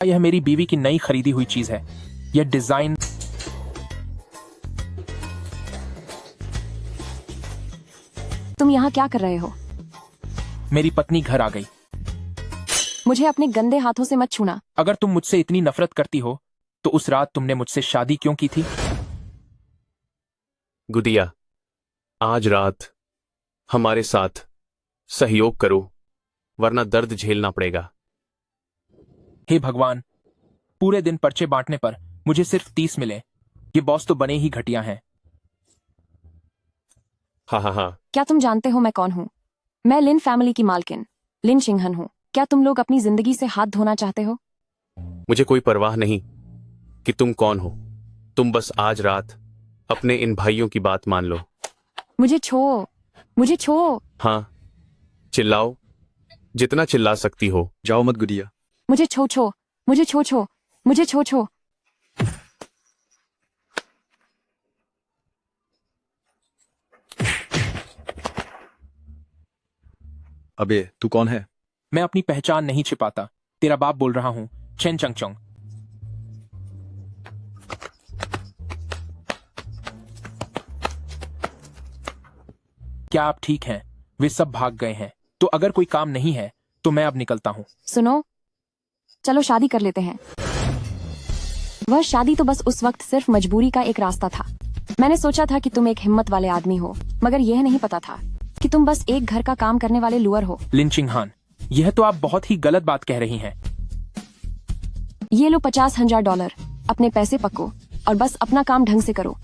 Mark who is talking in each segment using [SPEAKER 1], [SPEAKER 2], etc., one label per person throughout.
[SPEAKER 1] यह मेरी बीवी की नई खरीदी हुई चीज है। यह डिजाइन।
[SPEAKER 2] तुम यहाँ क्या कर रहे हो?
[SPEAKER 1] मेरी पत्नी घर आ गई।
[SPEAKER 2] मुझे अपने गंदे हाथों से मत छूना।
[SPEAKER 1] अगर तुम मुझसे इतनी नफरत करती हो तो उस रात तुमने मुझसे शादी क्यों की थी?
[SPEAKER 3] गुदिया, आज रात हमारे साथ सहयोग करो, वरना दर्द झेलना पड़ेगा।
[SPEAKER 1] हे भगवान, पूरे दिन पर्चे बांटने पर मुझे सिर्फ 30 मिले। ये बॉस तो बने ही घटिया हैं।
[SPEAKER 3] हाँ हाँ हाँ।
[SPEAKER 2] क्या तुम जानते हो मैं कौन हूँ? मैं लिन फैमिली की मालकिन लिन चिंघन हूँ। क्या तुम लोग अपनी जिंदगी से हाथ धोना चाहते हो?
[SPEAKER 3] मुझे कोई परवाह नहीं कि तुम कौन हो। तुम बस आज रात अपने इन भाइयों की बात मान लो।
[SPEAKER 2] मुझे छो।
[SPEAKER 3] हाँ, चिल्लाओ, जितना चिल्ला सकती हो।
[SPEAKER 4] जाओ मत गुदिया।
[SPEAKER 2] मुझे छो। मुझे छो।
[SPEAKER 4] अबे तू कौन है?
[SPEAKER 1] मैं अपनी पहचान नहीं छिपाता। तेरा बाप बोल रहा हूँ, चेन चंगचोंग। क्या आप ठीक हैं? वे सब भाग गए हैं। तो अगर कोई काम नहीं है तो मैं अब निकलता हूँ।
[SPEAKER 2] सुनो, चलो शादी कर लेते हैं। वह शादी तो बस उस वक्त सिर्फ मजबूरी का एक रास्ता था। मैंने सोचा था कि तुम एक हिम्मत वाले आदमी हो, मगर यह नहीं पता था कि तुम बस एक घर का काम करने वाले लुअर हो।
[SPEAKER 1] लिन चिंगहान, यह तो आप बहुत ही गलत बात कह रही हैं।
[SPEAKER 2] ये लो $50,000। अपने पैसे पको और बस अपना काम ढंग से करो।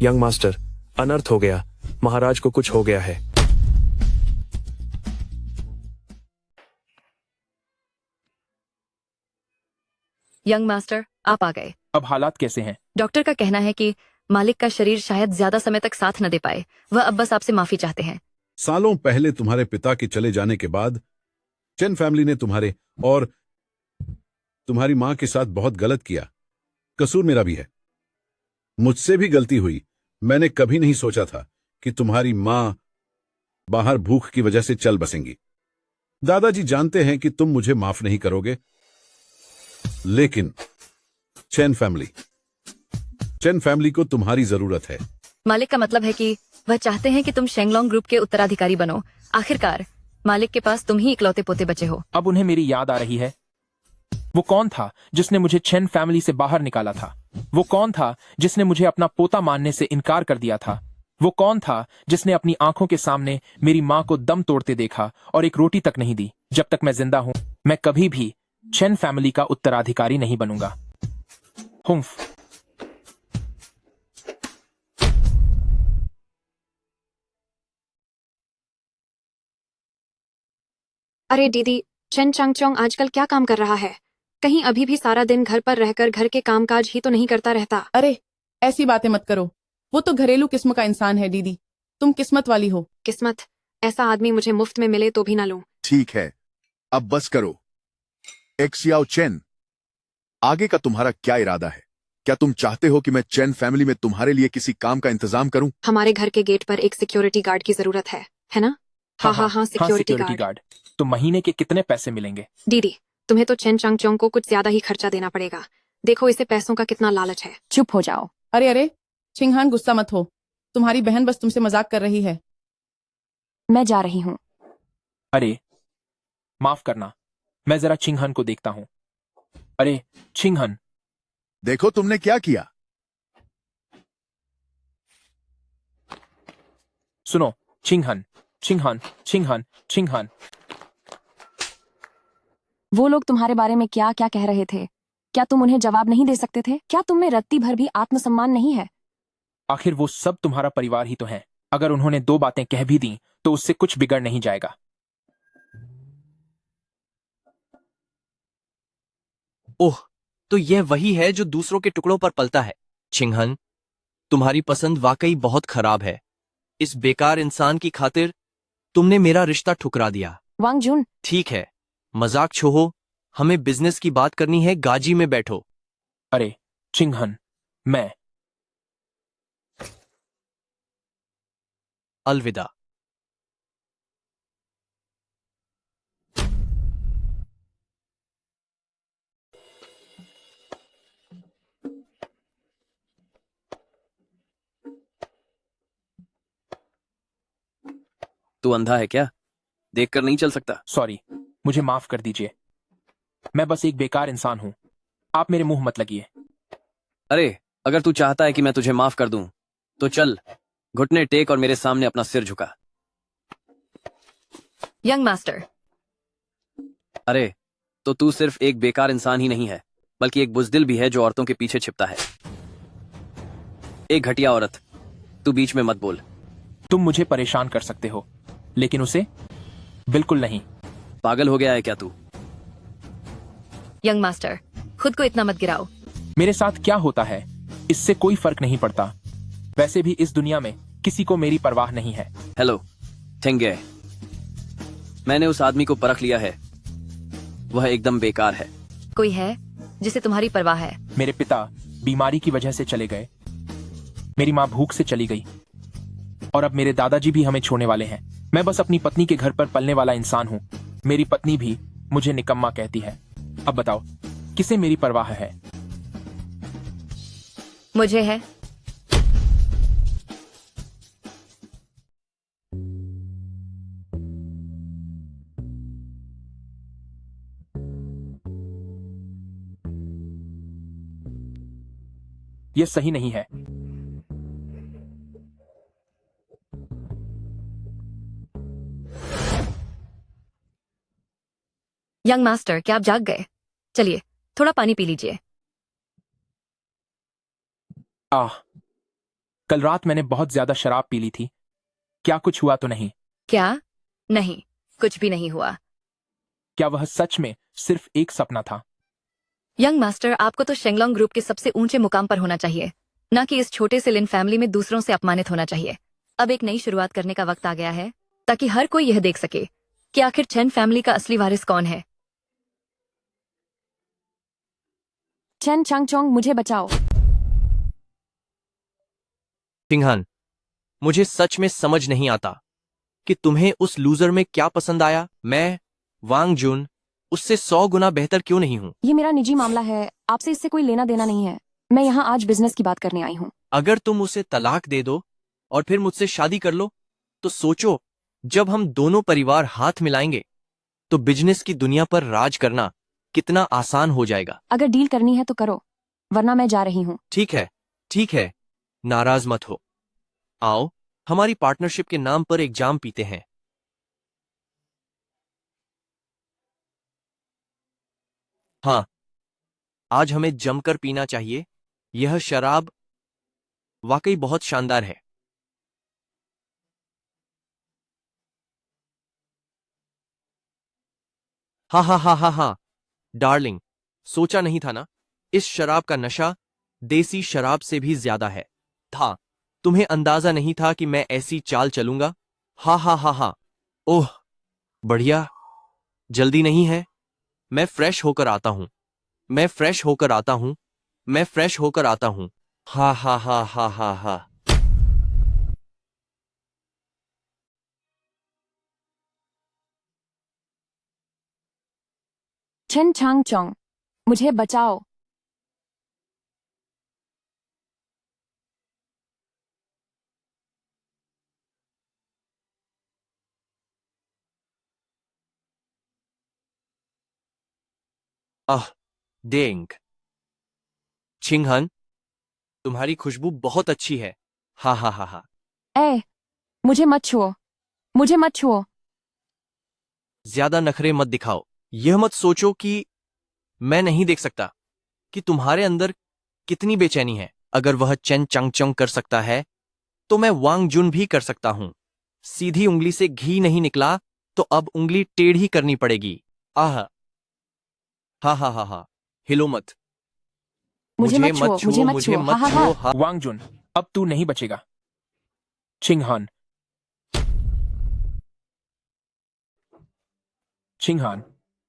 [SPEAKER 3] यंग मास्टर, अनर्थ हो गया। महाराज को कुछ हो गया है।
[SPEAKER 5] यंग मास्टर, आप आ गए।
[SPEAKER 1] अब हालात कैसे हैं?
[SPEAKER 5] डॉक्टर का कहना है कि मालिक का शरीर शायद ज्यादा समय तक साथ न दे पाए। वह अब बस आपसे माफी चाहते हैं।
[SPEAKER 6] सालों पहले तुम्हारे पिता के चले जाने के बाद चेन फैमिली ने तुम्हारे और तुम्हारी मां के साथ बहुत गलत किया। कसूर मेरा भी है। मुझसे भी गलती हुई। मैंने कभी नहीं सोचा था कि तुम्हारी मां बाहर भूख की वजह से चल बसेंगी। दादाजी जानते हैं कि तुम मुझे माफ नहीं करोगे, लेकिन चेन फैमिली को तुम्हारी जरूरत है।
[SPEAKER 5] मालिक का मतलब है कि वह चाहते हैं कि तुम शेंगलोंग ग्रुप के उत्तराधिकारी बनो। आखिरकार मालिक के पास तुम ही इकलौते पोते बचे हो।
[SPEAKER 1] अब उन्हें मेरी याद आ रही है। वो कौन था जिसने मुझे चेन फैमिली से बाहर निकाला था? वो कौन था जिसने मुझे अपना पोता मानने से इनकार कर दिया था? वो कौन था जिसने अपनी आंखों के सामने मेरी मां को दम तोड़ते देखा और एक रोटी तक नहीं दी? जब तक मैं जिंदा हूं, मैं कभी भी चेन फैमिली का उत्तराधिकारी नहीं बनूंगा। हुम्फ।
[SPEAKER 7] अरे दीदी, चेन चंगचोंग आजकल क्या काम कर रहा है? कहीं अभी भी सारा दिन घर पर रहकर घर के कामकाज ही तो नहीं करता रहता?
[SPEAKER 8] अरे ऐसी बातें मत करो। वो तो घरेलू किस्म का इंसान है दीदी। तुम किस्मत वाली हो।
[SPEAKER 7] किस्मत? ऐसा आदमी मुझे मुफ्त में मिले तो भी ना लूं।
[SPEAKER 9] ठीक है, अब बस करो। एक्सियाओ चेन, आगे का तुम्हारा क्या इरादा है? क्या तुम चाहते हो कि मैं चेन फैमिली में तुम्हारे लिए किसी काम का इंतजाम करूं?
[SPEAKER 7] हमारे घर के गेट पर एक सिक्योरिटी गार्ड की जरूरत है ना? हाँ, सिक्योरिटी गार्ड।
[SPEAKER 1] तो महीने के कितने पैसे मिलेंगे?
[SPEAKER 7] दीदी, तुम्हें तो चेन चंगचोंग को कुछ ज्यादा ही खर्चा देना पड़ेगा। देखो इसे पैसों का कितना लालच है।
[SPEAKER 2] चुप हो जाओ।
[SPEAKER 8] अरे चिंगहान, गुस्सा मत हो। तुम्हारी बहन बस तुमसे मजाक कर रही है।
[SPEAKER 2] मैं जा रही हूँ।
[SPEAKER 1] अरे माफ करना, मैं जरा चिंगहन को देखता हूँ। अरे चिंगहन,
[SPEAKER 9] देखो तुमने क्या किया।
[SPEAKER 1] सुनो, चिंगहन।
[SPEAKER 2] वो लोग तुम्हारे बारे में क्या क्या कह रहे थे? क्या तुम उन्हें जवाब नहीं दे सकते थे? क्या तुम में रत्ती भर भी आत्मसम्मान नहीं है?
[SPEAKER 1] आखिर वो सब तुम्हारा परिवार ही तो है। अगर उन्होंने 2 बातें कह भी दी तो उससे कुछ बिगड़ नहीं जाएगा।
[SPEAKER 10] ओह, तो यह वही है जो दूसरों के टुकड़ों पर पलता है। चिंगहन, तुम्हारी पसंद वाकई बहुत खराब है। इस बेकार इंसान की खातिर तुमने मेरा रिश्ता ठुकरा दिया।
[SPEAKER 2] वांगजुन,
[SPEAKER 10] ठीक है, मजाक छोड़ो। हमें बिजनेस की बात करनी है। गाजी में बैठो।
[SPEAKER 1] अरे चिंगहन, मैं
[SPEAKER 10] अलविदा। तू अंधा है क्या? देखकर नहीं चल सकता?
[SPEAKER 1] सॉरी, मुझे माफ कर दीजिए। मैं बस एक बेकार इंसान हूं। आप मेरे मुंह मत लगिए।
[SPEAKER 10] अरे, अगर तू चाहता है कि मैं तुझे माफ कर दूं, तो चल, घुटने टेक और मेरे सामने अपना सिर झुका।
[SPEAKER 5] यंग मास्टर,
[SPEAKER 10] अरे, तो तू सिर्फ एक बेकार इंसान ही नहीं है, बल्कि एक बुजदिल भी है जो औरतों के पीछे छिपता है। एक घटिया औरत। तू बीच में मत बोल।
[SPEAKER 1] तुम मुझे परेशान कर सकते हो, लेकिन उसे बिल्कुल नहीं।
[SPEAKER 10] पागल हो गया है क्या तू?
[SPEAKER 5] यंग मास्टर, खुद को इतना मत गिराओ।
[SPEAKER 1] मेरे साथ क्या होता है इससे कोई फर्क नहीं पड़ता। वैसे भी इस दुनिया में किसी को मेरी परवाह नहीं है।
[SPEAKER 10] हेलो थेंगे, मैंने उस आदमी को परख लिया है। वह एकदम बेकार है।
[SPEAKER 5] कोई है जिसे तुम्हारी परवाह है?
[SPEAKER 1] मेरे पिता बीमारी की वजह से चले गए, मेरी माँ भूख से चली गई, और अब मेरे दादाजी भी हमें छोड़ने वाले हैं। मैं बस अपनी पत्नी के घर पर पलने वाला इंसान हूँ। मेरी पत्नी भी मुझे निकम्मा कहती है। अब बताओ, किसे मेरी परवाह है?
[SPEAKER 5] मुझे है।
[SPEAKER 1] यह सही नहीं है।
[SPEAKER 5] यंग मास्टर, क्या आप जाग गए? चलिए, थोड़ा पानी पी लीजिए।
[SPEAKER 1] कल रात मैंने बहुत ज्यादा शराब पी ली थी। क्या कुछ हुआ तो नहीं?
[SPEAKER 5] क्या? नहीं, कुछ भी नहीं हुआ।
[SPEAKER 1] क्या वह सच में सिर्फ एक सपना था?
[SPEAKER 5] यंग मास्टर, आपको तो शेंगलोंग ग्रुप के सबसे ऊंचे मुकाम पर होना चाहिए, न कि इस छोटे से लिन फैमिली में दूसरों से अपमानित होना चाहिए। अब एक नई शुरुआत करने का वक्त आ गया है, ताकि हर कोई यह देख सके कि आखिर चेन फैमिली का असली वारिस कौन है।
[SPEAKER 2] चेन चांगचोंग, मुझे बचाओ।
[SPEAKER 10] चिंगहान, मुझे सच में समझ नहीं आता कि तुम्हें उस लूजर में क्या पसंद आया। मैं वांग जुन उससे 100 गुना बेहतर क्यों नहीं हूं?
[SPEAKER 2] ये मेरा निजी मामला है, आपसे इससे कोई लेना देना नहीं है। मैं यहाँ आज बिजनेस की बात करने आई हूँ।
[SPEAKER 10] अगर तुम उसे तलाक दे दो और फिर मुझसे शादी कर लो, तो सोचो, जब हम दोनों परिवार हाथ मिलाएंगे तो बिजनेस की दुनिया पर राज करना कितना आसान हो जाएगा।
[SPEAKER 2] अगर डील करनी है तो करो, वरना मैं जा रही हूँ।
[SPEAKER 10] ठीक है, नाराज मत हो। आओ, हमारी पार्टनरशिप के नाम पर एक जाम पीते हैं। हाँ, आज हमें जमकर पीना चाहिए। यह शराब वाकई बहुत शानदार है। हा, डार्लिंग, सोचा नहीं था ना, इस शराब का नशा देसी शराब से भी ज्यादा है। तुम्हें अंदाजा नहीं था कि मैं ऐसी चाल चलूंगा। हा। ओह, बढ़िया। जल्दी नहीं है? मैं फ्रेश होकर आता हूं। हा।
[SPEAKER 2] चेन चांगचोंग, मुझे बचाओ।
[SPEAKER 10] आह, डेंग। चिंगहन, तुम्हारी खुशबू बहुत अच्छी है। हा।
[SPEAKER 2] ए, मुझे मत छुओ।
[SPEAKER 10] ज्यादा नखरे मत दिखाओ। यह मत सोचो कि मैं नहीं देख सकता कि तुम्हारे अंदर कितनी बेचैनी है। अगर वह चेन चांगचोंग कर सकता है, तो मैं वांग जुन भी कर सकता हूं। सीधी उंगली से घी नहीं निकला, तो अब उंगली टेढ़ी करनी पड़ेगी। आह, हा। हिलो मत।
[SPEAKER 2] मुझे मत छुओ। हा।
[SPEAKER 1] वांग जुन, अब तू नहीं बचेगा। चिंगहान,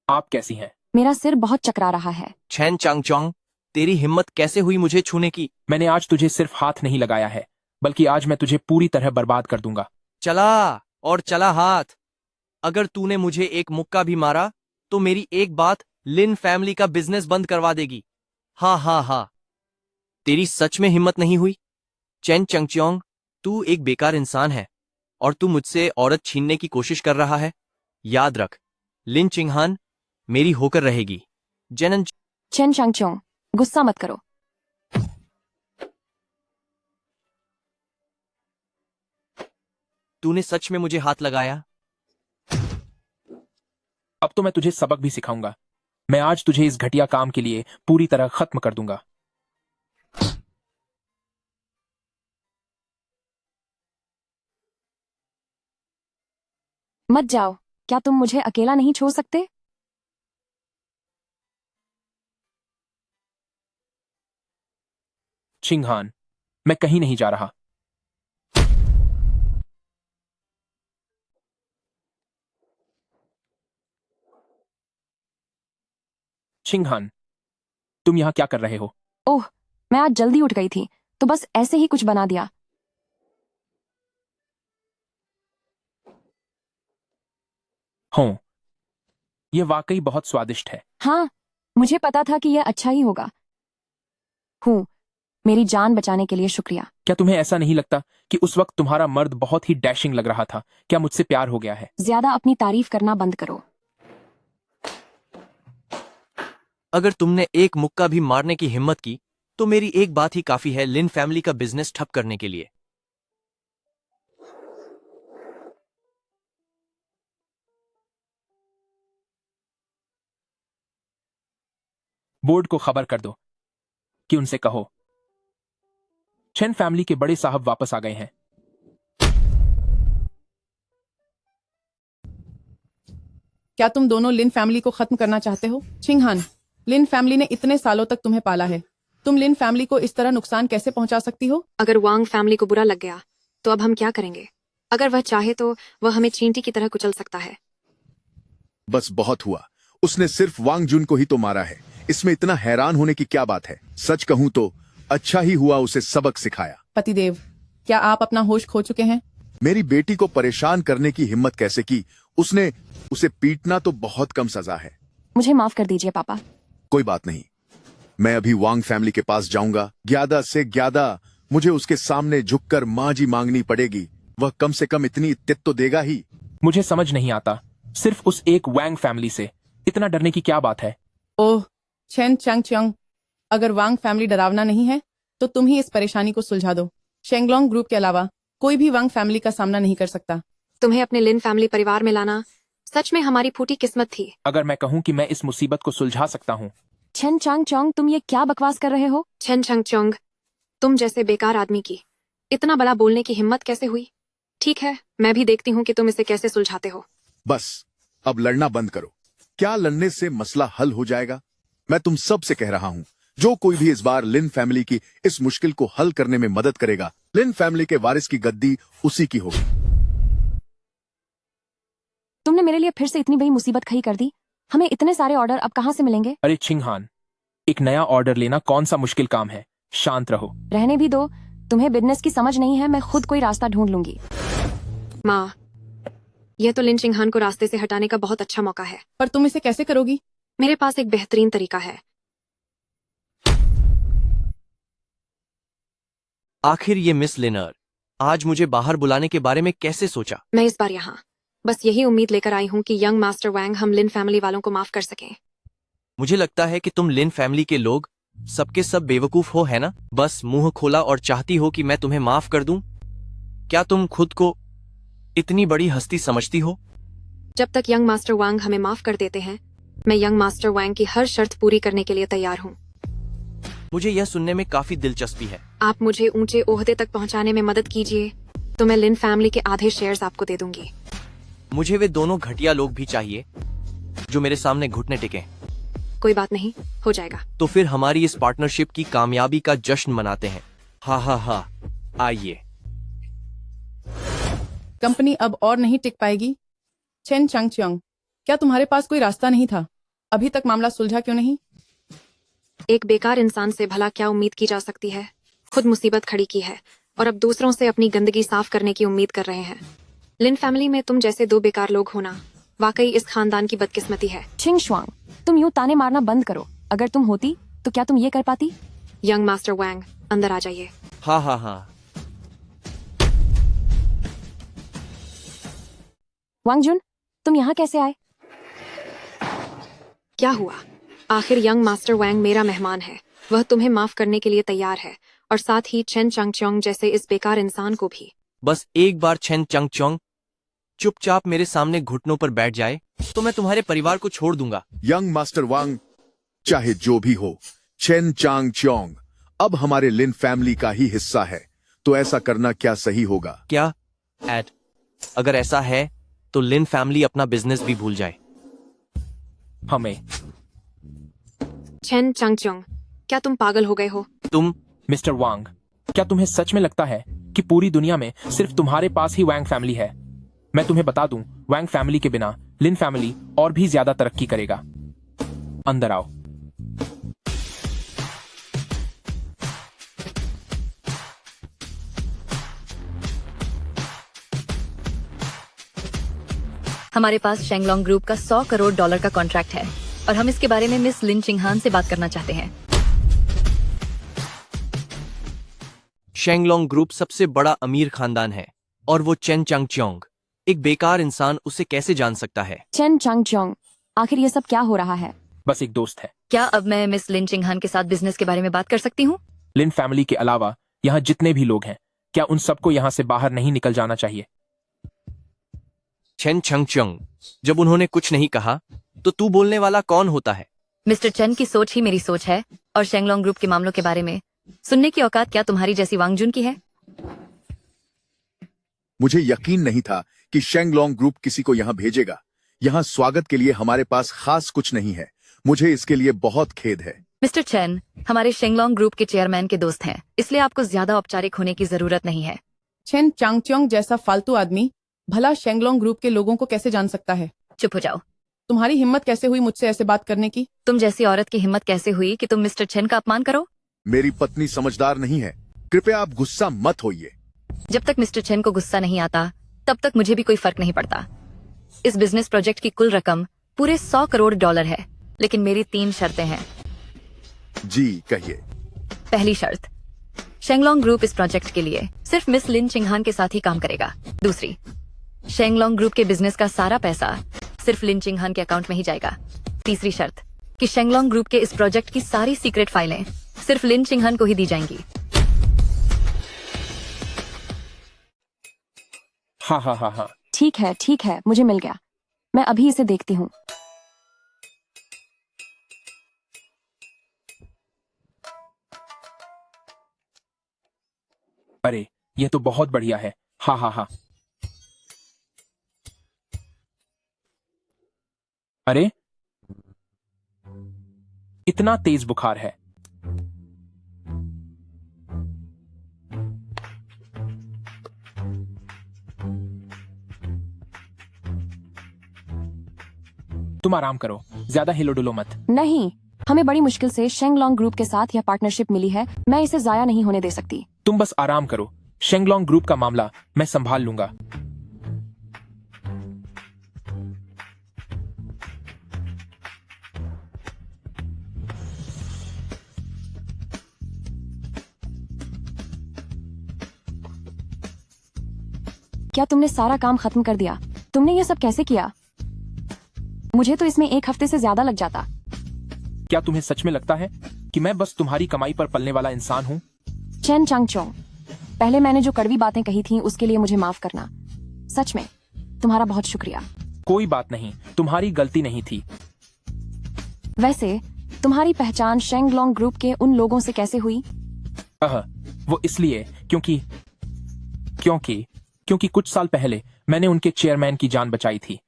[SPEAKER 1] आप कैसी हैं?
[SPEAKER 2] मेरा सिर बहुत चकरा रहा है।
[SPEAKER 10] चेन चांगचोंग, तेरी हिम्मत कैसे हुई मुझे छूने की?
[SPEAKER 1] मैंने आज तुझे सिर्फ हाथ नहीं लगाया है, बल्कि आज मैं तुझे पूरी तरह बर्बाद कर दूंगा।
[SPEAKER 10] चला हाथ। अगर तूने मुझे एक मुक्का भी मारा, तो मेरी एक बात लिन फैमिली का बिजनेस बंद करवा देगी। हा। तेरी सच में हिम्मत नहीं हुई? चेन चांगचोंग, तू एक बेकार इंसान है। और तू मुझसे औरत छीनने की कोशिश कर रहा है? याद रख, लिन चिंगहान मेरी होकर रहेगी। जेनन
[SPEAKER 2] चेन चांगचोंग, गुस्सा मत करो।
[SPEAKER 10] तूने सच में मुझे हाथ लगाया?
[SPEAKER 1] अब तो मैं तुझे सबक भी सिखाऊंगा। मैं आज तुझे इस घटिया काम के लिए पूरी तरह खत्म कर दूंगा।
[SPEAKER 2] मत जाओ, क्या तुम मुझे अकेला नहीं छोड़ सकते?
[SPEAKER 1] चिंगहान, मैं कहीं नहीं जा रहा। चिंगहान, तुम यहां क्या कर रहे हो?
[SPEAKER 2] ओह, मैं आज जल्दी उठ गई थी, तो बस ऐसे ही कुछ बना दिया।
[SPEAKER 1] हूं, यह वाकई बहुत स्वादिष्ट है।
[SPEAKER 2] हाँ, मुझे पता था कि यह अच्छा ही होगा। हूँ, मेरी जान बचाने के लिए शुक्रिया।
[SPEAKER 1] क्या तुम्हें ऐसा नहीं लगता कि उस वक्त तुम्हारा मर्द बहुत ही डैशिंग लग रहा था? क्या मुझसे प्यार हो गया है?
[SPEAKER 2] ज्यादा अपनी तारीफ करना बंद करो।
[SPEAKER 10] अगर तुमने एक मुक्का भी मारने की हिम्मत की तो मेरी एक बात ही काफी है लिन फैमिली का बिजनेस ठप करने के लिए।
[SPEAKER 1] बोर्ड को खबर कर दो कि उनसे कहो चेन फैमिली के बड़े साहब वापस आ गए हैं।
[SPEAKER 8] क्या तुम दोनों लिन फैमिली को खत्म करना चाहते हो? चिंगहान, लिन फैमिली ने इतने सालों तक तुम्हें पाला है, तुम लिन फैमिली को इस तरह नुकसान कैसे पहुंचा सकती हो?
[SPEAKER 7] अगर वांग फैमिली को बुरा लग गया तो अब हम क्या करेंगे? अगर वह चाहे तो वह हमें चींटी की तरह कुचल सकता है।
[SPEAKER 9] बस बहुत हुआ, उसने सिर्फ वांग जुन को ही तो मारा है, इसमें इतना हैरान होने की क्या बात है? सच कहूं तो अच्छा ही हुआ उसे सबक सिखाया।
[SPEAKER 8] पतिदेव, क्या आप अपना होश खो चुके हैं?
[SPEAKER 9] मेरी बेटी को परेशान करने की हिम्मत कैसे की? उसने उसे पीटना तो बहुत कम सजा है।
[SPEAKER 2] मुझे माफ कर दीजिए पापा।
[SPEAKER 9] कोई बात नहीं, मैं अभी वांग फैमिली के पास जाऊंगा। ज्यादा से ज्यादा मुझे उसके सामने झुककर माँ जी मांगनी पड़ेगी। वह कम से कम इतनी इज्जत तो देगा ही।
[SPEAKER 1] मुझे समझ नहीं आता, सिर्फ उस एक वैंग फैमिली से इतना डरने की क्या बात है?
[SPEAKER 8] ओह, चेन चांगचोंग, अगर वांग फैमिली डरावना नहीं है तो तुम ही इस परेशानी को सुलझा दो। शेंगलोंग ग्रुप के अलावा कोई भी वांग फैमिली का सामना नहीं कर सकता।
[SPEAKER 7] तुम्हें अपने लिन फैमिली परिवार में लाना सच में हमारी फूटी किस्मत थी।
[SPEAKER 1] अगर मैं कहूं कि मैं इस मुसीबत को सुलझा सकता हूं।
[SPEAKER 2] चेन चांगचोंग, तुम ये क्या बकवास कर रहे हो?
[SPEAKER 7] चेन चांगचोंग, तुम जैसे बेकार आदमी की इतना बड़ा बोलने की हिम्मत कैसे हुई? ठीक है, मैं भी देखती हूँ कि तुम इसे कैसे सुलझाते हो।
[SPEAKER 9] बस अब लड़ना बंद करो। क्या लड़ने से मसला हल हो जाएगा? मैं तुम सब से कह रहा हूँ, जो कोई भी इस बार लिन फैमिली की इस मुश्किल को हल करने में मदद करेगा, लिन फैमिली के वारिस की गद्दी उसी की होगी।
[SPEAKER 2] तुमने मेरे लिए फिर से इतनी बड़ी मुसीबत खड़ी कर दी। हमें इतने सारे ऑर्डर अब कहाँ से मिलेंगे?
[SPEAKER 1] अरे चिंगहान, एक नया ऑर्डर लेना कौन सा मुश्किल काम है? शांत रहो।
[SPEAKER 2] रहने भी दो, तुम्हें बिजनेस की समझ नहीं है। मैं खुद कोई रास्ता ढूंढ लूंगी।
[SPEAKER 7] माँ, यह तो लिन चिंगहान को रास्ते से हटाने का बहुत अच्छा मौका है।
[SPEAKER 8] पर तुम इसे कैसे करोगी?
[SPEAKER 7] मेरे पास एक बेहतरीन तरीका है।
[SPEAKER 10] आखिर ये मिस लिनर आज मुझे बाहर बुलाने के बारे में कैसे सोचा?
[SPEAKER 7] मैं इस बार यहाँ बस यही उम्मीद लेकर आई हूँ कि यंग मास्टर वैंग हम लिन फैमिली वालों को माफ कर सकें।
[SPEAKER 10] मुझे लगता है कि तुम लिन फैमिली के लोग सबके सब बेवकूफ हो, है ना? बस मुंह खोला और चाहती हो कि मैं तुम्हें माफ कर दूं। क्या तुम खुद को इतनी बड़ी हस्ती समझती हो?
[SPEAKER 7] जब तक यंग मास्टर वांग हमें माफ कर देते हैं, मैं यंग मास्टर वांग की हर शर्त पूरी करने के लिए तैयार हूँ।
[SPEAKER 10] मुझे यह सुनने में काफी दिलचस्पी है।
[SPEAKER 7] आप मुझे ऊंचे ओहदे तक पहुँचाने में मदद कीजिए तो मैं लिन फैमिली के आधे शेयर्स आपको दे दूंगी।
[SPEAKER 10] मुझे वे दोनों घटिया लोग भी चाहिए जो मेरे सामने घुटने टिके।
[SPEAKER 7] कोई बात नहीं, हो जाएगा।
[SPEAKER 10] तो फिर हमारी इस पार्टनरशिप की कामयाबी का जश्न मनाते हैं। हा हा हा, आइए।
[SPEAKER 8] कंपनी अब और नहीं टिक पाएगी। चेन चांगचोंग, क्या तुम्हारे पास कोई रास्ता नहीं था? अभी तक मामला सुलझा क्यों नहीं?
[SPEAKER 7] एक बेकार इंसान से भला क्या उम्मीद की जा सकती है? खुद मुसीबत खड़ी की है और अब दूसरों से अपनी गंदगी साफ करने की उम्मीद कर रहे हैं। लिन फैमिली में तुम जैसे दो बेकार लोग होना वाकई इस खानदान की बदकिस्मती है।
[SPEAKER 2] छिंग शुआंग, तुम यूं ताने मारना बंद करो। अगर तुम होती तो क्या तुम ये कर पाती?
[SPEAKER 7] यंग मास्टर वैंग, अंदर आ जाइए।
[SPEAKER 10] हा हा हा।
[SPEAKER 2] वांगजुन, तुम यहाँ कैसे आए?
[SPEAKER 7] क्या हुआ? आखिर यंग मास्टर वैंग मेरा मेहमान है। वह तुम्हें माफ करने के लिए तैयार है, और साथ ही चेन चंगचोंग जैसे इस बेकार इंसान को भी।
[SPEAKER 10] बस एक बार छेन चंगचोंग चुपचाप मेरे सामने घुटनों पर बैठ जाए तो मैं तुम्हारे परिवार को छोड़ दूंगा।
[SPEAKER 9] यंग मास्टर वांग, चाहे जो भी हो, चेन चांग च्योंग अब हमारे लिन फैमिली का ही हिस्सा है, तो ऐसा करना क्या सही होगा?
[SPEAKER 10] क्या एड, अगर ऐसा है तो लिन फैमिली अपना बिजनेस भी भूल जाए।
[SPEAKER 1] हमें
[SPEAKER 7] चेन चंगचोंग, क्या तुम पागल हो गए हो?
[SPEAKER 10] तुम
[SPEAKER 1] मिस्टर वांग, क्या तुम्हें सच में लगता है कि पूरी दुनिया में सिर्फ तुम्हारे पास ही वैंग फैमिली है? मैं तुम्हें बता दूं, वैंग फैमिली के बिना लिन फैमिली और भी ज्यादा तरक्की करेगा। अंदर आओ।
[SPEAKER 5] हमारे पास शेंगलोंग ग्रुप का 100 करोड़ डॉलर का कॉन्ट्रैक्ट है और हम इसके बारे में मिस लिन चिंगहान से बात करना चाहते हैं।
[SPEAKER 10] शेंगलोंग ग्रुप सबसे बड़ा अमीर खानदान है और वो चेन चंगचोंग, एक बेकार इंसान, उसे कैसे जान सकता है?
[SPEAKER 2] चेन चंगचोंग, आखिर ये सब क्या हो रहा है?
[SPEAKER 1] बस एक दोस्त है।
[SPEAKER 5] क्या अब मैं मिस लिन चिंगहान के साथ बिजनेस के बारे में बात कर सकती हूँ?
[SPEAKER 1] लिन फैमिली के अलावा यहाँ जितने भी लोग हैं, क्या उन सबको यहाँ से बाहर नहीं निकल जाना चाहिए?
[SPEAKER 10] चेन चंगचोंग, जब उन्होंने कुछ नहीं कहा तो तू बोलने वाला कौन होता है?
[SPEAKER 5] मिस्टर चेन की सोच ही मेरी सोच है, और शेंगलोंग ग्रुप के मामलों के बारे में सुनने की औकात क्या तुम्हारी जैसी वांगजुन की है?
[SPEAKER 9] मुझे यकीन नहीं था कि शेंगलोंग ग्रुप किसी को यहाँ भेजेगा। यहाँ स्वागत के लिए हमारे पास खास कुछ नहीं है। मुझे इसके लिए बहुत खेद है।
[SPEAKER 5] मिस्टर चेन हमारे शेंगलोंग ग्रुप के चेयरमैन के दोस्त हैं, इसलिए आपको ज्यादा औपचारिक होने की जरूरत नहीं है।
[SPEAKER 8] चेन चांगचोंग जैसा फालतू आदमी भला शेंगलोंग ग्रुप के लोगों को कैसे जान सकता है?
[SPEAKER 5] चुप हो जाओ।
[SPEAKER 8] तुम्हारी हिम्मत कैसे हुई मुझसे ऐसे बात करने की?
[SPEAKER 5] तुम जैसी औरत की हिम्मत कैसे हुई कि तुम मिस्टर चेन का अपमान करो?
[SPEAKER 9] मेरी पत्नी समझदार नहीं है, कृपया आप गुस्सा मत होइए।
[SPEAKER 5] जब तक मिस्टर चेन को गुस्सा नहीं आता तब तक मुझे भी कोई फर्क नहीं पड़ता। इस बिजनेस प्रोजेक्ट की कुल रकम पूरे 100 करोड़ डॉलर है, लेकिन मेरी 3 शर्तें हैं।
[SPEAKER 9] जी कहिए।
[SPEAKER 5] पहली शर्त, शेंगलोंग ग्रुप इस प्रोजेक्ट के लिए सिर्फ मिस लिन चिंगहान के साथ ही काम करेगा। दूसरी, शेंगलोंग ग्रुप के बिजनेस का सारा पैसा सिर्फ लिन चिंगहान के अकाउंट में ही जाएगा। तीसरी शर्त कि शेंगलोंग ग्रुप के इस प्रोजेक्ट की सारी सीक्रेट फाइलें सिर्फ लिन चिंगहान को ही दी जाएंगी।
[SPEAKER 1] हाँ हाँ हाँ हाँ,
[SPEAKER 2] ठीक है, मुझे मिल गया। मैं अभी इसे देखती हूँ।
[SPEAKER 1] अरे ये तो बहुत बढ़िया है। हाँ हाँ हाँ। अरे इतना तेज बुखार है। तुम आराम करो, ज्यादा हिलो डुलो मत।
[SPEAKER 2] नहीं, हमें बड़ी मुश्किल से शेंगलोंग ग्रुप के साथ यह पार्टनरशिप मिली है। मैं इसे जाया नहीं होने दे सकती।
[SPEAKER 1] तुम बस आराम करो, शेंगलोंग ग्रुप का मामला मैं संभाल लूंगा।
[SPEAKER 2] क्या तुमने सारा काम खत्म कर दिया? तुमने ये सब कैसे किया? मुझे तो इसमें 1 हफ्ते से ज्यादा लग जाता।
[SPEAKER 1] क्या तुम्हें सच में लगता है कि मैं बस तुम्हारी कमाई पर पलने वाला इंसान हूँ?
[SPEAKER 2] चेन चांगचोंग, पहले मैंने जो कड़वी बातें कही थी उसके लिए मुझे माफ करना। सच में तुम्हारा बहुत शुक्रिया।
[SPEAKER 1] कोई बात नहीं, तुम्हारी गलती नहीं थी।
[SPEAKER 2] वैसे तुम्हारी पहचान शेंगलोंग ग्रुप के उन लोगों से कैसे हुई?
[SPEAKER 1] वो इसलिए क्योंकि कुछ साल पहले मैंने उनके चेयरमैन की जान बचाई थी।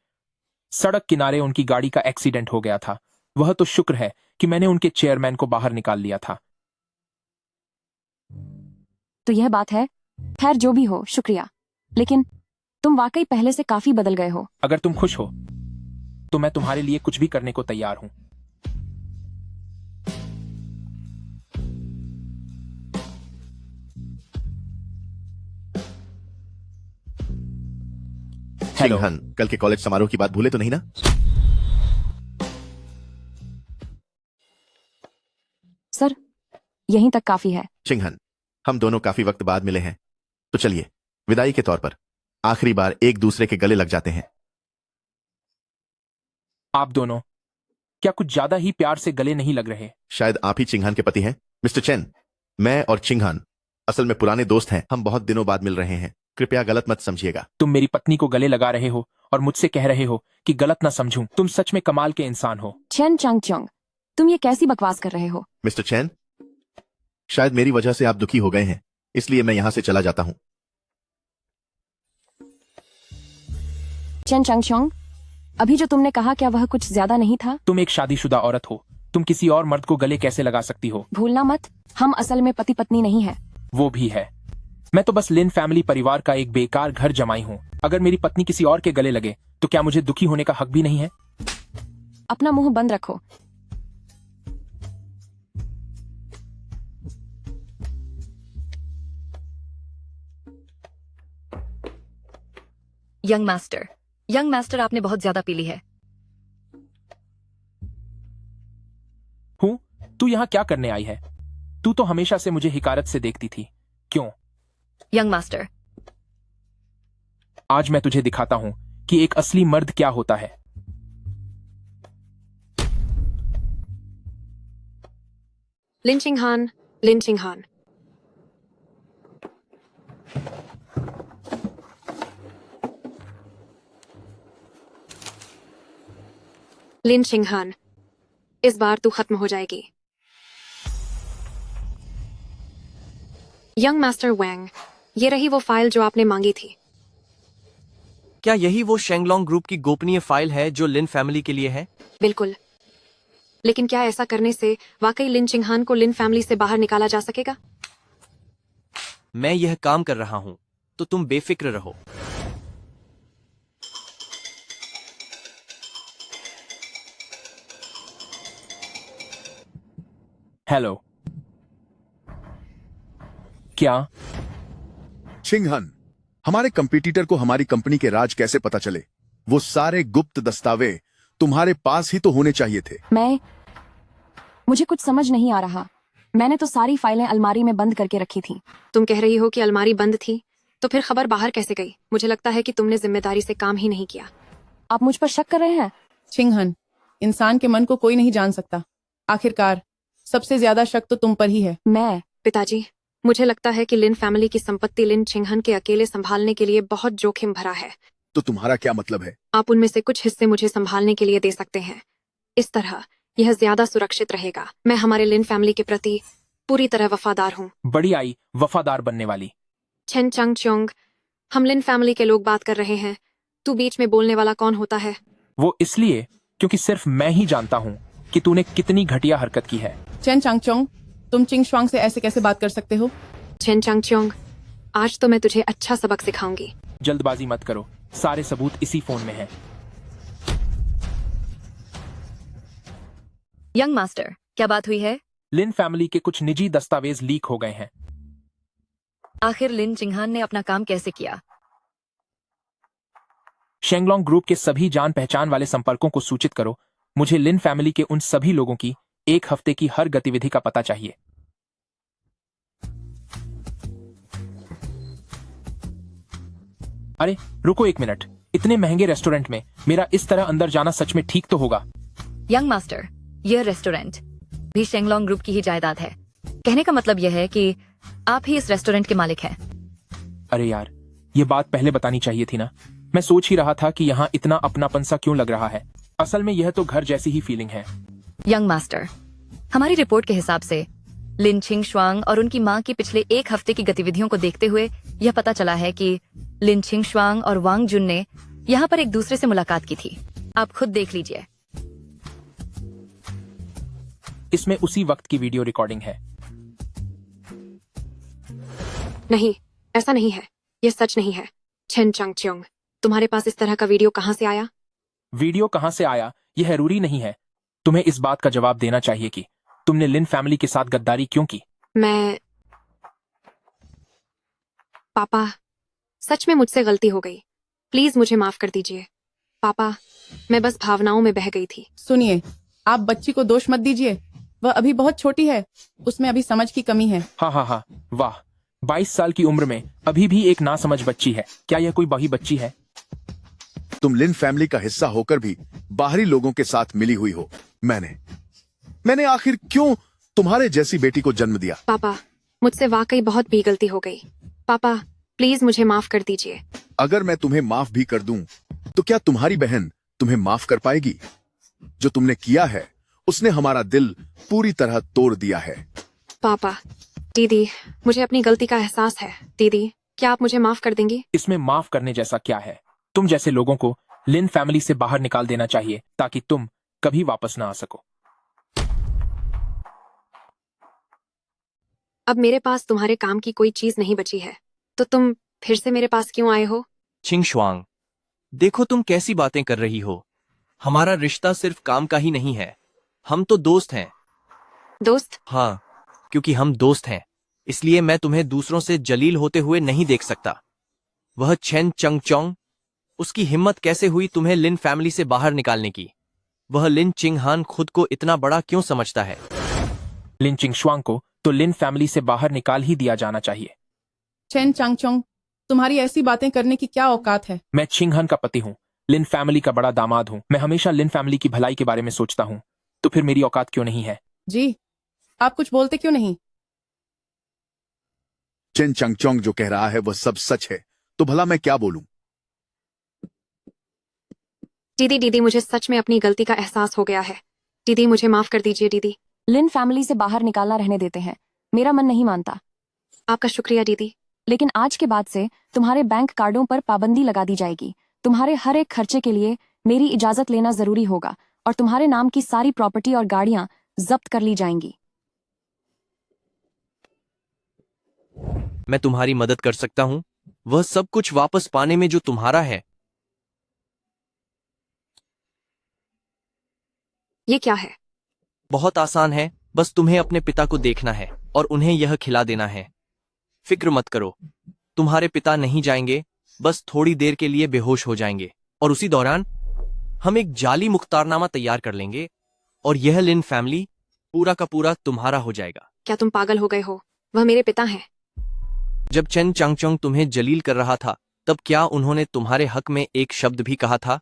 [SPEAKER 1] सड़क किनारे उनकी गाड़ी का एक्सीडेंट हो गया था। वह तो शुक्र है कि मैंने उनके चेयरमैन को बाहर निकाल लिया था।
[SPEAKER 2] तो यह बात है। खैर जो भी हो, शुक्रिया। लेकिन तुम वाकई पहले से काफी बदल गए हो।
[SPEAKER 1] अगर तुम खुश हो तो मैं तुम्हारे लिए कुछ भी करने को तैयार हूं। हेलो।
[SPEAKER 11] चिंगहन, कल के कॉलेज समारोह की बात भूले तो नहीं ना?
[SPEAKER 2] सर, यहीं तक काफी है।
[SPEAKER 11] चिंगहन, हम दोनों काफी वक्त बाद मिले हैं, तो चलिए विदाई के तौर पर आखिरी बार एक दूसरे के गले लग जाते हैं।
[SPEAKER 1] आप दोनों क्या कुछ ज्यादा ही प्यार से गले नहीं लग रहे?
[SPEAKER 11] शायद आप ही चिंगहान के पति हैं मिस्टर चेन। मैं और चिंगहान असल में पुराने दोस्त हैं। हम बहुत दिनों बाद मिल रहे हैं। कृपया गलत मत समझिएगा।
[SPEAKER 1] तुम मेरी पत्नी को गले लगा रहे हो और मुझसे कह रहे हो कि गलत ना समझूं। तुम सच में कमाल के इंसान हो।
[SPEAKER 2] चेन चंग चोंग, तुम ये कैसी बकवास कर रहे हो?
[SPEAKER 11] मिस्टर चेन, शायद मेरी वजह से आप दुखी हो गए हैं, इसलिए मैं यहां से चला जाता हूं।
[SPEAKER 2] चेन चंग चोंग, अभी जो तुमने कहा क्या वह कुछ ज्यादा नहीं था?
[SPEAKER 1] तुम एक शादीशुदा औरत हो। तुम किसी और मर्द को गले कैसे लगा सकती हो?
[SPEAKER 2] भूलना मत, हम असल में पति पत्नी नहीं है।
[SPEAKER 1] वो भी है। मैं तो बस लिन फैमिली परिवार का एक बेकार घर जमाई हूँ। अगर मेरी पत्नी किसी और के गले लगे तो क्या मुझे दुखी होने का हक भी नहीं है?
[SPEAKER 2] अपना मुंह बंद रखो।
[SPEAKER 5] यंग मास्टर आपने बहुत ज्यादा पी ली है।
[SPEAKER 1] हूँ? तू यहाँ क्या करने आई है? तू तो हमेशा से मुझे हिकारत से देखती थी। क्यों?
[SPEAKER 5] यंग मास्टर,
[SPEAKER 1] आज मैं तुझे दिखाता हूँ कि एक असली मर्द क्या होता है।
[SPEAKER 7] लिन चिंगहान, लिन चिंगहान। लिन चिंगहान, इस बार तू खत्म हो जाएगी। यंग मास्टर वैंग, ये रही वो फाइल जो आपने मांगी थी।
[SPEAKER 10] क्या यही वो शेंगलोंग ग्रुप की गोपनीय फाइल है जो लिन फैमिली के लिए है?
[SPEAKER 7] बिल्कुल, लेकिन क्या ऐसा करने से वाकई लिन चिंगहान को लिन फैमिली से बाहर निकाला जा सकेगा?
[SPEAKER 10] मैं यह काम कर रहा हूँ, तो तुम बेफिक्र रहो।
[SPEAKER 1] हेलो। क्या?
[SPEAKER 9] चिंगहान, हमारे कंपटीटर को हमारी कंपनी के राज कैसे पता चले? वो सारे गुप्त दस्तावेज तुम्हारे पास ही तो होने चाहिए थे।
[SPEAKER 2] मुझे कुछ समझ नहीं आ रहा। मैंने तो सारी फाइलें अलमारी में बंद करके रखी थी।
[SPEAKER 7] तुम कह रही हो कि अलमारी बंद थी, तो फिर खबर बाहर कैसे गई? मुझे लगता है कि तुमने जिम्मेदारी से काम ही नहीं किया।
[SPEAKER 2] आप मुझ पर शक कर रहे हैं?
[SPEAKER 8] चिंगहन, इंसान के मन को कोई नहीं जान सकता। आखिरकार सबसे ज्यादा शक तो तुम पर ही है।
[SPEAKER 2] मैं?
[SPEAKER 7] पिताजी, मुझे लगता है कि लिन फैमिली की संपत्ति लिन चिंगहन के अकेले संभालने के लिए बहुत जोखिम भरा है।
[SPEAKER 9] तो तुम्हारा क्या मतलब है?
[SPEAKER 7] आप उनमें से कुछ हिस्से मुझे संभालने के लिए दे सकते हैं। इस तरह यह ज्यादा सुरक्षित रहेगा। मैं हमारे लिन फैमिली के प्रति पूरी तरह वफादार हूँ।
[SPEAKER 1] बड़ी आई वफादार बनने वाली।
[SPEAKER 7] छेन चंग चोंग, हम लिन फैमिली के लोग बात कर रहे हैं। तू बीच में बोलने वाला कौन होता है?
[SPEAKER 1] वो इसलिए क्योंकि सिर्फ मैं ही जानता हूँ कि तूने कितनी घटिया हरकत की है।
[SPEAKER 8] चेन चांगचोंग, तुम चिंग शुआंग से ऐसे कैसे बात कर सकते हो?
[SPEAKER 7] छेन चंग चोंग, आज तो मैं तुझे अच्छा सबक सिखाऊंगी।
[SPEAKER 1] जल्दबाजी मत करो, सारे सबूत इसी फोन में हैं।
[SPEAKER 5] यंग मास्टर, क्या बात हुई है?
[SPEAKER 1] लिन फैमिली के कुछ निजी दस्तावेज लीक हो गए हैं।
[SPEAKER 5] आखिर लिन चिंगहान ने अपना काम कैसे किया?
[SPEAKER 1] शेंगलोंग ग्रुप के सभी जान पहचान वाले संपर्कों को सूचित करो। मुझे लिन फैमिली के उन सभी लोगों की एक हफ्ते की हर गतिविधि का पता चाहिए। अरे रुको एक मिनट, इतने महंगे रेस्टोरेंट में मेरा इस तरह अंदर जाना सच में ठीक तो होगा?
[SPEAKER 5] यंग मास्टर, यह रेस्टोरेंट भी शेंगलोंग ग्रुप की ही जायदाद है। कहने का मतलब यह है कि आप ही इस रेस्टोरेंट के मालिक हैं।
[SPEAKER 1] अरे यार, ये बात पहले बतानी चाहिए थी ना। मैं सोच ही रहा था कि यहाँ इतना अपनापन सा क्यों लग रहा है। असल में यह तो घर जैसी ही फीलिंग है।
[SPEAKER 5] यंग मास्टर, हमारी रिपोर्ट के हिसाब से लिन चिंग शुआंग और उनकी मां की पिछले एक हफ्ते की गतिविधियों को देखते हुए यह पता चला है कि लिन चिंग शुआंग और वांग जुन ने यहाँ पर एक दूसरे से मुलाकात की थी। आप खुद देख लीजिए।
[SPEAKER 1] इसमें उसी वक्त की वीडियो रिकॉर्डिंग है।
[SPEAKER 7] नहीं, ऐसा नहीं है। यह सच नहीं है। छेन चंग चोंग, तुम्हारे पास इस तरह का वीडियो कहाँ से आया?
[SPEAKER 1] वीडियो कहाँ से आया यह जरूरी नहीं है। तुम्हें इस बात का जवाब देना चाहिए कि तुमने लिन फैमिली के साथ गद्दारी क्यों की।
[SPEAKER 7] मैं... पापा, सच में मुझसे गलती हो गई। प्लीज मुझे माफ कर दीजिए। पापा, मैं बस भावनाओं में बह गई थी।
[SPEAKER 8] सुनिए, आप बच्ची को दोष मत दीजिए। वह अभी बहुत छोटी है, उसमें अभी समझ की कमी है।
[SPEAKER 1] हाँ, वाह, 22 साल की उम्र में अभी भी एक नासमझ बच्ची है। क्या यह कोई बही बच्ची है?
[SPEAKER 9] तुम लिन फैमिली का हिस्सा होकर भी बाहरी लोगों के साथ मिली हुई हो। मैंने आखिर क्यों तुम्हारे जैसी बेटी को जन्म दिया?
[SPEAKER 7] पापा, मुझसे वाकई बहुत भी गलती हो गई। पापा, प्लीज मुझे माफ कर दीजिए।
[SPEAKER 9] अगर मैं तुम्हें माफ भी कर दूं, तो क्या तुम्हारी बहन तुम्हें माफ कर पाएगी? जो तुमने किया है उसने हमारा दिल पूरी तरह तोड़ दिया है।
[SPEAKER 7] पापा, दीदी, मुझे अपनी गलती का एहसास है। दीदी, क्या आप मुझे माफ कर देंगी?
[SPEAKER 1] इसमें माफ करने जैसा क्या है? तुम जैसे लोगों को लिन फैमिली से बाहर निकाल देना चाहिए ताकि तुम कभी वापस ना आ सको।
[SPEAKER 7] अब मेरे पास तुम्हारे काम की कोई चीज नहीं बची है, तो तुम फिर से मेरे पास क्यों आए हो?
[SPEAKER 10] छिंग शुआंग, देखो तुम कैसी बातें कर रही हो। हमारा रिश्ता सिर्फ काम का ही नहीं है, हम तो दोस्त हैं।
[SPEAKER 7] दोस्त?
[SPEAKER 10] हाँ, क्योंकि हम दोस्त हैं इसलिए मैं तुम्हें दूसरों से जलील होते हुए नहीं देख सकता। वह चेन चंगचोंग, उसकी हिम्मत कैसे हुई तुम्हें लिन फैमिली से बाहर निकालने की? वह लिन चिंगहान खुद को इतना बड़ा क्यों समझता है?
[SPEAKER 1] लिन चिंगशुआंग को तो लिन फैमिली से बाहर निकाल ही दिया जाना चाहिए।
[SPEAKER 8] चेन चांगचोंग, तुम्हारी ऐसी बातें करने की क्या औकात है?
[SPEAKER 1] मैं चिंगहन का पति हूँ, लिन फैमिली का बड़ा दामाद हूँ। मैं हमेशा लिन फैमिली की भलाई के बारे में सोचता हूँ, तो फिर मेरी औकात क्यों नहीं है?
[SPEAKER 8] जी, आप कुछ बोलते क्यों नहीं?
[SPEAKER 9] चेन चंगचोंग जो कह रहा है वह सब सच है, तो भला मैं क्या बोलूं?
[SPEAKER 7] दीदी, मुझे सच में अपनी गलती का एहसास हो गया है। दीदी, मुझे माफ कर दीजिए। दीदी,
[SPEAKER 2] लिन फैमिली से बाहर निकालना रहने देते हैं, मेरा मन नहीं मानता।
[SPEAKER 7] आपका शुक्रिया दीदी।
[SPEAKER 2] लेकिन आज के बाद से तुम्हारे बैंक कार्डों पर पाबंदी लगा दी जाएगी। तुम्हारे हर एक खर्चे के लिए मेरी इजाजत लेना जरूरी होगा और तुम्हारे नाम की सारी प्रॉपर्टी और गाड़ियां जब्त कर ली जाएंगी।
[SPEAKER 10] मैं तुम्हारी मदद कर सकता हूँ, वह सब कुछ वापस पाने में जो तुम्हारा है।
[SPEAKER 7] ये क्या है?
[SPEAKER 10] बहुत आसान है, बस तुम्हें अपने पिता को देखना है और उन्हें यह खिला देना है। फिक्र मत करो, तुम्हारे पिता नहीं जाएंगे, बस थोड़ी देर के लिए बेहोश हो जाएंगे और उसी दौरान हम एक जाली मुख्तारनामा तैयार कर लेंगे और यह लिन फैमिली पूरा का पूरा तुम्हारा हो जाएगा।
[SPEAKER 7] क्या तुम पागल हो गए हो? वह मेरे पिता हैं।
[SPEAKER 10] जब चेन चांगचोंग तुम्हें जलील कर रहा था, तब क्या उन्होंने तुम्हारे हक में एक शब्द भी कहा था?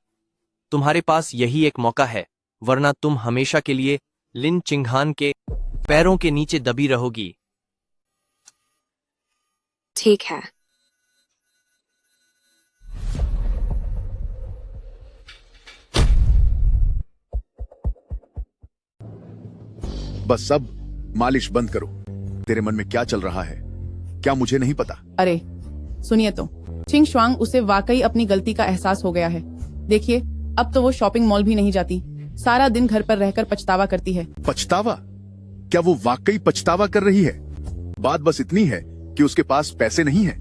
[SPEAKER 10] तुम्हारे पास यही एक मौका है, वरना तुम हमेशा के लिए लिन चिंगहान के पैरों के नीचे दबी रहोगी।
[SPEAKER 7] ठीक है।
[SPEAKER 9] बस अब मालिश बंद करो। तेरे मन में क्या चल रहा है, क्या मुझे नहीं पता?
[SPEAKER 8] अरे सुनिए तो, चिंग शुआंग, उसे वाकई अपनी गलती का एहसास हो गया है। देखिए, अब तो वो शॉपिंग मॉल भी नहीं जाती, सारा दिन घर पर रहकर पछतावा करती है।
[SPEAKER 9] पछतावा? क्या वो वाकई पछतावा कर रही है? बात बस इतनी है कि उसके पास पैसे नहीं है।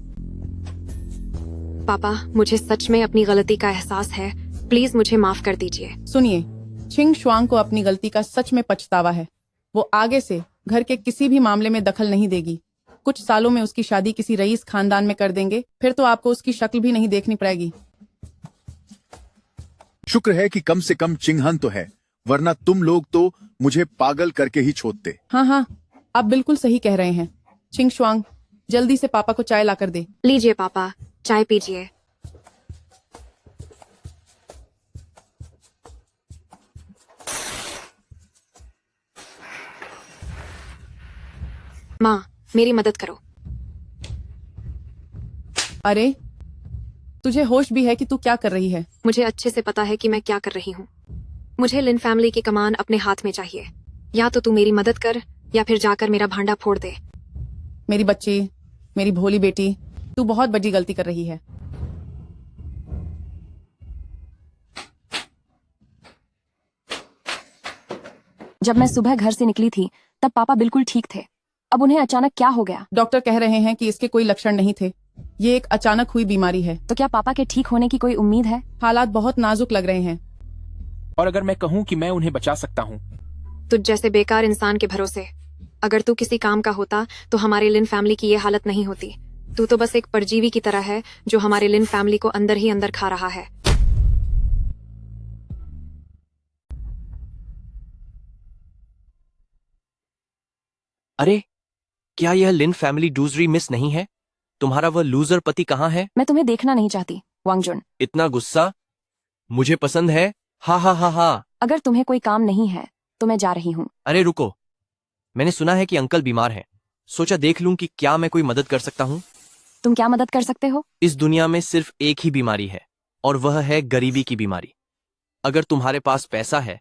[SPEAKER 7] पापा, मुझे सच में अपनी गलती का एहसास है। प्लीज मुझे माफ कर दीजिए।
[SPEAKER 8] सुनिए, चिंग शुआंग को अपनी गलती का सच में पछतावा है। वो आगे से घर के किसी भी मामले में दखल नहीं देगी। कुछ सालों में उसकी शादी किसी रईस खानदान में कर देंगे, फिर तो आपको उसकी शक्ल भी नहीं देखनी पड़ेगी।
[SPEAKER 9] शुक्र है कि कम से कम चिंगहन तो है, वरना तुम लोग तो मुझे पागल करके ही छोड़ते।
[SPEAKER 8] हाँ, आप बिल्कुल सही कह रहे हैं। चिंग शुआंग, जल्दी से पापा को चाय लाकर दे।
[SPEAKER 7] लीजिए पापा, चाय पीजिए। माँ, मेरी मदद करो।
[SPEAKER 8] अरे, तुझे होश भी है कि तू क्या कर रही है?
[SPEAKER 7] मुझे अच्छे से पता है कि मैं क्या कर रही हूँ। मुझे लिन फैमिली की कमान अपने हाथ में चाहिए। या तो तू मेरी मदद कर या फिर जाकर मेरा भांडा फोड़ दे।
[SPEAKER 8] मेरी बच्ची, मेरी भोली बेटी, तू बहुत बड़ी गलती कर रही है।
[SPEAKER 2] जब मैं सुबह घर से निकली थी तब पापा बिल्कुल ठीक थे। अब उन्हें अचानक क्या हो गया?
[SPEAKER 8] डॉक्टर कह रहे हैं कि इसके कोई लक्षण नहीं थे, ये एक अचानक हुई बीमारी है।
[SPEAKER 2] तो क्या पापा के ठीक होने की कोई उम्मीद है?
[SPEAKER 8] हालात बहुत नाजुक लग रहे हैं।
[SPEAKER 1] और अगर मैं कहूँ कि मैं उन्हें बचा सकता हूँ?
[SPEAKER 7] तुझ जैसे बेकार इंसान के भरोसे अगर तू किसी काम का होता तो हमारे लिन फैमिली की ये हालत नहीं होती। तू तो बस एक परजीवी की तरह है जो हमारे लिन फैमिली को अंदर ही अंदर खा रहा है।
[SPEAKER 10] अरे, क्या यह लिन फैमिली डूजरी मिस नहीं है? तुम्हारा वह लूजर पति कहाँ है?
[SPEAKER 2] मैं तुम्हें देखना नहीं चाहती, वांगजुन।
[SPEAKER 10] इतना गुस्सा मुझे पसंद है। हा हा हा हा।
[SPEAKER 2] अगर तुम्हें कोई काम नहीं है तो मैं जा रही हूँ।
[SPEAKER 10] अरे रुको, मैंने सुना है कि अंकल बीमार हैं। सोचा देख लूं कि क्या मैं कोई मदद कर सकता हूँ।
[SPEAKER 2] तुम क्या मदद कर सकते हो?
[SPEAKER 10] इस दुनिया में सिर्फ एक ही बीमारी है और वह है गरीबी की बीमारी। अगर तुम्हारे पास पैसा है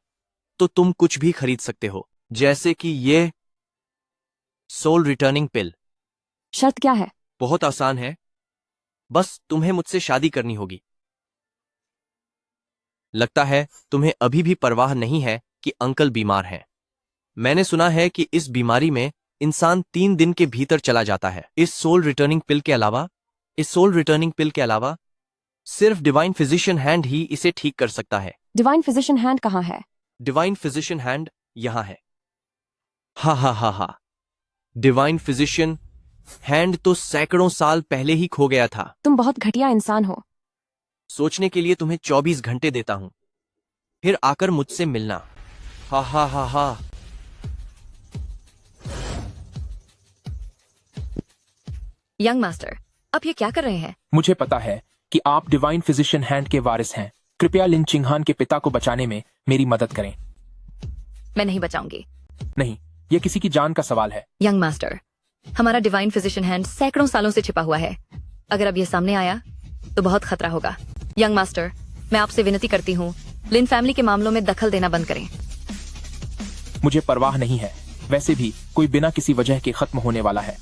[SPEAKER 10] तो तुम कुछ भी खरीद सकते हो, जैसे कि ये सोल रिटर्निंग पिल।
[SPEAKER 2] शर्त क्या है?
[SPEAKER 10] बहुत आसान है, बस तुम्हें मुझसे शादी करनी होगी। लगता है तुम्हें अभी भी परवाह नहीं है कि अंकल बीमार हैं। मैंने सुना है कि इस बीमारी में इंसान 3 दिन के भीतर चला जाता है। इस सोल रिटर्निंग पिल के अलावा सिर्फ डिवाइन फिजिशियन हैंड ही इसे ठीक कर सकता है।
[SPEAKER 2] डिवाइन फिजिशियन हैंड कहाँ है?
[SPEAKER 10] डिवाइन फिजिशियन हैंड यहां है। हा हा हा हा। डिवाइन फिजिशियन हैंड तो सैकड़ों साल पहले ही खो गया था।
[SPEAKER 2] तुम बहुत घटिया इंसान हो।
[SPEAKER 10] सोचने के लिए तुम्हें 24 घंटे देता हूं, फिर आकर मुझसे मिलना। हा हा हा हा।
[SPEAKER 5] यंग मास्टर, आप ये क्या कर रहे हैं?
[SPEAKER 1] मुझे पता है कि आप डिवाइन फिजिशियन हैंड के वारिस हैं। कृपया लिन चिंगहान के पिता को बचाने में मेरी मदद करें।
[SPEAKER 5] मैं नहीं बचाऊंगी।
[SPEAKER 1] नहीं, यह किसी की जान का सवाल है।
[SPEAKER 5] यंग मास्टर, हमारा डिवाइन फिजिशियन हैंड सैकड़ों सालों से छिपा हुआ है। अगर अब ये सामने आया तो बहुत खतरा होगा। यंग मास्टर, मैं आपसे विनती करती हूँ, लिन फैमिली के मामलों में दखल देना बंद करें।
[SPEAKER 1] मुझे परवाह नहीं है। वैसे भी कोई बिना किसी वजह के खत्म होने वाला है।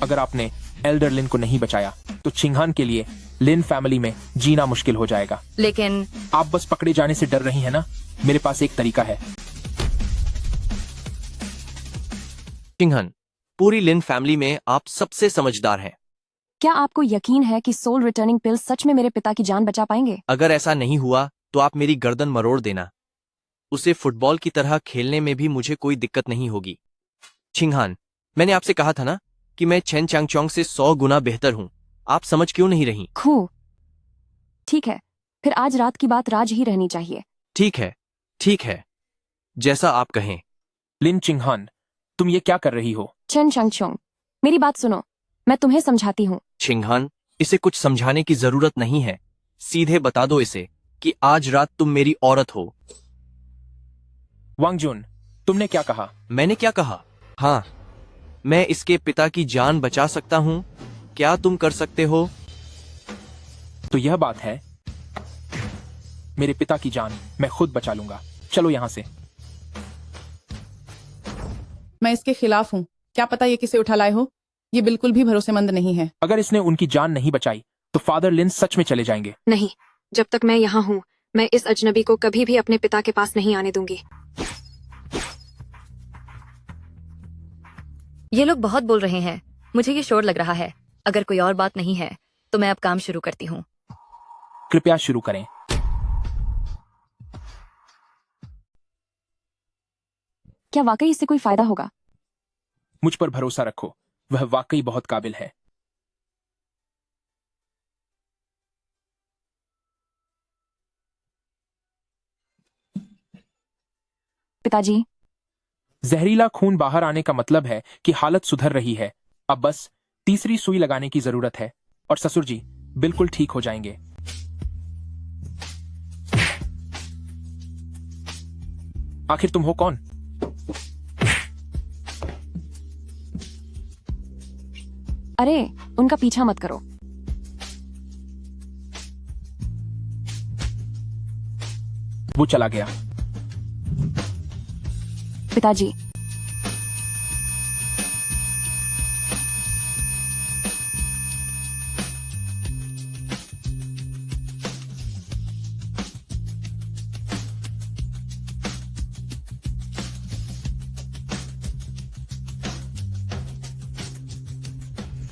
[SPEAKER 1] अगर आपने एल्डर लिन को नहीं बचाया तो चिंगहान के लिए लिन फैमिली में जीना मुश्किल हो जाएगा।
[SPEAKER 5] लेकिन
[SPEAKER 1] आप बस पकड़े जाने से डर रही हैं ना? मेरे पास एक तरीका है।
[SPEAKER 10] चिंगहान, पूरी लिन फैमिली में आप सबसे समझदार हैं।
[SPEAKER 2] क्या आपको यकीन है कि सोल रिटर्निंग पिल सच में मेरे पिता की जान बचा पाएंगे?
[SPEAKER 10] अगर ऐसा नहीं हुआ तो आप मेरी गर्दन मरोड़ देना। उसे फुटबॉल की तरह खेलने में भी मुझे कोई दिक्कत नहीं होगी। चिंगहान, मैंने आपसे कहा था ना कि मैं चेन चांगचोंग से 100 गुना बेहतर हूं। आप समझ क्यों नहीं रही?
[SPEAKER 2] ठीक है, फिर आज रात की बात राज ही रहनी चाहिए।
[SPEAKER 10] ठीक है, जैसा आप कहें।
[SPEAKER 1] लिन चिंगहान, तुम ये क्या कर रही हो?
[SPEAKER 2] चेन चांगचोंग, मेरी बात सुनो, मैं तुम्हें समझाती हूँ।
[SPEAKER 10] चिंगहान, इसे कुछ समझाने की जरूरत नहीं है। सीधे बता दो इसे कि आज रात तुम मेरी औरत हो।
[SPEAKER 1] वांगजुन, तुमने क्या कहा?
[SPEAKER 10] मैंने क्या कहा? हाँ, मैं इसके पिता की जान बचा सकता हूँ। क्या तुम कर सकते हो?
[SPEAKER 1] तो यह बात है। मेरे पिता की जान मैं खुद बचा लूंगा। चलो यहां से।
[SPEAKER 8] मैं इसके खिलाफ हूँ। क्या पता ये किसे उठा लाए हो। ये बिल्कुल भी भरोसेमंद नहीं है।
[SPEAKER 1] अगर इसने उनकी जान नहीं बचाई तो फादर लिन सच में चले जाएंगे।
[SPEAKER 7] नहीं, जब तक मैं यहाँ हूँ मैं इस अजनबी को कभी भी अपने पिता के पास नहीं आने दूंगी।
[SPEAKER 5] ये लोग बहुत बोल रहे हैं। मुझे ये शोर लग रहा है। अगर कोई और बात नहीं है तो मैं अब काम शुरू करती हूँ।
[SPEAKER 1] कृपया शुरू करें।
[SPEAKER 2] क्या वाकई इससे कोई फायदा होगा?
[SPEAKER 1] मुझ पर भरोसा रखो, वह वाकई बहुत काबिल है।
[SPEAKER 2] पिताजी,
[SPEAKER 1] जहरीला खून बाहर आने का मतलब है कि हालत सुधर रही है। अब बस तीसरी सुई लगाने की जरूरत है और ससुर जी बिल्कुल ठीक हो जाएंगे। आखिर तुम हो कौन?
[SPEAKER 2] अरे उनका पीछा मत करो।
[SPEAKER 1] वो चला गया।
[SPEAKER 2] पिताजी,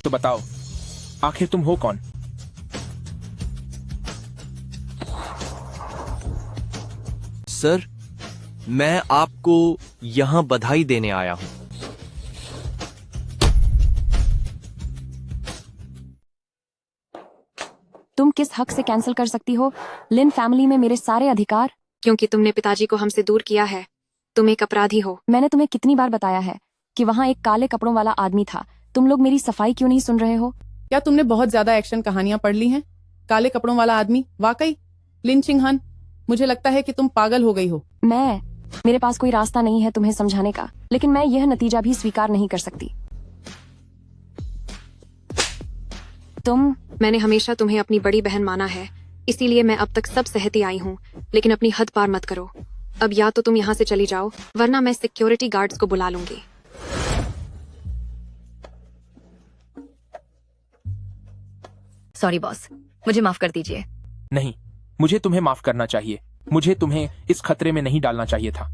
[SPEAKER 1] तो बताओ, आखिर तुम हो कौन?
[SPEAKER 10] सर, मैं आपको यहां बधाई देने आया हूं।
[SPEAKER 2] तुम किस हक से कैंसिल कर सकती हो लिन फैमिली में मेरे सारे अधिकार?
[SPEAKER 7] क्योंकि तुमने पिताजी को हमसे दूर किया है। तुम एक अपराधी हो।
[SPEAKER 2] मैंने तुम्हें कितनी बार बताया है कि वहाँ एक काले कपड़ों वाला आदमी था। तुम लोग मेरी सफाई क्यों नहीं सुन रहे हो?
[SPEAKER 8] क्या तुमने बहुत ज्यादा एक्शन कहानियां पढ़ ली हैं? काले कपड़ों वाला आदमी? वाकई? लिन चिंगहान, मुझे लगता है कि तुम पागल हो गई हो।
[SPEAKER 2] मेरे पास कोई रास्ता नहीं है तुम्हें समझाने का, लेकिन मैं यह नतीजा भी स्वीकार नहीं कर सकती।
[SPEAKER 7] मैंने हमेशा तुम्हें अपनी बड़ी बहन माना है, इसीलिए मैं अब तक सब सहती आई हूँ, लेकिन अपनी हद पार मत करो। अब या तो तुम यहाँ से चली जाओ, वरना मैं सिक्योरिटी गार्ड्स को बुला लूंगी।
[SPEAKER 5] सॉरी बॉस, मुझे माफ कर दीजिए।
[SPEAKER 1] नहीं, मुझे तुम्हें माफ करना चाहिए। मुझे तुम्हें इस खतरे में नहीं डालना चाहिए था।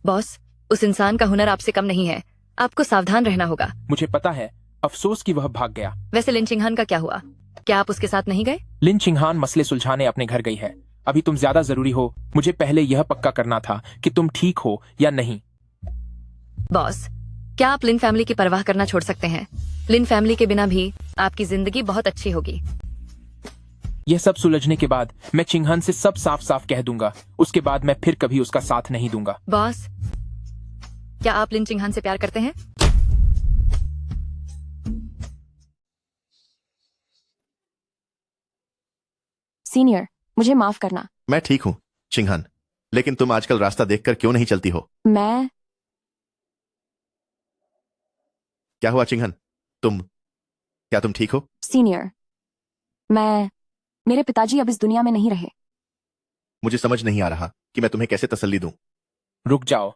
[SPEAKER 5] बॉस, उस इंसान का हुनर आपसे कम नहीं है, आपको सावधान रहना होगा।
[SPEAKER 1] मुझे पता है, अफसोस कि वह भाग गया।
[SPEAKER 5] वैसे लिन चिंगहान का क्या हुआ? क्या आप उसके साथ नहीं गए?
[SPEAKER 1] लिन चिंगहान मसले सुलझाने अपने घर गई है। अभी तुम ज्यादा जरूरी हो। मुझे पहले यह पक्का करना था कि तुम ठीक हो या नहीं।
[SPEAKER 5] बॉस, क्या आप लिन फैमिली की परवाह करना छोड़ सकते हैं? लिन फैमिली के बिना भी आपकी जिंदगी बहुत अच्छी होगी।
[SPEAKER 1] यह सब सुलझने के बाद मैं चिंगहान से सब साफ साफ कह दूंगा। उसके बाद मैं फिर कभी उसका साथ नहीं दूंगा।
[SPEAKER 5] बॉस, क्या आप लिन चिंगहान से प्यार करते हैं?
[SPEAKER 2] सीनियर, मुझे माफ करना।
[SPEAKER 11] मैं ठीक हूँ चिंगहान, लेकिन तुम आजकल रास्ता देखकर क्यों नहीं चलती हो?
[SPEAKER 2] मैं
[SPEAKER 11] क्या हुआ चिंगहान? क्या तुम ठीक हो?
[SPEAKER 2] सीनियर, मेरे पिताजी अब इस दुनिया में नहीं रहे।
[SPEAKER 11] मुझे समझ नहीं आ रहा कि मैं तुम्हें कैसे तसल्ली दूं।
[SPEAKER 1] रुक जाओ।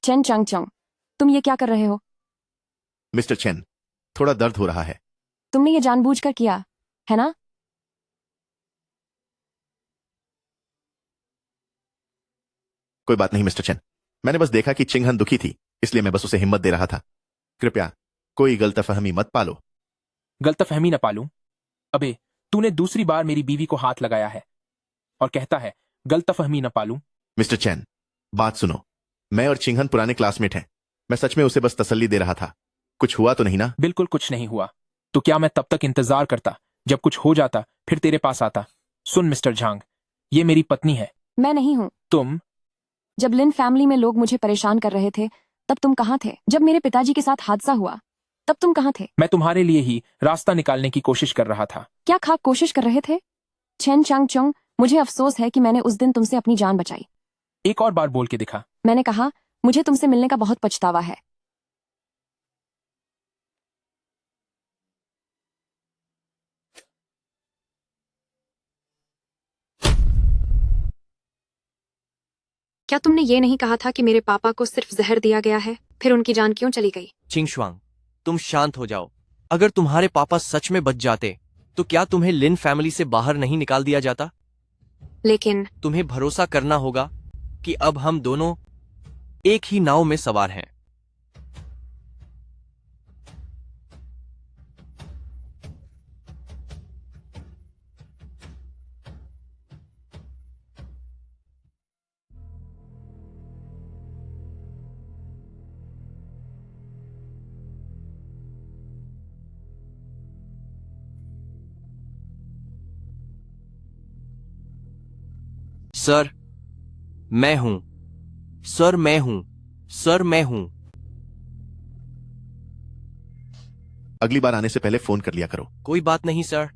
[SPEAKER 2] चेन चंग चंग, तुम ये क्या कर रहे हो?
[SPEAKER 11] मिस्टर चेन, थोड़ा दर्द हो रहा है।
[SPEAKER 2] तुमने ये जानबूझकर किया है ना?
[SPEAKER 11] कोई बात नहीं मिस्टर चेन, मैंने बस देखा कि चिंगहन दुखी थी, इसलिए मैं बस उसे हिम्मत दे रहा था। कृपया कोई गलतफहमी मत पालो।
[SPEAKER 1] गलतफहमी न पालूं? अबे, तूने दूसरी बार मेरी बीवी को हाथ लगाया है और कहता है गलतफहमी न पालूं।
[SPEAKER 11] मिस्टर चैन, बात सुनो। मैं और चिंगहन पुराने क्लासमेट हैं। मैं सच में उसे बस तसल्ली दे रहा था। कुछ हुआ तो नहीं ना?
[SPEAKER 1] बिल्कुल कुछ नहीं हुआ। तो क्या मैं तब तक इंतजार करता? जब कुछ हो जाता फिर तेरे पास आता। सुन मिस्टर झांग, ये मेरी पत्नी है।
[SPEAKER 2] मैं नहीं हूँ।
[SPEAKER 1] तुम?
[SPEAKER 2] जब लिन फैमिली में लोग मुझे परेशान कर रहे थे तब तुम कहाँ थे? जब मेरे पिताजी के साथ हादसा हुआ तब तुम कहाँ थे?
[SPEAKER 1] मैं तुम्हारे लिए ही रास्ता निकालने की कोशिश कर रहा था।
[SPEAKER 2] क्या खाक कोशिश कर रहे थे? चेन चांग चोंग, मुझे अफसोस है कि मैंने उस दिन तुमसे अपनी जान बचाई।
[SPEAKER 1] एक और बार बोल के दिखा।
[SPEAKER 2] मैंने कहा मुझे तुमसे मिलने का बहुत पछतावा है।
[SPEAKER 7] क्या तुमने ये नहीं कहा था कि मेरे पापा को सिर्फ जहर दिया गया है? फिर उनकी जान क्यों चली गई?
[SPEAKER 10] चिंगशुआंग, तुम शांत हो जाओ। अगर तुम्हारे पापा सच में बच जाते तो क्या तुम्हें लिन फैमिली से बाहर नहीं निकाल दिया जाता?
[SPEAKER 7] लेकिन
[SPEAKER 10] तुम्हें भरोसा करना होगा कि अब हम दोनों एक ही नाव में सवार हैं। सर, मैं हूं। सर, मैं हूं। सर, मैं हूं।
[SPEAKER 11] अगली बार आने से पहले फोन कर लिया करो।
[SPEAKER 10] कोई बात नहीं सर।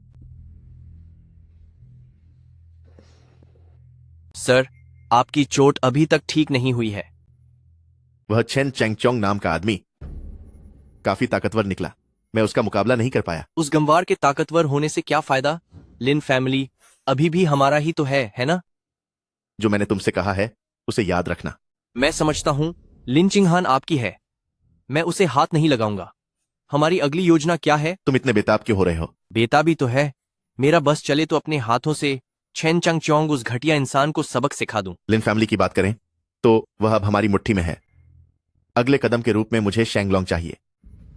[SPEAKER 10] सर, आपकी चोट अभी तक ठीक नहीं हुई है।
[SPEAKER 11] वह चेन चैंगचोंग नाम का आदमी काफी ताकतवर निकला। मैं उसका मुकाबला नहीं कर पाया।
[SPEAKER 10] उस गंवार के ताकतवर होने से क्या फायदा? लिन फैमिली अभी भी हमारा ही तो है ना?
[SPEAKER 11] जो मैंने तुमसे कहा है उसे याद रखना।
[SPEAKER 10] मैं समझता हूं लिन चिंगहान आपकी है। मैं उसे हाथ नहीं लगाऊंगा। हमारी अगली योजना क्या है?
[SPEAKER 11] तुम इतने बेताब क्यों हो रहे हो?
[SPEAKER 10] बेताबी तो है। मेरा बस चले तो अपने हाथों से चेन चंगचोंग उस घटिया इंसान को सबक सिखा दूं।
[SPEAKER 11] लिन फैमिली की बात करें तो वह अब हमारी मुट्ठी में है। अगले कदम के रूप में मुझे शेंगलोंग चाहिए।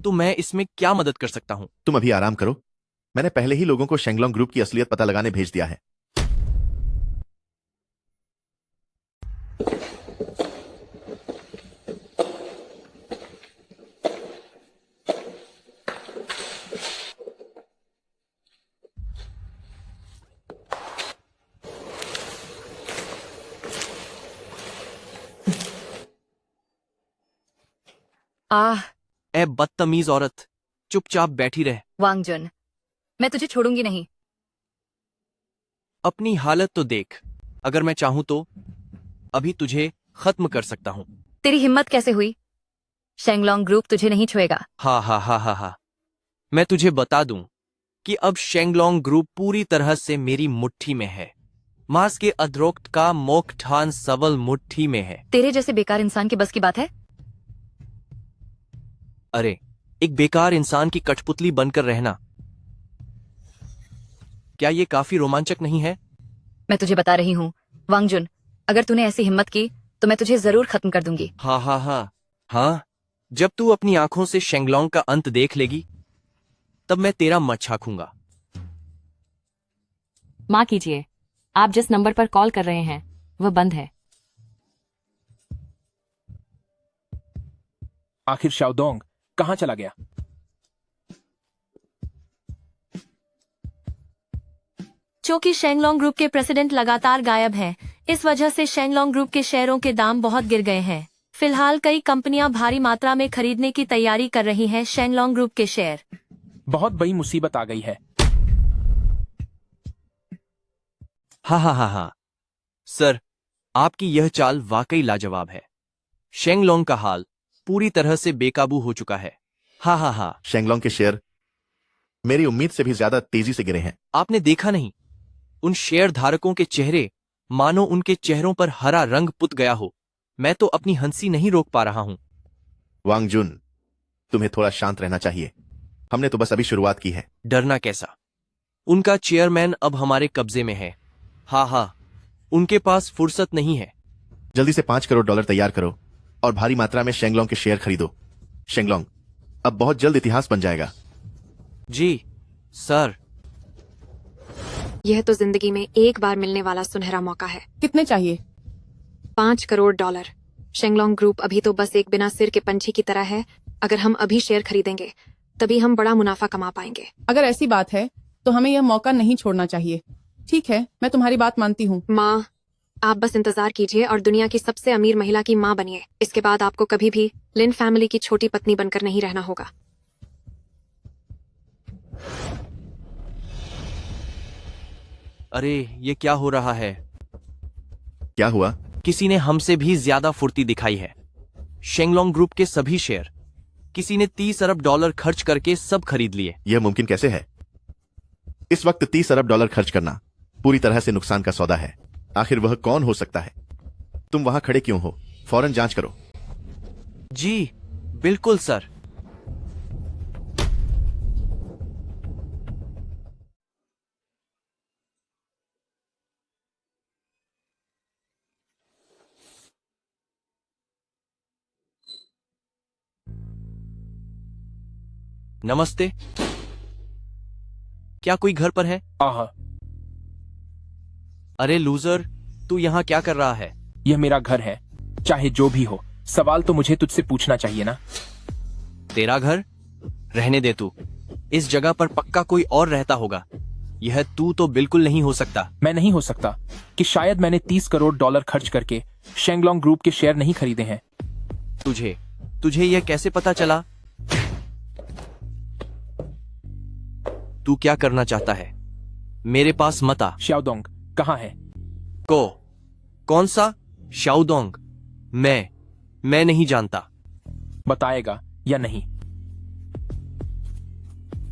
[SPEAKER 10] तो मैं इसमें क्या मदद कर सकता हूं?
[SPEAKER 11] तुम अभी आराम करो। मैंने पहले ही लोगों को शेंगलोंग ग्रुप की असलियत पता लगाने भेज दिया है।
[SPEAKER 5] आह,
[SPEAKER 10] ए बदतमीज औरत, चुपचाप बैठी रह।
[SPEAKER 5] वांगजुन, मैं तुझे छोड़ूंगी नहीं।
[SPEAKER 10] अपनी हालत तो देख। अगर मैं चाहूं तो अभी तुझे खत्म कर सकता हूं।
[SPEAKER 5] तेरी हिम्मत कैसे हुई? शेंगलोंग ग्रुप तुझे नहीं छुएगा।
[SPEAKER 10] हा हा हा हा हा। मैं तुझे बता दूं कि अब शेंगलोंग ग्रुप पूरी तरह से मेरी मुट्ठी में है। मांस के अधरोक्त का मोकठान सबल मुट्ठी में है।
[SPEAKER 5] तेरे जैसे बेकार इंसान के बस की बात है?
[SPEAKER 10] अरे, एक बेकार इंसान की कठपुतली बनकर रहना, क्या ये काफी रोमांचक नहीं है?
[SPEAKER 5] मैं तुझे बता रही हूँ वांगजुन, अगर तूने ऐसी हिम्मत की तो मैं तुझे जरूर खत्म कर दूंगी।
[SPEAKER 10] हाँ हाँ हाँ हाँ, जब तू अपनी आंखों से शेंगलोंग का अंत देख लेगी तब मैं तेरा मच्छा खाऊंगा।
[SPEAKER 2] माँ कीजिए, आप जिस नंबर पर कॉल कर रहे हैं वह बंद है।
[SPEAKER 1] आखिर शाओदोंग कहाँ चला गया?
[SPEAKER 12] क्योंकि शेंगलोंग ग्रुप के प्रेसिडेंट लगातार गायब हैं, इस वजह से शेंगलोंग ग्रुप के शेयरों के दाम बहुत गिर गए हैं। फिलहाल कई कंपनियां भारी मात्रा में खरीदने की तैयारी कर रही हैं शेंगलोंग ग्रुप के शेयर।
[SPEAKER 1] बहुत बड़ी मुसीबत आ गई है।
[SPEAKER 10] हा हा हा हा। सर, आपकी यह चाल वाकई लाजवाब है। शेंगलोंग का हाल पूरी तरह से बेकाबू हो चुका है। हा हा हा।
[SPEAKER 11] शेंगलोंग के शेयर मेरी उम्मीद से भी ज्यादा तेजी से गिरे हैं।
[SPEAKER 10] आपने देखा नहीं, उन शेयर धारकों के चेहरे मानो उनके चेहरों पर हरा रंग पुत गया हो। मैं तो अपनी हंसी नहीं रोक पा रहा हूं।
[SPEAKER 11] वांगजुन, तुम्हें थोड़ा शांत रहना चाहिए। हमने तो बस अभी शुरुआत की है।
[SPEAKER 10] डरना कैसा? उनका चेयरमैन अब हमारे कब्जे में है। हाँ हाँ, उनके पास फुर्सत नहीं है।
[SPEAKER 11] जल्दी से $5 करोड़ तैयार करो और भारी मात्रा में शेंगलोंग के शेयर खरीदो। शेंगलोंग अब बहुत जल्द इतिहास बन जाएगा।
[SPEAKER 10] जी सर।
[SPEAKER 7] यह तो जिंदगी में एक बार मिलने वाला सुनहरा मौका है।
[SPEAKER 8] कितने चाहिए?
[SPEAKER 7] $5 करोड़। शेंगलोंग ग्रुप अभी तो बस एक बिना सिर के पंछी की तरह है। अगर हम अभी शेयर खरीदेंगे तभी हम बड़ा मुनाफा कमा पाएंगे।
[SPEAKER 8] अगर ऐसी बात है तो हमें यह मौका नहीं छोड़ना चाहिए। ठीक है, मैं तुम्हारी बात मानती हूँ।
[SPEAKER 7] माँ, आप बस इंतजार कीजिए और दुनिया की सबसे अमीर महिला की माँ बनिए। इसके बाद आपको कभी भी लिन फैमिली की छोटी पत्नी बनकर नहीं रहना होगा।
[SPEAKER 10] अरे, ये क्या हो रहा है?
[SPEAKER 11] क्या हुआ?
[SPEAKER 10] किसी ने हमसे भी ज्यादा फुर्ती दिखाई है। शेंगलोंग ग्रुप के सभी शेयर किसी ने $30 अरब खर्च करके सब खरीद लिए।
[SPEAKER 11] यह मुमकिन कैसे है? इस वक्त $30 अरब खर्च करना पूरी तरह से नुकसान का सौदा है। आखिर वह कौन हो सकता है? तुम वहां खड़े क्यों हो? फौरन जांच करो।
[SPEAKER 10] जी बिल्कुल सर। नमस्ते, क्या कोई घर पर है?
[SPEAKER 1] आहा,
[SPEAKER 10] अरे लूजर, तू यहाँ क्या कर रहा है?
[SPEAKER 1] यह मेरा घर है, चाहे जो भी हो। सवाल तो मुझे तुझसे पूछना चाहिए ना।
[SPEAKER 10] तेरा घर? रहने दे तू। इस जगह पर पक्का कोई और रहता होगा। यह तू तो बिल्कुल नहीं हो सकता।
[SPEAKER 1] मैं नहीं हो सकता कि शायद मैंने $30 करोड़ खर्च करके शेंगलोंग ग्रुप के शेयर नहीं खरीदे हैं।
[SPEAKER 10] तुझे यह कैसे पता चला? तू क्या करना चाहता है? मेरे पास मत आ।
[SPEAKER 1] शाओदोंग कहाँ है?
[SPEAKER 10] कौन सा शाओदोंग? मैं नहीं जानता।
[SPEAKER 1] बताएगा या नहीं?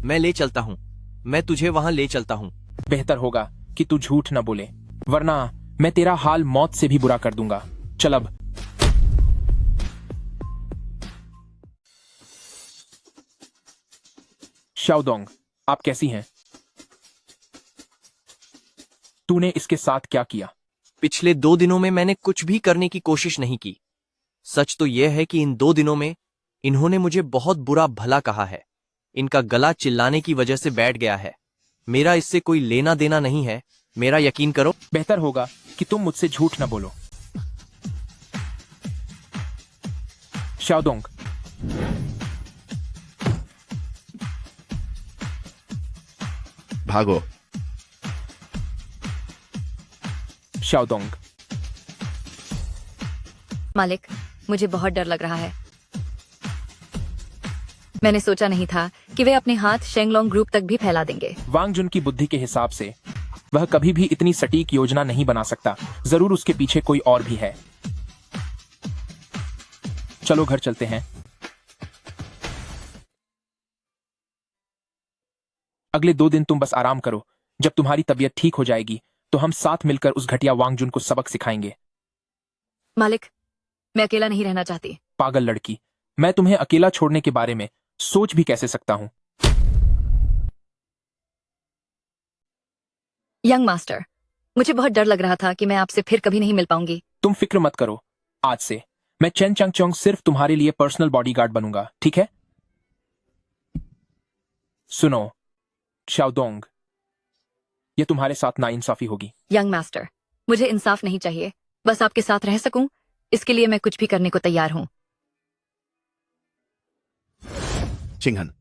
[SPEAKER 10] मैं ले चलता हूँ। मैं तुझे वहां ले चलता हूँ।
[SPEAKER 1] बेहतर होगा कि तू झूठ न बोले, वरना मैं तेरा हाल मौत से भी बुरा कर दूंगा। चल अब। शाओदोंग, आप कैसी हैं? तूने इसके साथ क्या किया?
[SPEAKER 10] पिछले 2 दिनों में मैंने कुछ भी करने की कोशिश नहीं की। सच तो यह है कि इन 2 दिनों में इन्होंने मुझे बहुत बुरा भला कहा है। इनका गला चिल्लाने की वजह से बैठ गया है। मेरा इससे कोई लेना देना नहीं है, मेरा यकीन करो।
[SPEAKER 1] बेहतर होगा कि तुम मुझसे झूठ न बोलो। शाओदोंग,
[SPEAKER 11] भागो।
[SPEAKER 1] शाओदोंग,
[SPEAKER 5] मालिक, मुझे बहुत डर लग रहा है। मैंने सोचा नहीं था कि वे अपने हाथ शेंगलोंग ग्रुप तक भी फैला देंगे।
[SPEAKER 1] वांग जुन की बुद्धि के हिसाब से वह कभी भी इतनी सटीक योजना नहीं बना सकता। जरूर उसके पीछे कोई और भी है। चलो घर चलते हैं। अगले 2 दिन तुम बस आराम करो। जब तुम्हारी तबीयत ठीक हो जाएगी तो हम साथ मिलकर उस घटिया वांग जुन को सबक सिखाएंगे।
[SPEAKER 5] मालिक, मैं अकेला नहीं रहना चाहती।
[SPEAKER 1] पागल लड़की, मैं तुम्हें अकेला छोड़ने के बारे में सोच भी कैसे सकता हूं।
[SPEAKER 5] यंग मास्टर, मुझे बहुत डर लग रहा था कि मैं आपसे फिर कभी नहीं मिल पाऊंगी।
[SPEAKER 1] तुम फिक्र मत करो। आज से मैं चेन चंगचोंग सिर्फ तुम्हारे लिए पर्सनल बॉडीगार्ड बनूंगा, ठीक है? सुनो शाओदोंग, ये तुम्हारे साथ नाइंसाफी होगी।
[SPEAKER 5] यंग मास्टर, मुझे इंसाफ नहीं चाहिए, बस आपके साथ रह सकूं, इसके लिए मैं कुछ भी करने को तैयार हूं।
[SPEAKER 11] चिंगहन,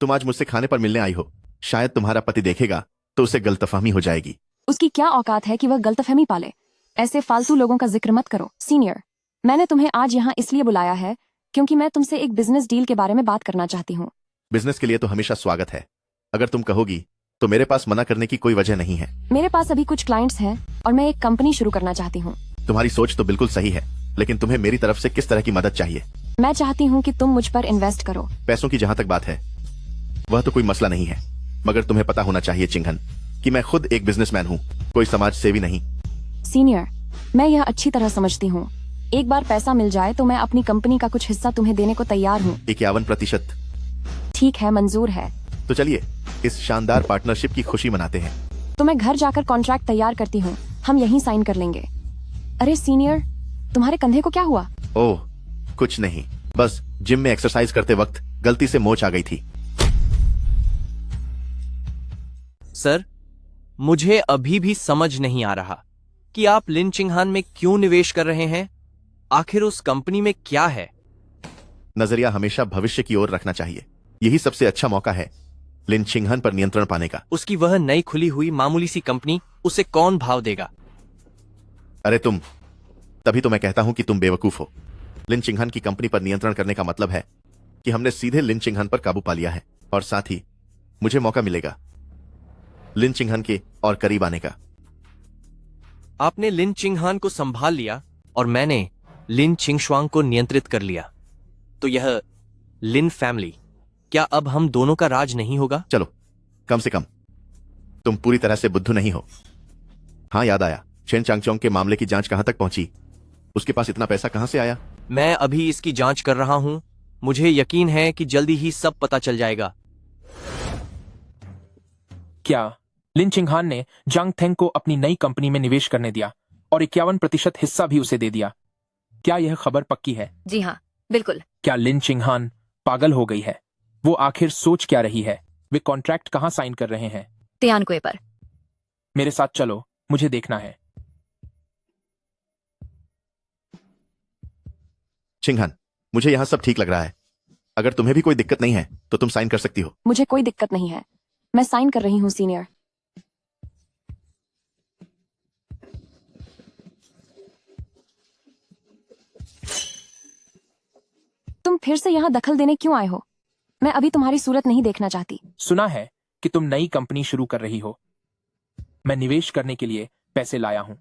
[SPEAKER 11] तुम आज मुझसे खाने पर मिलने आई हो। शायद तुम्हारा पति देखेगा तो उसे गलतफहमी हो जाएगी।
[SPEAKER 2] उसकी क्या औकात है कि वह गलतफहमी पाले? ऐसे फालतू लोगों का जिक्र मत करो। सीनियर, मैंने तुम्हें आज यहाँ इसलिए बुलाया है क्योंकि मैं तुमसे एक बिजनेस डील के बारे में बात करना चाहती हूँ।
[SPEAKER 11] बिजनेस के लिए तो हमेशा स्वागत है। अगर तुम कहोगी तो मेरे पास मना करने की कोई वजह नहीं है।
[SPEAKER 2] मेरे पास अभी कुछ क्लाइंट्स हैं और मैं एक कंपनी शुरू करना चाहती हूँ।
[SPEAKER 11] तुम्हारी सोच तो बिल्कुल सही है, लेकिन तुम्हें मेरी तरफ से किस तरह की मदद चाहिए?
[SPEAKER 2] मैं चाहती हूँ कि तुम मुझ पर इन्वेस्ट करो।
[SPEAKER 11] पैसों की जहां तक बात है वह तो कोई मसला नहीं है, मगर तुम्हें पता होना चाहिए चिंगहन कि मैं खुद एक बिजनेसमैन हूँ, कोई समाज सेवी नहीं।
[SPEAKER 2] सीनियर, मैं यह अच्छी तरह समझती हूँ। एक बार पैसा मिल जाए तो मैं अपनी कंपनी का कुछ हिस्सा तुम्हें देने को तैयार हूँ।
[SPEAKER 11] 51%।
[SPEAKER 2] ठीक है, मंजूर है।
[SPEAKER 11] तो चलिए इस शानदार पार्टनरशिप की खुशी मनाते हैं।
[SPEAKER 2] तो मैं घर जाकर कॉन्ट्रैक्ट तैयार करती हूँ, हम यहीं साइन कर लेंगे। अरे सीनियर, तुम्हारे कंधे को क्या हुआ?
[SPEAKER 11] ओह कुछ नहीं, बस जिम में एक्सरसाइज करते वक्त गलती से मोच आ गई थी।
[SPEAKER 10] सर, मुझे अभी भी समझ नहीं आ रहा कि आप लिन चिंगहान में क्यों निवेश कर रहे हैं। आखिर उस कंपनी में क्या है?
[SPEAKER 11] नजरिया हमेशा भविष्य की ओर रखना चाहिए। यही सबसे अच्छा मौका है लिन चिंगहान पर नियंत्रण पाने का।
[SPEAKER 10] उसकी वह नई खुली हुई मामूली सी कंपनी, उसे कौन भाव देगा?
[SPEAKER 11] अरे तुम, तभी तो मैं कहता हूं कि तुम बेवकूफ हो। लिन चिंगहान की कंपनी पर नियंत्रण करने का मतलब है कि हमने सीधे लिन चिंगहान पर काबू पा लिया है, और साथ ही मुझे मौका मिलेगा लिन चिंगहान के और करीब आने का।
[SPEAKER 10] आपने लिन चिंगहान को संभाल लिया और मैंने लिन चिंगशुआंग को नियंत्रित कर लिया, तो यह लिन फैमिली, क्या अब हम दोनों का राज नहीं होगा?
[SPEAKER 11] चलो, कम से कम तुम पूरी तरह से बुद्धू नहीं हो। हाँ, याद आया, चेन चांगचोंग के मामले की जांच कहां तक पहुंची? उसके पास इतना पैसा कहां से आया?
[SPEAKER 10] मैं अभी इसकी जांच कर रहा हूं। मुझे यकीन है कि जल्दी ही सब पता चल जाएगा।
[SPEAKER 1] क्या लिन चिंगहान ने जांग थेंग को अपनी नई कंपनी में निवेश करने दिया और 51% हिस्सा भी उसे दे दिया? क्या यह खबर पक्की है?
[SPEAKER 5] जी हाँ, बिल्कुल।
[SPEAKER 1] क्या लिन चिंगहान पागल हो गई है? वो आखिर सोच क्या रही है? वे कॉन्ट्रैक्ट कहां साइन कर रहे हैं?
[SPEAKER 5] तियानकुए पर।
[SPEAKER 1] मेरे साथ चलो, मुझे देखना है।
[SPEAKER 11] चिंगहान, मुझे यहां सब ठीक लग रहा है। अगर तुम्हें भी कोई दिक्कत नहीं है तो तुम साइन कर सकती हो।
[SPEAKER 2] मुझे कोई दिक्कत नहीं है, मैं साइन कर रही हूँ सीनियर। तुम फिर से यहाँ दखल देने क्यों आए हो? मैं अभी तुम्हारी सूरत नहीं देखना चाहती।
[SPEAKER 1] सुना है कि तुम नई कंपनी शुरू कर रही हो। मैं निवेश करने के लिए पैसे लाया हूं।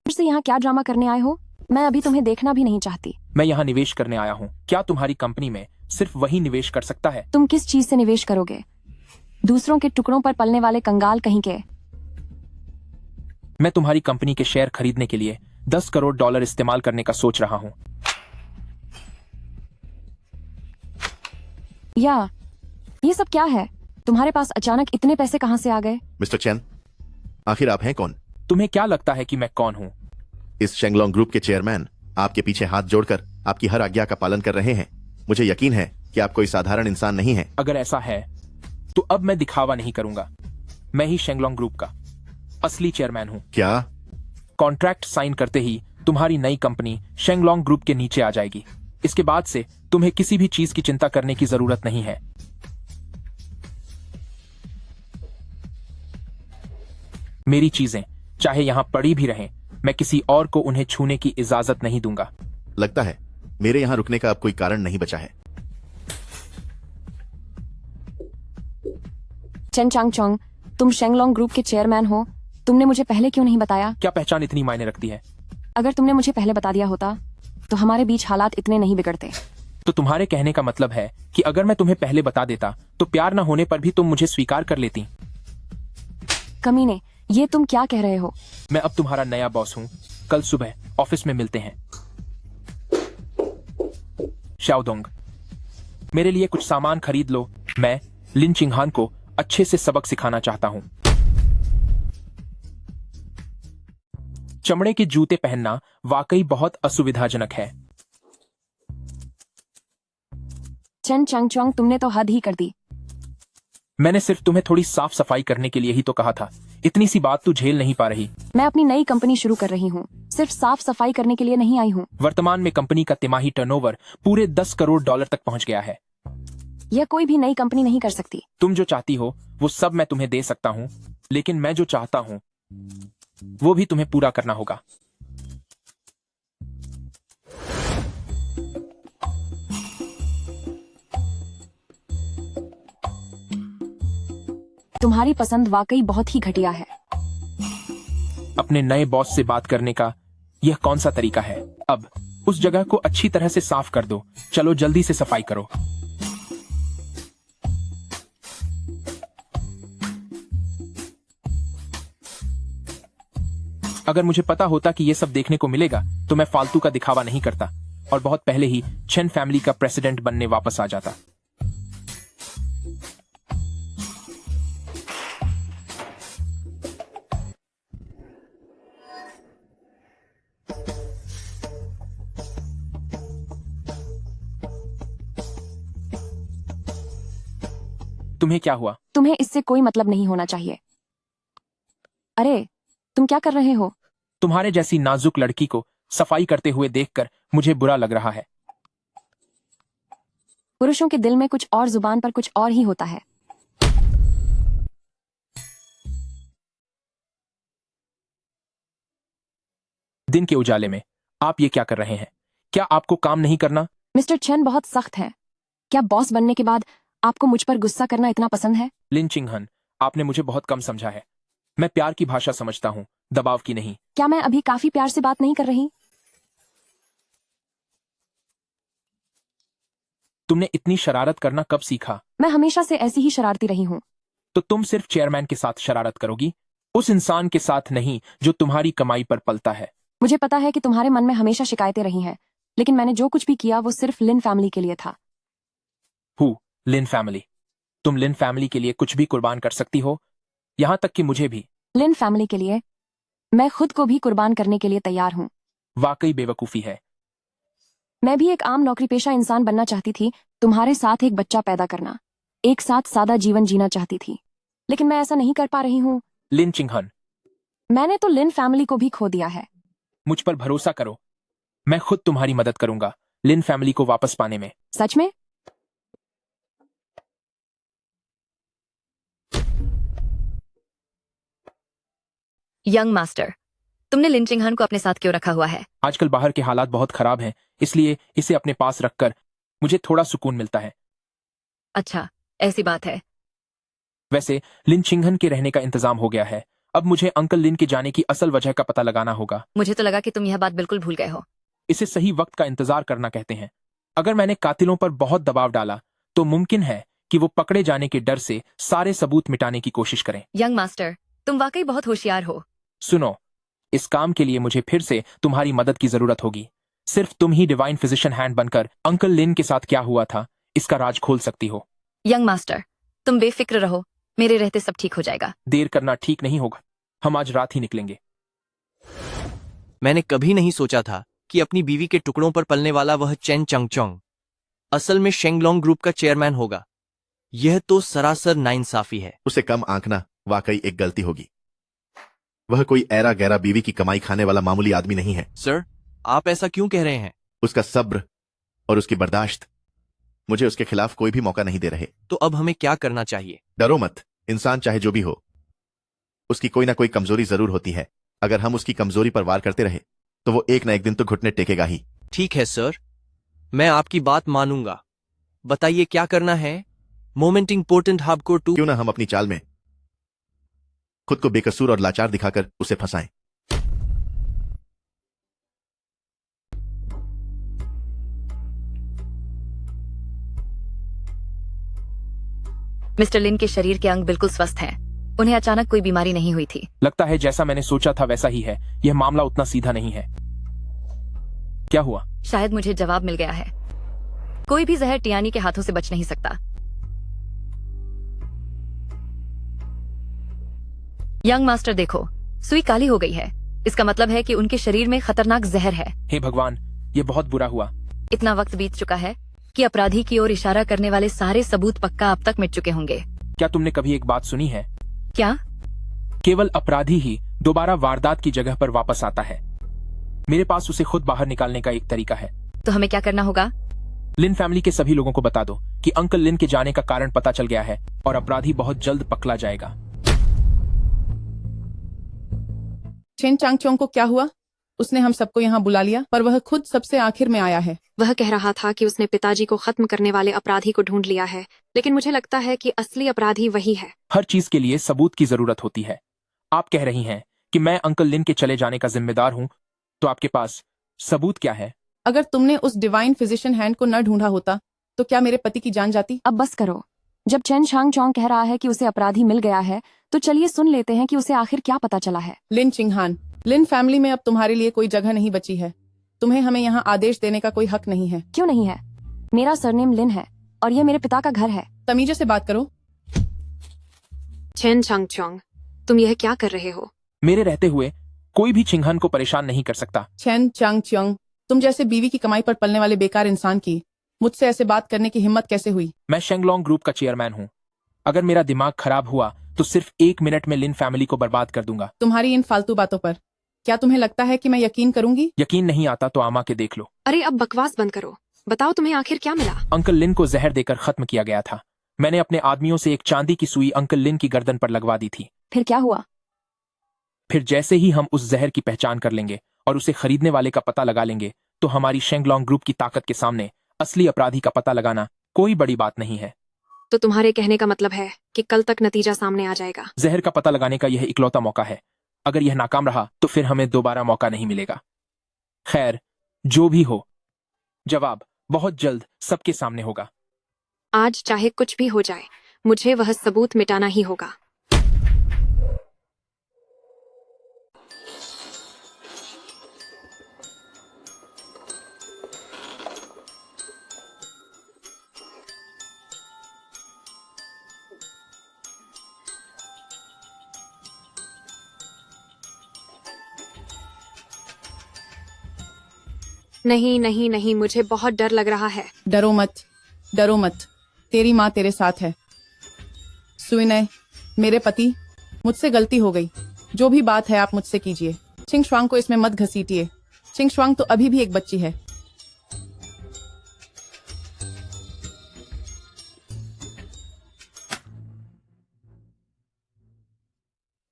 [SPEAKER 2] फिर से यहाँ क्या ड्रामा करने आए हो? मैं अभी तुम्हें देखना भी नहीं चाहती।
[SPEAKER 1] मैं यहाँ निवेश करने आया हूँ। क्या तुम्हारी कंपनी में सिर्फ वही निवेश कर सकता है?
[SPEAKER 2] तुम किस चीज से निवेश करोगे? दूसरों के टुकड़ों पर पलने वाले कंगाल कहीं के।
[SPEAKER 1] मैं तुम्हारी कंपनी के शेयर खरीदने के लिए $10 करोड़ इस्तेमाल करने का सोच रहा हूँ।
[SPEAKER 2] या ये सब क्या है? तुम्हारे पास अचानक इतने पैसे कहां से आ गए?
[SPEAKER 11] मिस्टर चैन, आखिर आप हैं कौन?
[SPEAKER 1] तुम्हें क्या लगता है कि मैं कौन हूँ?
[SPEAKER 11] इस शेंगलोंग ग्रुप के चेयरमैन आपके पीछे हाथ जोड़कर आपकी हर आज्ञा का पालन कर रहे हैं। मुझे यकीन है कि आप कोई साधारण इंसान नहीं हैं।
[SPEAKER 1] अगर ऐसा है तो अब मैं दिखावा नहीं करूंगा। मैं ही शेंगलोंग ग्रुप का असली चेयरमैन हूँ।
[SPEAKER 11] क्या?
[SPEAKER 1] कॉन्ट्रैक्ट साइन करते ही तुम्हारी नई कंपनी शेंगलोंग ग्रुप के नीचे आ जाएगी। इसके बाद से तुम्हें किसी भी चीज की चिंता करने की जरूरत नहीं है। मेरी चीजें चाहे यहां पड़ी भी रहें, मैं किसी और को उन्हें छूने की इजाजत नहीं दूंगा।
[SPEAKER 11] लगता है मेरे यहां रुकने का अब कोई कारण नहीं बचा है।
[SPEAKER 2] चेन चांगचोंग, तुम शेंगलोंग ग्रुप के चेयरमैन हो। तुमने मुझे पहले क्यों नहीं बताया?
[SPEAKER 1] क्या पहचान इतनी मायने रखती है?
[SPEAKER 2] अगर तुमने मुझे पहले बता दिया होता तो हमारे बीच हालात इतने नहीं बिगड़ते।
[SPEAKER 1] तो तुम्हारे कहने का मतलब है कि अगर मैं तुम्हें पहले बता देता तो प्यार न होने पर भी तुम मुझे स्वीकार कर लेती।
[SPEAKER 2] कमीने, ये तुम क्या कह रहे हो?
[SPEAKER 1] मैं अब तुम्हारा नया बॉस हूँ। कल सुबह ऑफिस में मिलते हैं। शाओदोंग, मेरे लिए कुछ सामान खरीद लो। मैं लिन चिंगहान को अच्छे से सबक सिखाना चाहता हूँ। चमड़े के जूते पहनना वाकई बहुत असुविधाजनक है।
[SPEAKER 2] चेन चांगचोंग, तुमने तो हद ही कर दी।
[SPEAKER 1] मैंने सिर्फ तुम्हें थोड़ी साफ सफाई करने के लिए ही तो कहा था। इतनी सी बात तू झेल नहीं पा रही।
[SPEAKER 2] मैं अपनी नई कंपनी शुरू कर रही हूँ, सिर्फ साफ सफाई करने के लिए नहीं आई हूँ।
[SPEAKER 1] वर्तमान में कंपनी का तिमाही टर्नओवर पूरे 10 करोड़ डॉलर तक पहुंच गया है।
[SPEAKER 2] यह कोई भी नई कंपनी नहीं कर सकती।
[SPEAKER 1] तुम जो चाहती हो वो सब मैं तुम्हें दे सकता हूँ, लेकिन मैं जो चाहता हूँ वो भी तुम्हें पूरा करना होगा।
[SPEAKER 2] तुम्हारी पसंद वाकई बहुत ही घटिया है।
[SPEAKER 1] अपने नए बॉस से बात करने का यह कौन सा तरीका है? अब उस जगह को अच्छी तरह से साफ कर दो। चलो जल्दी से सफाई करो। अगर मुझे पता होता कि यह सब देखने को मिलेगा तो मैं फालतू का दिखावा नहीं करता और बहुत पहले ही चेन फैमिली का प्रेसिडेंट बनने वापस आ जाता। तुम्हें क्या हुआ?
[SPEAKER 2] तुम्हें इससे कोई मतलब नहीं होना चाहिए। अरे, तुम क्या कर रहे हो?
[SPEAKER 1] तुम्हारे जैसी नाजुक लड़की को सफाई करते हुए देखकर मुझे बुरा लग रहा है।
[SPEAKER 2] पुरुषों के दिल में कुछ और, जुबान पर कुछ और ही होता है।
[SPEAKER 1] दिन के उजाले में आप ये क्या कर रहे हैं? क्या आपको काम नहीं करना?
[SPEAKER 2] मिस्टर चेन बहुत सख्त है। क्या बॉस बनने के बाद आपको मुझ पर गुस्सा करना इतना पसंद है?
[SPEAKER 1] लिन चिंगहन, आपने मुझे बहुत कम समझा है। मैं प्यार की भाषा समझता हूँ, दबाव की नहीं।
[SPEAKER 2] क्या मैं अभी काफी प्यार से बात नहीं कर रही?
[SPEAKER 1] तुमने इतनी शरारत करना कब सीखा?
[SPEAKER 2] मैं हमेशा से ऐसी ही शरारती रही हूँ।
[SPEAKER 1] तो तुम सिर्फ चेयरमैन के साथ शरारत करोगी, उस इंसान के साथ नहीं जो तुम्हारी कमाई पर पलता है।
[SPEAKER 2] मुझे पता है कि तुम्हारे मन में हमेशा शिकायतें रही हैं, लेकिन मैंने जो कुछ भी किया वो सिर्फ लिन फैमिली के लिए था।
[SPEAKER 1] लिन फैमिली? तुम लिन फैमिली के लिए कुछ भी कुर्बान कर सकती हो, यहां तक कि मुझे भी।
[SPEAKER 2] लिन फैमिली के लिए मैं खुद को भी कुर्बान करने के लिए तैयार हूँ।
[SPEAKER 1] वाकई बेवकूफी है।
[SPEAKER 2] मैं भी एक आम नौकरी पेशा इंसान बनना चाहती थी, तुम्हारे साथ एक बच्चा पैदा करना, एक साथ सादा जीवन जीना चाहती थी, लेकिन मैं ऐसा नहीं कर पा रही हूँ।
[SPEAKER 1] लिन चिंगहन,
[SPEAKER 2] मैंने तो लिन फैमिली को भी खो दिया है।
[SPEAKER 1] मुझ पर भरोसा करो, मैं खुद तुम्हारी मदद करूंगा लिन फैमिली को वापस पाने में।
[SPEAKER 2] सच में?
[SPEAKER 5] यंग मास्टर, तुमने लिन चिंगहान को अपने साथ क्यों रखा हुआ है?
[SPEAKER 1] आजकल बाहर के हालात बहुत खराब हैं, इसलिए इसे अपने पास रखकर मुझे थोड़ा सुकून मिलता है।
[SPEAKER 5] अच्छा, ऐसी बात है।
[SPEAKER 1] वैसे लिन चिंगहन के रहने का इंतजाम हो गया है। अब मुझे अंकल लिन के जाने की असल वजह का पता लगाना होगा।
[SPEAKER 5] मुझे तो लगा कि तुम यह बात बिल्कुल भूल गए हो।
[SPEAKER 1] इसे सही वक्त का इंतजार करना कहते हैं। अगर मैंने कातिलों पर बहुत दबाव डाला तो मुमकिन है कि वो पकड़े जाने के डर से सारे सबूत मिटाने की कोशिश करें।
[SPEAKER 5] यंग मास्टर, तुम वाकई बहुत होशियार हो।
[SPEAKER 1] सुनो, इस काम के लिए मुझे फिर से तुम्हारी मदद की जरूरत होगी। सिर्फ तुम ही डिवाइन फिजिशियन हैंड बनकर अंकल लिन के साथ क्या हुआ था इसका राज खोल सकती हो।
[SPEAKER 5] यंग मास्टर, तुम बेफिक्र रहो, मेरे रहते सब ठीक हो जाएगा।
[SPEAKER 1] देर करना ठीक नहीं होगा, हम आज रात ही निकलेंगे।
[SPEAKER 10] मैंने कभी नहीं सोचा था कि अपनी बीवी के टुकड़ों पर पलने वाला वह चेन चांगचोंग असल में शेंगलोंग ग्रुप का चेयरमैन होगा। यह तो सरासर नाइंसाफी है।
[SPEAKER 11] उसे कम आंकना वाकई एक गलती होगी। वह कोई ऐरा गैरा बीवी की कमाई खाने वाला मामूली आदमी नहीं है।
[SPEAKER 10] सर, आप ऐसा क्यों कह रहे हैं?
[SPEAKER 11] उसका सब्र और उसकी बर्दाश्त मुझे उसके खिलाफ कोई भी मौका नहीं दे रहे।
[SPEAKER 10] तो अब हमें क्या करना चाहिए?
[SPEAKER 11] डरो मत, इंसान चाहे जो भी हो उसकी कोई ना कोई कमजोरी जरूर होती है। अगर हम उसकी कमजोरी पर वार करते रहे तो वो एक ना एक दिन तो घुटने टेकेगा ही।
[SPEAKER 10] ठीक है सर, मैं आपकी बात मानूंगा। बताइए क्या करना है? मोमेंटिंग पोर्टेंट हब को टू
[SPEAKER 11] क्यों ना हम अपनी चाल में खुद को बेकसूर और लाचार दिखाकर उसे फंसाएं।
[SPEAKER 5] मिस्टर लिन के शरीर के अंग बिल्कुल स्वस्थ हैं। उन्हें अचानक कोई बीमारी नहीं हुई थी।
[SPEAKER 1] लगता है जैसा मैंने सोचा था वैसा ही है। यह मामला उतना सीधा नहीं है। क्या हुआ?
[SPEAKER 5] शायद मुझे जवाब मिल गया है। कोई भी जहर टियानी के हाथों से बच नहीं सकता। यंग मास्टर देखो, सुई काली हो गई है। इसका मतलब है कि उनके शरीर में खतरनाक जहर है।
[SPEAKER 1] हे भगवान, ये बहुत बुरा हुआ।
[SPEAKER 5] इतना वक्त बीत चुका है कि अपराधी की ओर इशारा करने वाले सारे सबूत पक्का अब तक मिट चुके होंगे।
[SPEAKER 1] क्या तुमने कभी एक बात सुनी है?
[SPEAKER 5] क्या?
[SPEAKER 1] केवल अपराधी ही दोबारा वारदात की जगह पर वापस आता है। मेरे पास उसे खुद बाहर निकालने का एक तरीका है।
[SPEAKER 5] तो हमें क्या करना होगा?
[SPEAKER 1] लिन फैमिली के सभी लोगों को बता दो कि अंकल लिन के जाने का कारण पता चल गया है और अपराधी बहुत जल्द पकड़ा जाएगा।
[SPEAKER 8] चेन चांगचोंग को क्या हुआ? उसने हम सबको यहाँ बुला लिया, पर वह खुद सबसे आखिर में आया है।
[SPEAKER 7] वह कह रहा था कि उसने पिताजी को खत्म करने वाले अपराधी को ढूंढ लिया है, लेकिन मुझे लगता है कि असली अपराधी वही है।
[SPEAKER 1] हर चीज के लिए सबूत की जरूरत होती है। आप कह रही हैं कि मैं अंकल लिन के चले जाने का जिम्मेदार हूँ, तो आपके पास सबूत क्या है?
[SPEAKER 8] अगर तुमने उस डिवाइन फिजिशियन हैंड को न ढूंढा होता तो क्या मेरे पति की जान जाती?
[SPEAKER 2] अब बस करो। जब चेन चांगचोंग कह रहा है कि उसे अपराधी मिल गया है, तो चलिए सुन लेते हैं कि उसे आखिर क्या पता चला है।
[SPEAKER 8] लिन चिंगहान, लिन फैमिली में अब तुम्हारे लिए कोई जगह नहीं बची है। तुम्हें हमें यहाँ आदेश देने का कोई हक नहीं है।
[SPEAKER 2] क्यों नहीं है? मेरा सरनेम लिन है और ये मेरे पिता का घर है।
[SPEAKER 8] तमीजे से बात करो।
[SPEAKER 7] चेन चांगचोंग, तुम यह क्या कर रहे हो?
[SPEAKER 1] मेरे रहते हुए कोई भी चिंघन को परेशान नहीं कर सकता।
[SPEAKER 8] चेन चांगचोंग, तुम जैसे बीवी की कमाई पर पलने वाले बेकार इंसान की मुझसे ऐसे बात करने की हिम्मत कैसे हुई?
[SPEAKER 1] मैं शेंगलोंग ग्रुप का चेयरमैन हूँ। अगर मेरा दिमाग खराब हुआ तो सिर्फ 1 मिनट में लिन फैमिली को बर्बाद कर दूंगा।
[SPEAKER 8] तुम्हारी इन फालतू बातों पर क्या तुम्हें लगता है कि मैं यकीन करूंगी?
[SPEAKER 1] यकीन नहीं आता तो आमा के देख लो।
[SPEAKER 7] अरे अब बकवास बंद करो। बताओ तुम्हें आखिर क्या मिला?
[SPEAKER 1] अंकल लिन को जहर देकर खत्म किया गया था। मैंने अपने आदमियों से एक चांदी की सुई अंकल लिन की गर्दन पर लगवा दी थी।
[SPEAKER 2] फिर क्या हुआ?
[SPEAKER 1] फिर जैसे ही हम उस जहर की पहचान कर लेंगे और उसे खरीदने वाले का पता लगा लेंगे, तो हमारी शेंगलोंग ग्रुप की ताकत के सामने असली अपराधी का पता लगाना कोई बड़ी बात नहीं है।
[SPEAKER 7] तो तुम्हारे कहने का मतलब है कि कल तक नतीजा सामने आ जाएगा?
[SPEAKER 1] जहर का पता लगाने का यह इकलौता मौका है। अगर यह नाकाम रहा तो फिर हमें दोबारा मौका नहीं मिलेगा। खैर, जो भी हो, जवाब बहुत जल्द सबके सामने होगा।
[SPEAKER 7] आज चाहे कुछ भी हो जाए, मुझे वह सबूत मिटाना ही होगा। नहीं नहीं नहीं, मुझे बहुत डर लग रहा है।
[SPEAKER 8] डरो मत, डरो मत। तेरी माँ तेरे साथ है। सुइनय, मेरे पति, मुझसे गलती हो गई। जो भी बात है आप मुझसे कीजिए। चिंग श्वांग को इसमें मत घसीटिए। चिंग श्वांग तो अभी भी एक बच्ची है।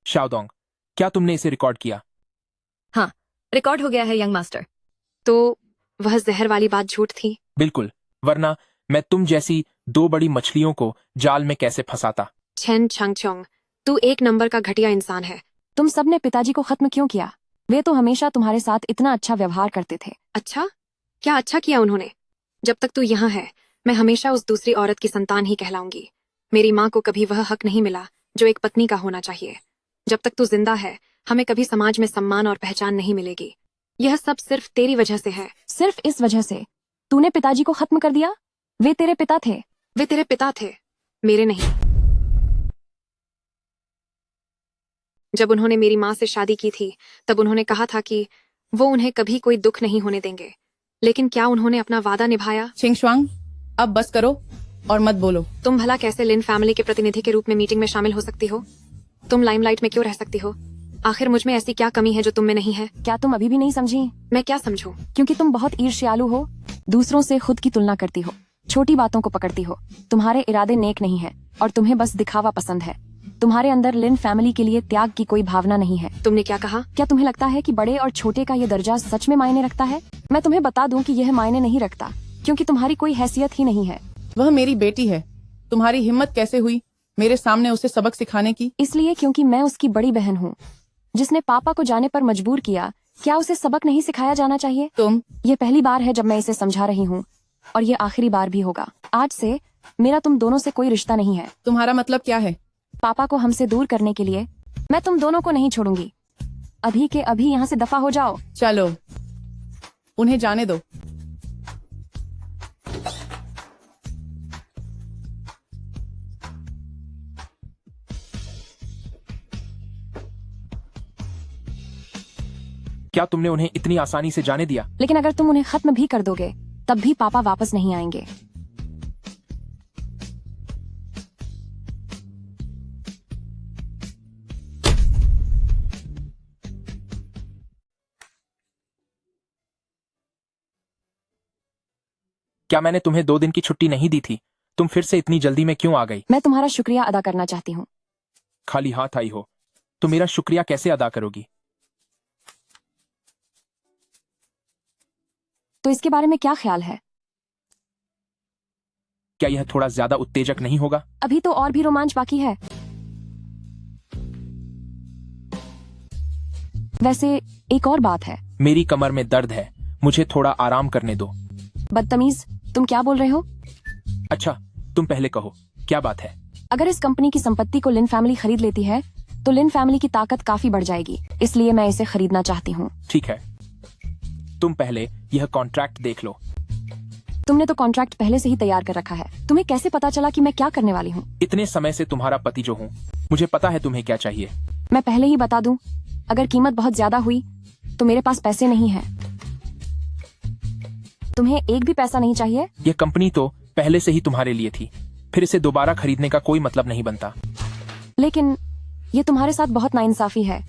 [SPEAKER 1] शाओदोंग, क्या तुमने इसे रिकॉर्ड किया?
[SPEAKER 5] हाँ, रिकॉर्ड हो गया है यंग मास्टर।
[SPEAKER 7] तो वह जहर वाली बात झूठ थी?
[SPEAKER 1] बिल्कुल, वरना मैं तुम जैसी 2 बड़ी मछलियों को जाल में कैसे फंसाता।
[SPEAKER 7] चेन चांगचोंग, तू एक नंबर का घटिया इंसान है।
[SPEAKER 2] तुम सबने पिताजी को खत्म क्यों किया? वे तो हमेशा तुम्हारे साथ इतना अच्छा व्यवहार करते थे।
[SPEAKER 7] अच्छा? क्या अच्छा किया उन्होंने? जब तक तू यहाँ है, मैं हमेशा उस दूसरी औरत की संतान ही कहलाऊंगी। मेरी माँ को कभी वह हक नहीं मिला जो एक पत्नी का होना चाहिए। जब तक तू जिंदा है, हमें कभी समाज में सम्मान और पहचान नहीं मिलेगी। यह सब सिर्फ तेरी वजह से है।
[SPEAKER 2] सिर्फ इस वजह से तूने पिताजी को खत्म कर दिया? वे तेरे पिता थे।
[SPEAKER 7] वे तेरे पिता थे, मेरे नहीं। जब उन्होंने मेरी माँ से शादी की थी, तब उन्होंने कहा था कि वो उन्हें कभी कोई दुख नहीं होने देंगे। लेकिन क्या उन्होंने अपना वादा निभाया?
[SPEAKER 8] चिंग श्वांग, अब बस करो और मत बोलो।
[SPEAKER 7] तुम भला कैसे लिन फैमिली के प्रतिनिधि के रूप में मीटिंग में शामिल हो सकती हो? तुम लाइमलाइट में क्यों रह सकती हो? आखिर मुझ में ऐसी क्या कमी है जो तुम में नहीं है?
[SPEAKER 2] क्या तुम अभी भी नहीं समझी?
[SPEAKER 7] मैं क्या समझूं?
[SPEAKER 2] क्योंकि तुम बहुत ईर्ष्यालु हो, दूसरों से खुद की तुलना करती हो, छोटी बातों को पकड़ती हो। तुम्हारे इरादे नेक नहीं है और तुम्हें बस दिखावा पसंद है। तुम्हारे अंदर लिन फैमिली के लिए त्याग की कोई भावना नहीं है।
[SPEAKER 7] तुमने क्या कहा?
[SPEAKER 2] क्या तुम्हें लगता है कि बड़े और छोटे का ये दर्जा सच में मायने रखता है? मैं तुम्हें बता दूं कि यह मायने नहीं रखता, क्योंकि तुम्हारी कोई हैसियत ही नहीं है।
[SPEAKER 8] वह मेरी बेटी है, तुम्हारी हिम्मत कैसे हुई मेरे सामने उसे सबक सिखाने की?
[SPEAKER 2] इसलिए क्योंकि मैं उसकी बड़ी बहन हूँ जिसने पापा को जाने पर मजबूर किया। क्या उसे सबक नहीं सिखाया जाना चाहिए? ये पहली बार है जब मैं इसे समझा रही हूँ और ये आखिरी बार भी होगा। आज से मेरा तुम दोनों से कोई रिश्ता नहीं है।
[SPEAKER 8] तुम्हारा मतलब क्या है?
[SPEAKER 2] पापा को हमसे दूर करने के लिए मैं तुम दोनों को नहीं छोड़ूंगी। अभी के अभी यहाँ से दफा हो जाओ।
[SPEAKER 8] चलो उन्हें जाने दो।
[SPEAKER 1] क्या तुमने उन्हें इतनी आसानी से जाने दिया?
[SPEAKER 2] लेकिन अगर तुम उन्हें खत्म भी कर दोगे तब भी पापा वापस नहीं आएंगे।
[SPEAKER 1] क्या मैंने तुम्हें 2 दिन की छुट्टी नहीं दी थी? तुम फिर से इतनी जल्दी में क्यों आ गई?
[SPEAKER 2] मैं तुम्हारा शुक्रिया अदा करना चाहती हूँ।
[SPEAKER 1] खाली हाथ आई हो तो मेरा शुक्रिया कैसे अदा करोगी?
[SPEAKER 2] तो इसके बारे में क्या ख्याल है?
[SPEAKER 1] क्या यह थोड़ा ज्यादा उत्तेजक नहीं होगा?
[SPEAKER 2] अभी तो और भी रोमांच बाकी है। वैसे एक और बात है।
[SPEAKER 1] मेरी कमर में दर्द है, मुझे थोड़ा आराम करने दो।
[SPEAKER 2] बदतमीज, तुम क्या बोल रहे हो?
[SPEAKER 1] अच्छा, तुम पहले कहो, क्या बात है?
[SPEAKER 2] अगर इस कंपनी की संपत्ति को लिन फैमिली खरीद लेती है तो लिन फैमिली की ताकत काफी बढ़ जाएगी, इसलिए मैं इसे खरीदना चाहती हूँ।
[SPEAKER 1] ठीक है, तुम पहले यह कॉन्ट्रैक्ट देख लो।
[SPEAKER 2] तुमने तो कॉन्ट्रैक्ट पहले से ही तैयार कर रखा है। तुम्हें कैसे पता चला कि मैं क्या करने वाली हूँ?
[SPEAKER 1] इतने समय से तुम्हारा पति जो हूँ, मुझे पता है तुम्हें क्या चाहिए।
[SPEAKER 2] मैं पहले ही बता दूं, अगर कीमत बहुत ज्यादा हुई तो मेरे पास पैसे नहीं है। तुम्हें एक भी पैसा नहीं चाहिए?
[SPEAKER 1] यह कंपनी तो पहले से ही तुम्हारे लिए थी, फिर इसे दोबारा खरीदने का कोई मतलब नहीं बनता।
[SPEAKER 2] लेकिन ये तुम्हारे साथ बहुत नाइंसाफी है।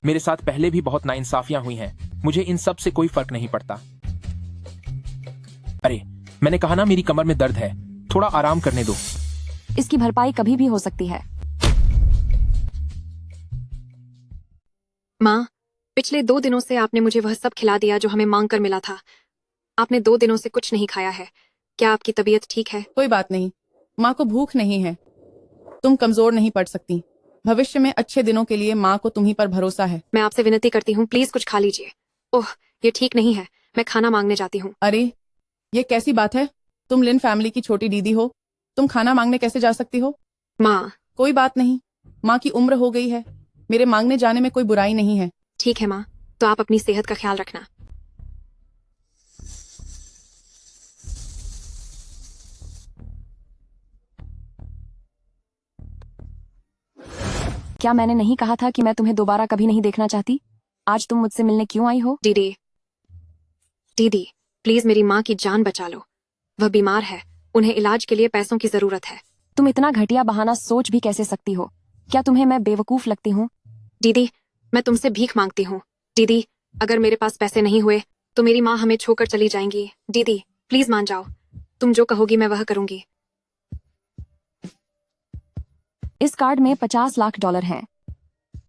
[SPEAKER 1] मेरे साथ पहले भी बहुत नाइंसाफियां हुई हैं, मुझे इन सब से कोई फर्क नहीं पड़ता। अरे, मैंने कहा ना मेरी कमर में दर्द है, थोड़ा आराम करने दो।
[SPEAKER 2] इसकी भरपाई कभी भी हो सकती है।
[SPEAKER 7] माँ, पिछले 2 दिनों से आपने मुझे वह सब खिला दिया जो हमें मांग कर मिला था। आपने 2 दिनों से कुछ नहीं खाया है। क्या आपकी तबीयत ठीक है?
[SPEAKER 8] कोई बात नहीं, माँ को भूख नहीं है। तुम कमजोर नहीं पड़ सकती। भविष्य में अच्छे दिनों के लिए माँ को तुम्ही पर भरोसा है।
[SPEAKER 7] मैं आपसे विनती करती हूँ, प्लीज कुछ खा लीजिए। ओह, ये ठीक नहीं है, मैं खाना मांगने जाती हूँ।
[SPEAKER 8] अरे, ये कैसी बात है? तुम लिन फैमिली की छोटी दीदी हो, तुम खाना मांगने कैसे जा सकती हो?
[SPEAKER 7] माँ,
[SPEAKER 8] कोई बात नहीं, माँ की उम्र हो गई है, मेरे मांगने जाने में कोई बुराई नहीं है।
[SPEAKER 7] ठीक है माँ, तो आप अपनी सेहत का ख्याल रखना।
[SPEAKER 2] क्या मैंने नहीं कहा था कि मैं तुम्हें दोबारा कभी नहीं देखना चाहती? आज तुम मुझसे मिलने क्यों आई हो?
[SPEAKER 7] दीदी, दीदी, प्लीज मेरी माँ की जान बचा लो। वह बीमार है, उन्हें इलाज के लिए पैसों की जरूरत है।
[SPEAKER 2] तुम इतना घटिया बहाना सोच भी कैसे सकती हो? क्या तुम्हें मैं बेवकूफ लगती हूँ?
[SPEAKER 7] दीदी, मैं तुमसे भीख मांगती हूँ। दीदी, अगर मेरे पास पैसे नहीं हुए तो मेरी माँ हमें छोड़कर चली जाएंगी। दीदी, प्लीज मान जाओ, तुम जो कहोगी मैं वह करूंगी।
[SPEAKER 2] इस कार्ड में $50 लाख हैं।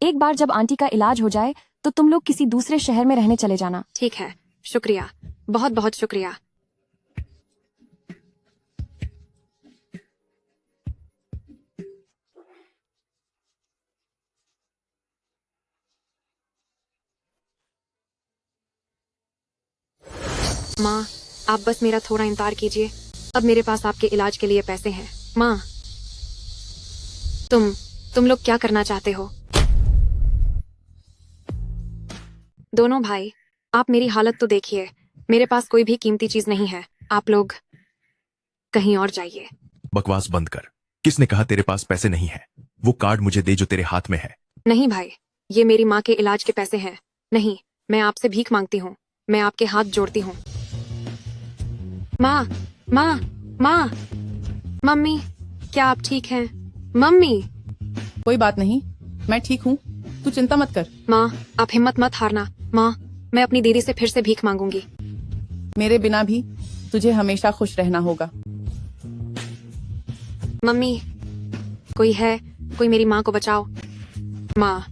[SPEAKER 2] एक बार जब आंटी का इलाज हो जाए तो तुम लोग किसी दूसरे शहर में रहने चले जाना।
[SPEAKER 7] ठीक है, शुक्रिया, बहुत बहुत शुक्रिया। माँ, आप बस मेरा थोड़ा इंतजार कीजिए। अब मेरे पास आपके इलाज के लिए पैसे हैं। माँ, तुम लोग क्या करना चाहते हो? दोनों भाई, आप मेरी हालत तो देखिए। मेरे पास कोई भी कीमती चीज नहीं है। आप लोग कहीं और जाइए।
[SPEAKER 9] बकवास बंद कर। किसने कहा तेरे पास पैसे नहीं है? वो कार्ड मुझे दे जो तेरे हाथ में है।
[SPEAKER 7] नहीं भाई, ये मेरी माँ के इलाज के पैसे हैं। नहीं, मैं आपसे भीख मांगती हूँ। मैं आपके हाथ जोड़ती हूँ। माँ, माँ, माँ, मम्मी, क्या आप ठीक हैं? मम्मी।
[SPEAKER 8] कोई बात नहीं, मैं ठीक हूँ, तू चिंता मत कर।
[SPEAKER 7] माँ, आप हिम्मत मत हारना। माँ, मैं अपनी दीदी से फिर से भीख मांगूंगी।
[SPEAKER 8] मेरे बिना भी तुझे हमेशा खुश रहना होगा।
[SPEAKER 7] मम्मी, कोई है? कोई मेरी माँ को बचाओ। माँ।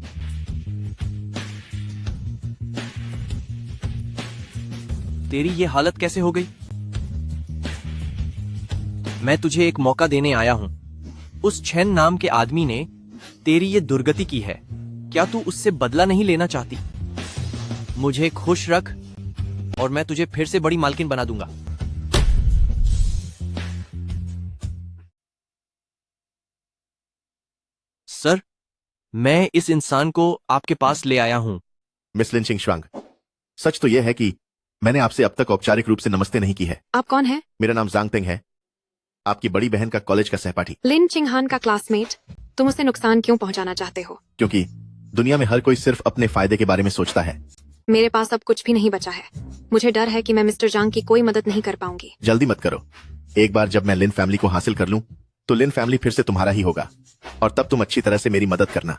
[SPEAKER 10] तेरी ये हालत कैसे हो गई? मैं तुझे एक मौका देने आया हूँ। उस छेन नाम के आदमी ने तेरी ये दुर्गति की है, क्या तू उससे बदला नहीं लेना चाहती? मुझे खुश रख और मैं तुझे फिर से बड़ी मालकिन बना दूंगा। सर, मैं इस इंसान को आपके पास ले आया हूं।
[SPEAKER 11] मिस लिन चिंगश्वांग, सच तो यह है कि मैंने आपसे अब तक औपचारिक रूप से नमस्ते नहीं की है।
[SPEAKER 7] आप कौन है?
[SPEAKER 11] मेरा नाम जांग तेंग है, आपकी बड़ी बहन का कॉलेज का सहपाठी।
[SPEAKER 7] लिन चिंगहान का क्लासमेट। तुम उसे नुकसान क्यों पहुंचाना चाहते हो?
[SPEAKER 11] क्योंकि दुनिया में हर कोई सिर्फ अपने फायदे के बारे में सोचता है।
[SPEAKER 7] मेरे पास अब कुछ भी नहीं बचा है। मुझे डर है कि मैं मिस्टर जांग की कोई मदद नहीं कर पाऊंगी।
[SPEAKER 11] जल्दी मत करो, एक बार जब मैं लिन फैमिली को हासिल कर लूं तो लिन फैमिली फिर से तुम्हारा ही होगा और तब तुम अच्छी तरह से मेरी मदद करना।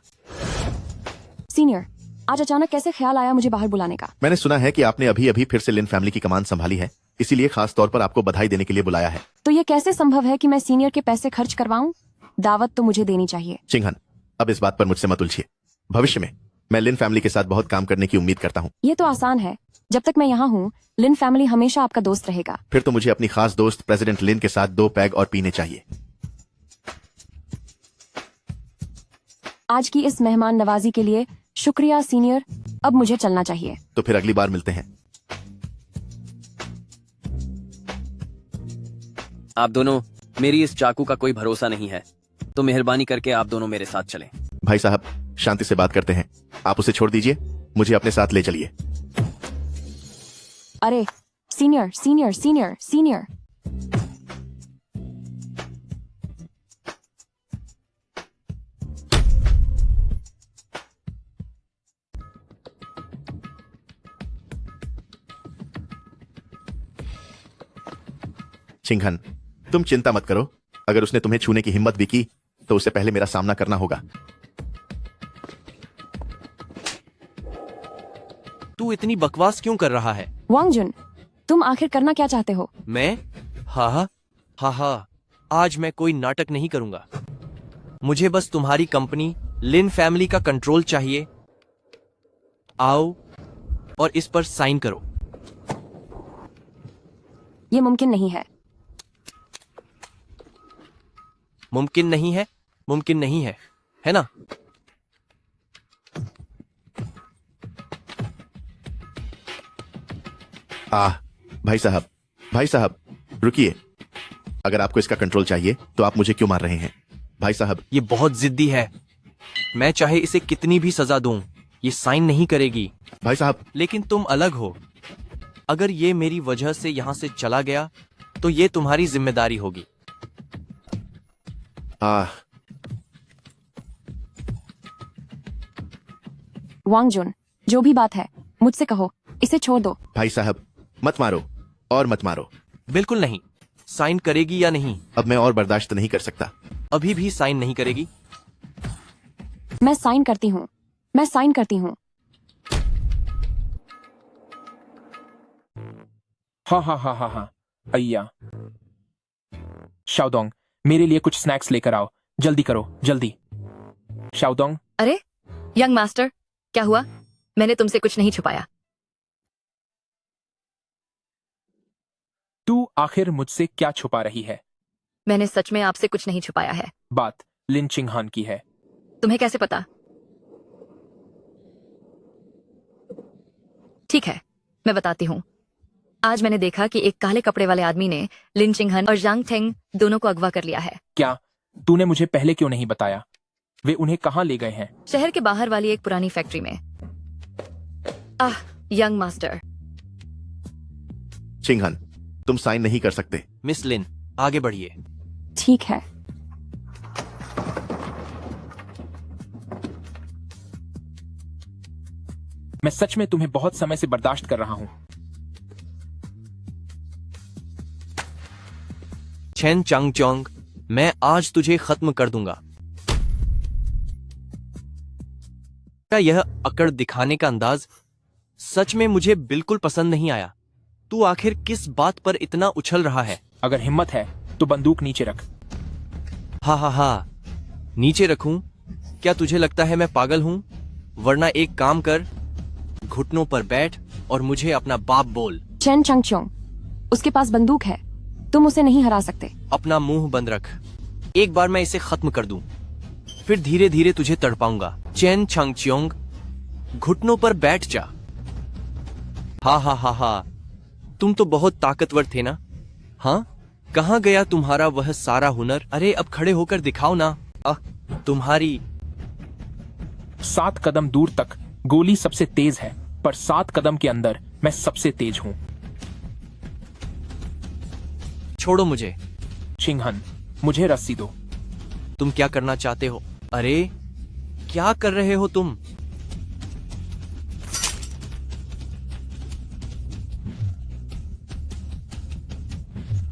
[SPEAKER 2] सीनियर, आज अचानक कैसे ख्याल आया मुझे बाहर बुलाने का?
[SPEAKER 11] मैंने सुना है कि आपने अभी अभी फिर से लिन फैमिली की कमान संभाली है, इसीलिए खास तौर पर आपको बधाई देने के लिए बुलाया है।
[SPEAKER 2] तो ये कैसे संभव है कि मैं सीनियर के पैसे खर्च करवाऊं? दावत तो मुझे देनी चाहिए।
[SPEAKER 11] चिंगहन, अब इस बात पर मुझसे मत उलझिए। भविष्य में मैं लिन फैमिली के साथ बहुत काम करने की उम्मीद करता हूँ।
[SPEAKER 2] ये तो आसान है, जब तक मैं यहाँ हूँ लिन फैमिली हमेशा आपका दोस्त रहेगा।
[SPEAKER 11] फिर तो मुझे अपनी खास दोस्त प्रेसिडेंट लिन के साथ 2 पैग और पीने चाहिए।
[SPEAKER 2] आज की इस मेहमान नवाजी के लिए शुक्रिया सीनियर, अब मुझे चलना चाहिए।
[SPEAKER 11] तो फिर अगली बार मिलते हैं।
[SPEAKER 10] आप दोनों, मेरी इस चाकू का कोई भरोसा नहीं है, तो मेहरबानी करके आप दोनों मेरे साथ चलें।
[SPEAKER 11] भाई साहब, शांति से बात करते हैं, आप उसे छोड़ दीजिए, मुझे अपने साथ ले चलिए।
[SPEAKER 2] अरे सीनियर सीनियर सीनियर सीनियर,
[SPEAKER 11] चिंगहन, तुम चिंता मत करो, अगर उसने तुम्हें छूने की हिम्मत भी की तो उसे पहले मेरा सामना करना होगा।
[SPEAKER 10] तू इतनी बकवास क्यों कर रहा है?
[SPEAKER 2] वांगजुन, तुम आखिर करना क्या चाहते हो?
[SPEAKER 10] मैं? हा, आज मैं कोई नाटक नहीं करूंगा। मुझे बस तुम्हारी कंपनी लिन फैमिली का कंट्रोल चाहिए। आओ और इस पर साइन करो।
[SPEAKER 2] ये मुमकिन नहीं है।
[SPEAKER 10] मुमकिन नहीं है? मुमकिन नहीं है, है ना?
[SPEAKER 11] भाई साहब, रुकिए। अगर आपको इसका कंट्रोल चाहिए तो आप मुझे क्यों मार रहे हैं? भाई साहब,
[SPEAKER 10] ये बहुत जिद्दी है। मैं चाहे इसे कितनी भी सजा दूं, ये साइन नहीं करेगी।
[SPEAKER 11] भाई साहब,
[SPEAKER 10] लेकिन तुम अलग हो। अगर ये मेरी वजह से यहां से चला गया तो ये तुम्हारी जिम्मेदारी होगी।
[SPEAKER 2] वांगजुन, जो भी बात है मुझसे कहो, इसे छोड़ दो।
[SPEAKER 11] भाई साहब, मत मारो और मत मारो।
[SPEAKER 10] बिल्कुल नहीं। साइन करेगी या नहीं?
[SPEAKER 11] अब मैं और बर्दाश्त नहीं कर सकता।
[SPEAKER 10] अभी भी साइन नहीं करेगी?
[SPEAKER 2] मैं साइन करती हूँ, मैं साइन करती हूँ।
[SPEAKER 1] हाँ, अय्या। शाओदोंग, मेरे लिए कुछ स्नैक्स लेकर आओ, जल्दी करो, जल्दी। शाओदोंग।
[SPEAKER 5] अरे यंग मास्टर, क्या हुआ? मैंने तुमसे कुछ नहीं छुपाया।
[SPEAKER 1] तू आखिर मुझसे क्या छुपा रही है?
[SPEAKER 5] मैंने सच में आपसे कुछ नहीं छुपाया है।
[SPEAKER 1] बात लिन चिंगहान की है।
[SPEAKER 5] तुम्हें कैसे पता? ठीक है, मैं बताती हूँ। आज मैंने देखा कि एक काले कपड़े वाले आदमी ने लिन चिंगहन और जांग थेंग दोनों को अगवा कर लिया है।
[SPEAKER 1] क्या? तूने मुझे पहले क्यों नहीं बताया? वे उन्हें कहाँ ले गए हैं?
[SPEAKER 5] शहर के बाहर वाली एक पुरानी फैक्ट्री में। Young master.
[SPEAKER 11] चिंगहन, तुम साइन नहीं कर सकते।
[SPEAKER 10] मिस लिन, आगे बढ़िए।
[SPEAKER 2] ठीक है।
[SPEAKER 1] मैं सच में तुम्हें बहुत समय से बर्दाश्त कर रहा हूँ।
[SPEAKER 10] चेन चांगचोंग, मैं आज तुझे खत्म कर दूंगा। क्या यह अकड़ दिखाने का अंदाज सच में मुझे बिल्कुल पसंद नहीं आया। तू आखिर किस बात पर इतना उछल रहा है?
[SPEAKER 1] अगर हिम्मत है तो बंदूक नीचे रख।
[SPEAKER 10] हा, नीचे रखूं? क्या तुझे लगता है मैं पागल हूं? वरना एक काम कर, घुटनों पर बैठ और मुझे अपना बाप बोल।
[SPEAKER 2] चेन चंगचोंग, उसके पास बंदूक है, तुम उसे नहीं हरा सकते।
[SPEAKER 10] अपना मुंह बंद रख। एक बार मैं इसे खत्म कर दूं, फिर धीरे धीरे तुझे तड़पाऊंगा। चेन चंगच्योंग, घुटनों पर बैठ जा। हा, तुम तो बहुत ताकतवर थे ना। हाँ, कहाँ गया तुम्हारा वह सारा हुनर? अरे अब खड़े होकर दिखाओ ना। तुम्हारी
[SPEAKER 1] 7 कदम दूर तक गोली सबसे तेज है, पर 7 कदम के अंदर मैं सबसे तेज हूं।
[SPEAKER 10] छोड़ो मुझे।
[SPEAKER 1] चिंगहन, मुझे रस्सी दो।
[SPEAKER 10] तुम क्या करना चाहते हो? अरे क्या कर रहे हो तुम?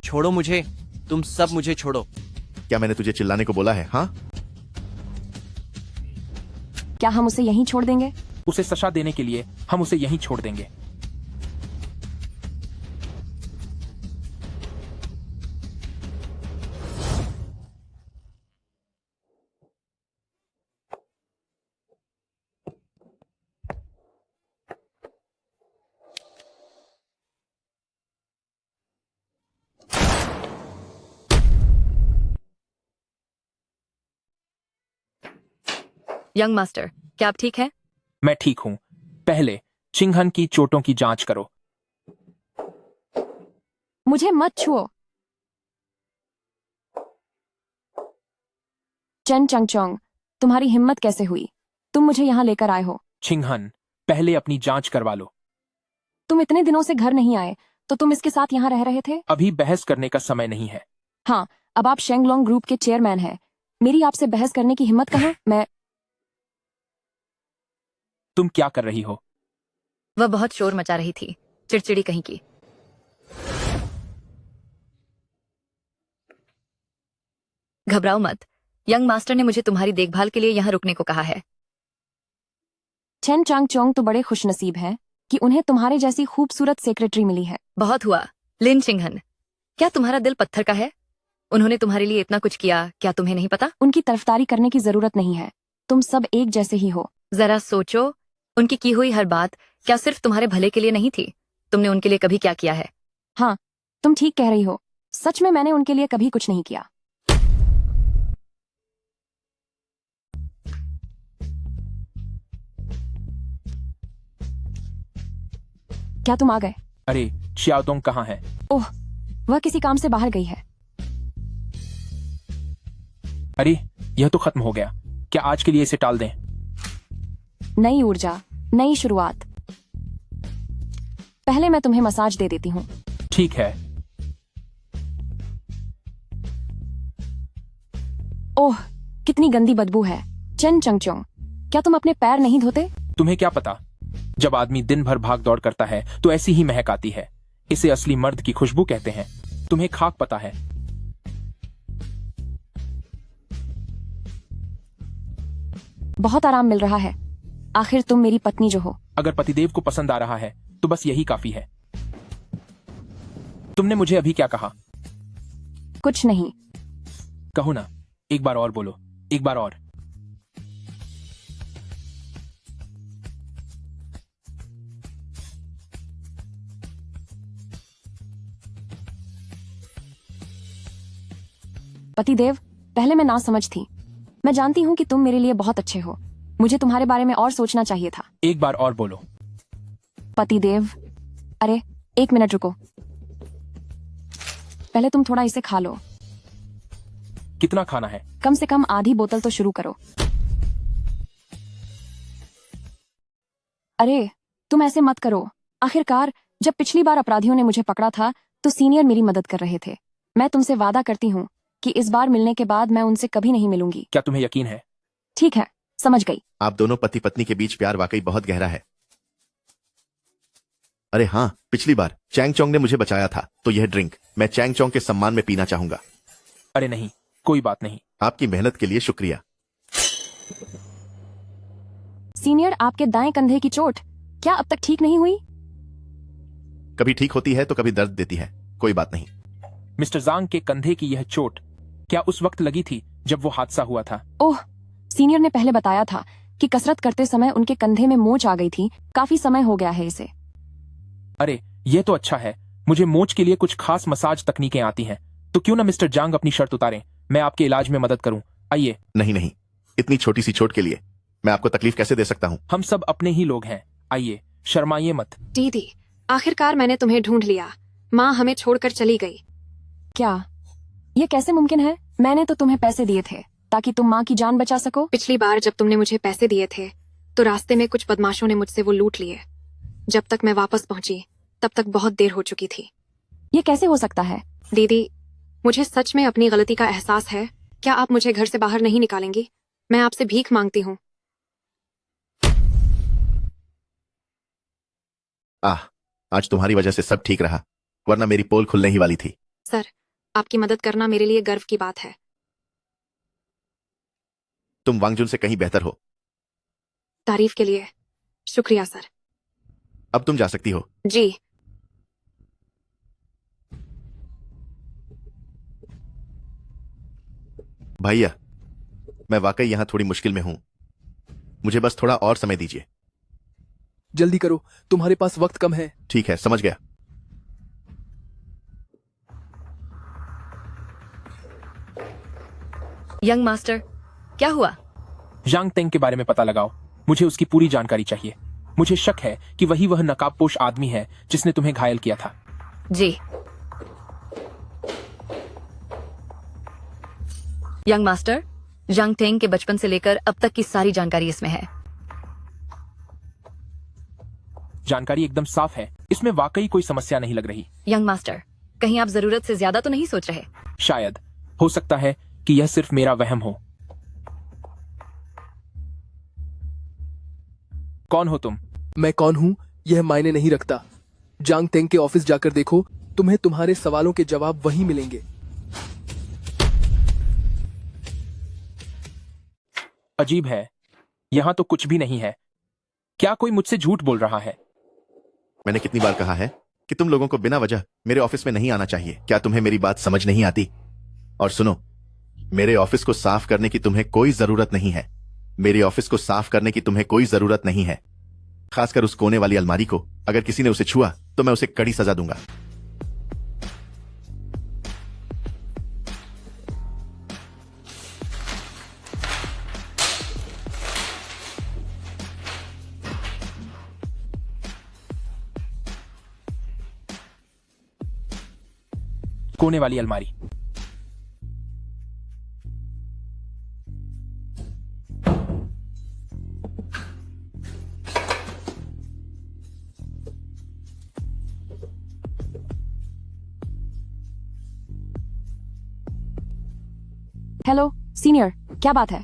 [SPEAKER 10] छोड़ो मुझे। तुम सब मुझे छोड़ो।
[SPEAKER 11] क्या मैंने तुझे चिल्लाने को बोला है? हाँ,
[SPEAKER 2] क्या हम उसे यहीं छोड़ देंगे?
[SPEAKER 1] उसे सजा देने के लिए हम उसे यहीं छोड़ देंगे।
[SPEAKER 5] यंग मास्टर, क्या आप ठीक हैं?
[SPEAKER 1] मैं ठीक हूं। पहले चिंगहन की चोटों की जांच करो।
[SPEAKER 2] मुझे मत छुओ। चेन चंगचोंग, तुम्हारी हिम्मत कैसे हुई? तुम मुझे यहाँ लेकर आए हो।
[SPEAKER 1] चिंगहन, पहले अपनी जांच करवा लो।
[SPEAKER 2] तुम इतने दिनों से घर नहीं आए, तो तुम इसके साथ यहाँ रह रहे थे?
[SPEAKER 1] अभी बहस करने का समय नहीं है।
[SPEAKER 2] हाँ, अब आप शेंगलोंग ग्रुप के चेयरमैन हैं। मेरी आपसे बहस करने की हिम्मत कहाँ?
[SPEAKER 1] तुम क्या कर रही हो?
[SPEAKER 5] वह बहुत शोर मचा रही थी, चिड़चिड़ी कहीं की। घबराओ मत, यंग मास्टर ने मुझे तुम्हारी देखभाल के लिए यहाँ रुकने को कहा है।
[SPEAKER 2] चेन चंगचोंग तो बड़े खुशनसीब हैं कि उन्हें तुम्हारे जैसी खूबसूरत सेक्रेटरी मिली है।
[SPEAKER 5] बहुत हुआ। लिन चिंगहन, क्या तुम्हारा दिल पत्थर का है? उन्होंने तुम्हारे लिए इतना कुछ किया, क्या तुम्हें नहीं पता?
[SPEAKER 2] उनकी तरफदारी करने की जरूरत नहीं है। तुम सब एक जैसे ही हो।
[SPEAKER 5] जरा सोचो, उनकी की हुई हर बात क्या सिर्फ तुम्हारे भले के लिए नहीं थी? तुमने उनके लिए कभी क्या किया है?
[SPEAKER 2] हाँ, तुम ठीक कह रही हो। सच में मैंने उनके लिए कभी कुछ नहीं किया। क्या तुम आ गए?
[SPEAKER 1] अरे चियाओदोंग कहाँ है?
[SPEAKER 2] ओह, वह किसी काम से बाहर गई है।
[SPEAKER 1] अरे यह तो खत्म हो गया। क्या आज के लिए इसे टाल दें?
[SPEAKER 2] नई ऊर्जा, नई शुरुआत। पहले मैं तुम्हें मसाज दे देती हूँ।
[SPEAKER 1] ठीक है।
[SPEAKER 2] ओह, कितनी गंदी बदबू है। चेन चंगचोंग, क्या तुम अपने पैर नहीं धोते?
[SPEAKER 1] तुम्हें क्या पता? जब आदमी दिन भर भाग दौड़ करता है तो ऐसी ही महक आती है। इसे असली मर्द की खुशबू कहते हैं। तुम्हें खाक पता है?
[SPEAKER 2] बहुत आराम मिल रहा है। आखिर तुम मेरी पत्नी जो हो।
[SPEAKER 1] अगर पतिदेव को पसंद आ रहा है तो बस यही काफी है। तुमने मुझे अभी क्या कहा?
[SPEAKER 2] कुछ नहीं।
[SPEAKER 1] कहो ना, एक बार और बोलो, एक बार और।
[SPEAKER 2] पतिदेव, पहले मैं ना समझ थी। मैं जानती हूँ कि तुम मेरे लिए बहुत अच्छे हो। मुझे तुम्हारे बारे में और सोचना चाहिए था।
[SPEAKER 1] एक बार और बोलो।
[SPEAKER 2] पतिदेव, अरे 1 मिनट रुको। पहले तुम थोड़ा इसे खा लो।
[SPEAKER 1] कितना खाना है?
[SPEAKER 2] कम से कम आधी बोतल तो शुरू करो। अरे तुम ऐसे मत करो। आखिरकार जब पिछली बार अपराधियों ने मुझे पकड़ा था तो सीनियर मेरी मदद कर रहे थे। मैं तुमसे वादा करती हूँ कि इस बार मिलने के बाद मैं उनसे कभी नहीं मिलूंगी।
[SPEAKER 1] क्या तुम्हें यकीन है?
[SPEAKER 2] ठीक है, समझ गई।
[SPEAKER 11] आप दोनों पति पत्नी के बीच प्यार वाकई बहुत गहरा है। अरे हाँ, पिछली बार चैंगचोंग ने मुझे बचाया था, तो यह ड्रिंक मैं चैंगचोंग के सम्मान में पीना चाहूंगा।
[SPEAKER 1] अरे नहीं, कोई बात नहीं।
[SPEAKER 11] आपकी मेहनत के लिए शुक्रिया।
[SPEAKER 2] सीनियर, आपके दाएं कंधे की चोट क्या अब तक ठीक नहीं हुई?
[SPEAKER 11] कभी ठीक होती है तो कभी दर्द देती है। कोई बात नहीं।
[SPEAKER 1] मिस्टर जांग के कंधे की यह चोट क्या उस वक्त लगी थी जब वो हादसा हुआ था?
[SPEAKER 2] ओह, सीनियर ने पहले बताया था कि कसरत करते समय उनके कंधे में मोच आ गई थी। काफी समय हो गया है इसे।
[SPEAKER 1] अरे ये तो अच्छा है। मुझे मोच के लिए कुछ खास मसाज तकनीकें आती हैं, तो क्यों ना मिस्टर जांग अपनी शर्त उतारें, मैं आपके इलाज में मदद करूं। आइए।
[SPEAKER 11] नहीं नहीं, इतनी छोटी सी चोट के लिए मैं आपको तकलीफ कैसे दे सकता हूँ?
[SPEAKER 1] हम सब अपने ही लोग हैं, आइए, शर्माइए मत।
[SPEAKER 7] दीदी, आखिरकार मैंने तुम्हें ढूंढ लिया। माँ हमें छोड़कर चली गई।
[SPEAKER 2] क्या ये कैसे मुमकिन है? मैंने तो तुम्हें पैसे दिए थे ताकि तुम माँ की जान बचा सको।
[SPEAKER 7] पिछली बार जब तुमने मुझे पैसे दिए थे तो रास्ते में कुछ बदमाशों ने मुझसे वो लूट लिए। जब तक मैं वापस पहुंची तब तक बहुत देर हो चुकी थी।
[SPEAKER 2] ये कैसे हो सकता है?
[SPEAKER 7] दीदी, मुझे सच में अपनी गलती का एहसास है। क्या आप मुझे घर से बाहर नहीं निकालेंगी? मैं आपसे भीख मांगती हूँ।
[SPEAKER 11] आज तुम्हारी वजह से सब ठीक रहा, वरना मेरी पोल खुलने ही वाली थी।
[SPEAKER 7] सर, आपकी मदद करना मेरे लिए गर्व की बात है।
[SPEAKER 11] तुम वांगजुन से कहीं बेहतर हो।
[SPEAKER 7] तारीफ के लिए शुक्रिया सर।
[SPEAKER 11] अब तुम जा सकती हो।
[SPEAKER 7] जी।
[SPEAKER 11] भैया, मैं वाकई यहां थोड़ी मुश्किल में हूं, मुझे बस थोड़ा और समय दीजिए।
[SPEAKER 13] जल्दी करो, तुम्हारे पास वक्त कम है।
[SPEAKER 11] ठीक है, समझ गया।
[SPEAKER 5] यंग मास्टर, क्या हुआ?
[SPEAKER 1] जांग तेंग के बारे में पता लगाओ, मुझे उसकी पूरी जानकारी चाहिए। मुझे शक है कि वही वह नकाबपोश आदमी है जिसने तुम्हें घायल किया था।
[SPEAKER 5] जी। यंग मास्टर, जांग टेंग के बचपन से लेकर अब तक की सारी जानकारी इसमें है।
[SPEAKER 1] जानकारी एकदम साफ है, इसमें वाकई कोई समस्या नहीं लग रही।
[SPEAKER 5] यंग मास्टर, कहीं आप जरूरत से ज्यादा तो नहीं सोच रहे?
[SPEAKER 1] शायद, हो सकता है कि यह सिर्फ मेरा वहम हो। कौन हो तुम?
[SPEAKER 13] मैं कौन हूँ यह मायने नहीं रखता। जांग तेंग के ऑफिस जाकर देखो, तुम्हें तुम्हारे सवालों के जवाब वहीं मिलेंगे।
[SPEAKER 1] अजीब है, यहां तो कुछ भी नहीं है। क्या कोई मुझसे झूठ बोल रहा है?
[SPEAKER 11] मैंने कितनी बार कहा है कि तुम लोगों को बिना वजह मेरे ऑफिस में नहीं आना चाहिए। क्या तुम्हें मेरी बात समझ नहीं आती? और सुनो, मेरे ऑफिस को साफ करने की तुम्हें कोई जरूरत नहीं है। मेरे ऑफिस को साफ करने की तुम्हें कोई जरूरत नहीं है। खासकर उस कोने वाली अलमारी को, अगर किसी ने उसे छुआ तो मैं उसे कड़ी सजा दूंगा।
[SPEAKER 1] कोने वाली अलमारी।
[SPEAKER 2] हेलो सीनियर, क्या बात है?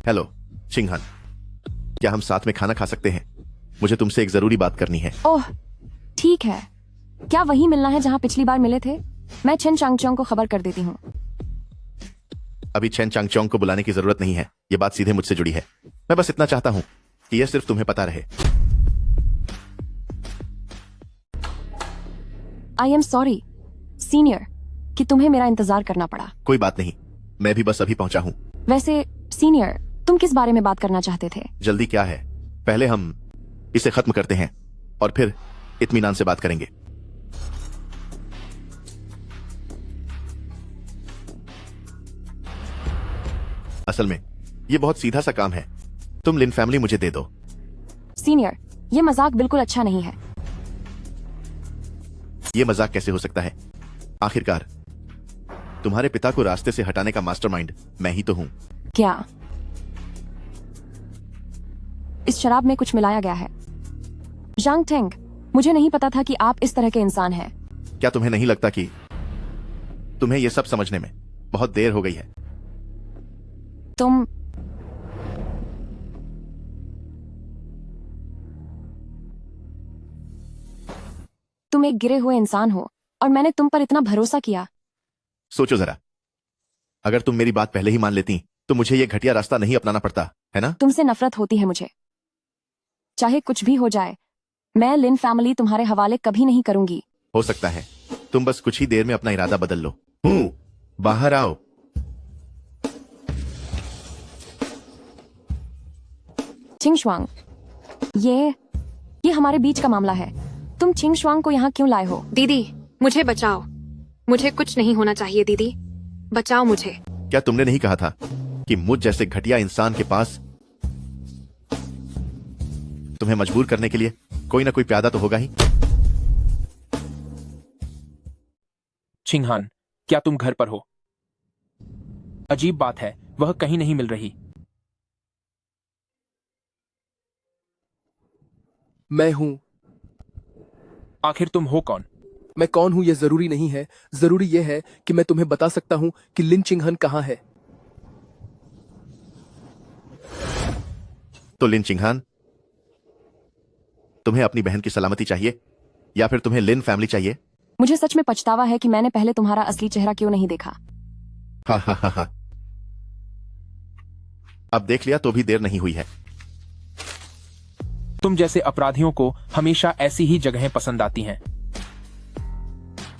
[SPEAKER 11] हेलो चिंगहन, क्या हम साथ में खाना खा सकते हैं? मुझे तुमसे एक जरूरी बात करनी है।
[SPEAKER 2] ओह ठीक है, क्या वही मिलना है जहां पिछली बार मिले थे? मैं छेन चांगचोंग को खबर कर देती हूँ।
[SPEAKER 11] अभी छेन चांगचोंग को बुलाने की जरूरत नहीं है, ये बात सीधे मुझसे जुड़ी है। मैं बस इतना चाहता हूँ कि यह सिर्फ तुम्हें पता रहे।
[SPEAKER 2] आई एम सॉरी सीनियर कि तुम्हें मेरा इंतजार करना पड़ा।
[SPEAKER 11] कोई बात नहीं, मैं भी बस अभी पहुंचा हूँ।
[SPEAKER 2] वैसे सीनियर, तुम किस बारे में बात करना चाहते थे?
[SPEAKER 11] जल्दी क्या है, पहले हम इसे खत्म करते हैं और फिर इत्मीनान से बात करेंगे। असल में ये बहुत सीधा सा काम है, तुम लिन फैमिली मुझे दे दो।
[SPEAKER 2] सीनियर, ये मजाक बिल्कुल अच्छा नहीं है।
[SPEAKER 11] ये मजाक कैसे हो सकता है? आखिरकार तुम्हारे पिता को रास्ते से हटाने का मास्टरमाइंड मैं ही तो हूं।
[SPEAKER 2] क्या इस शराब में कुछ मिलाया गया है? जांग टेंग, मुझे नहीं पता था कि आप इस तरह के इंसान हैं।
[SPEAKER 11] क्या तुम्हें नहीं लगता कि तुम्हें यह सब समझने में बहुत देर हो गई है?
[SPEAKER 2] तुम एक गिरे हुए इंसान हो और मैंने तुम पर इतना भरोसा किया।
[SPEAKER 11] सोचो जरा, अगर तुम मेरी बात पहले ही मान लेती तो मुझे यह घटिया रास्ता नहीं अपनाना पड़ता, है ना?
[SPEAKER 2] तुमसे नफरत होती है मुझे। चाहे कुछ भी हो जाए, मैं लिन फैमिली तुम्हारे हवाले कभी नहीं करूंगी।
[SPEAKER 11] हो सकता है तुम बस कुछ ही देर में अपना इरादा बदल लो। बाहर आओ।
[SPEAKER 2] चिंग शुआंग, ये हमारे बीच का मामला है। तुम चिंग शुआंग को यहाँ क्यों लाए हो?
[SPEAKER 7] दीदी मुझे बचाओ, मुझे कुछ नहीं होना चाहिए दीदी, बचाओ मुझे।
[SPEAKER 11] क्या तुमने नहीं कहा था कि मुझ जैसे घटिया इंसान के पास तुम्हें मजबूर करने के लिए कोई ना कोई प्यादा तो होगा ही?
[SPEAKER 1] चिंगहान, क्या तुम घर पर हो? अजीब बात है, वह कहीं नहीं मिल रही।
[SPEAKER 13] मैं हूं।
[SPEAKER 1] आखिर तुम हो कौन?
[SPEAKER 13] मैं कौन हूं यह जरूरी नहीं है, जरूरी यह है कि मैं तुम्हें बता सकता हूं कि लिन चिंगहन कहां है।
[SPEAKER 11] तो लिन चिंगहान, तुम्हें अपनी बहन की सलामती चाहिए या फिर तुम्हें लिन फैमिली चाहिए?
[SPEAKER 2] मुझे सच में पछतावा है कि मैंने पहले तुम्हारा असली चेहरा क्यों नहीं देखा।
[SPEAKER 11] हा हा हा हा। अब देख लिया तो भी देर नहीं हुई है।
[SPEAKER 1] तुम जैसे अपराधियों को हमेशा ऐसी ही जगहें पसंद आती हैं।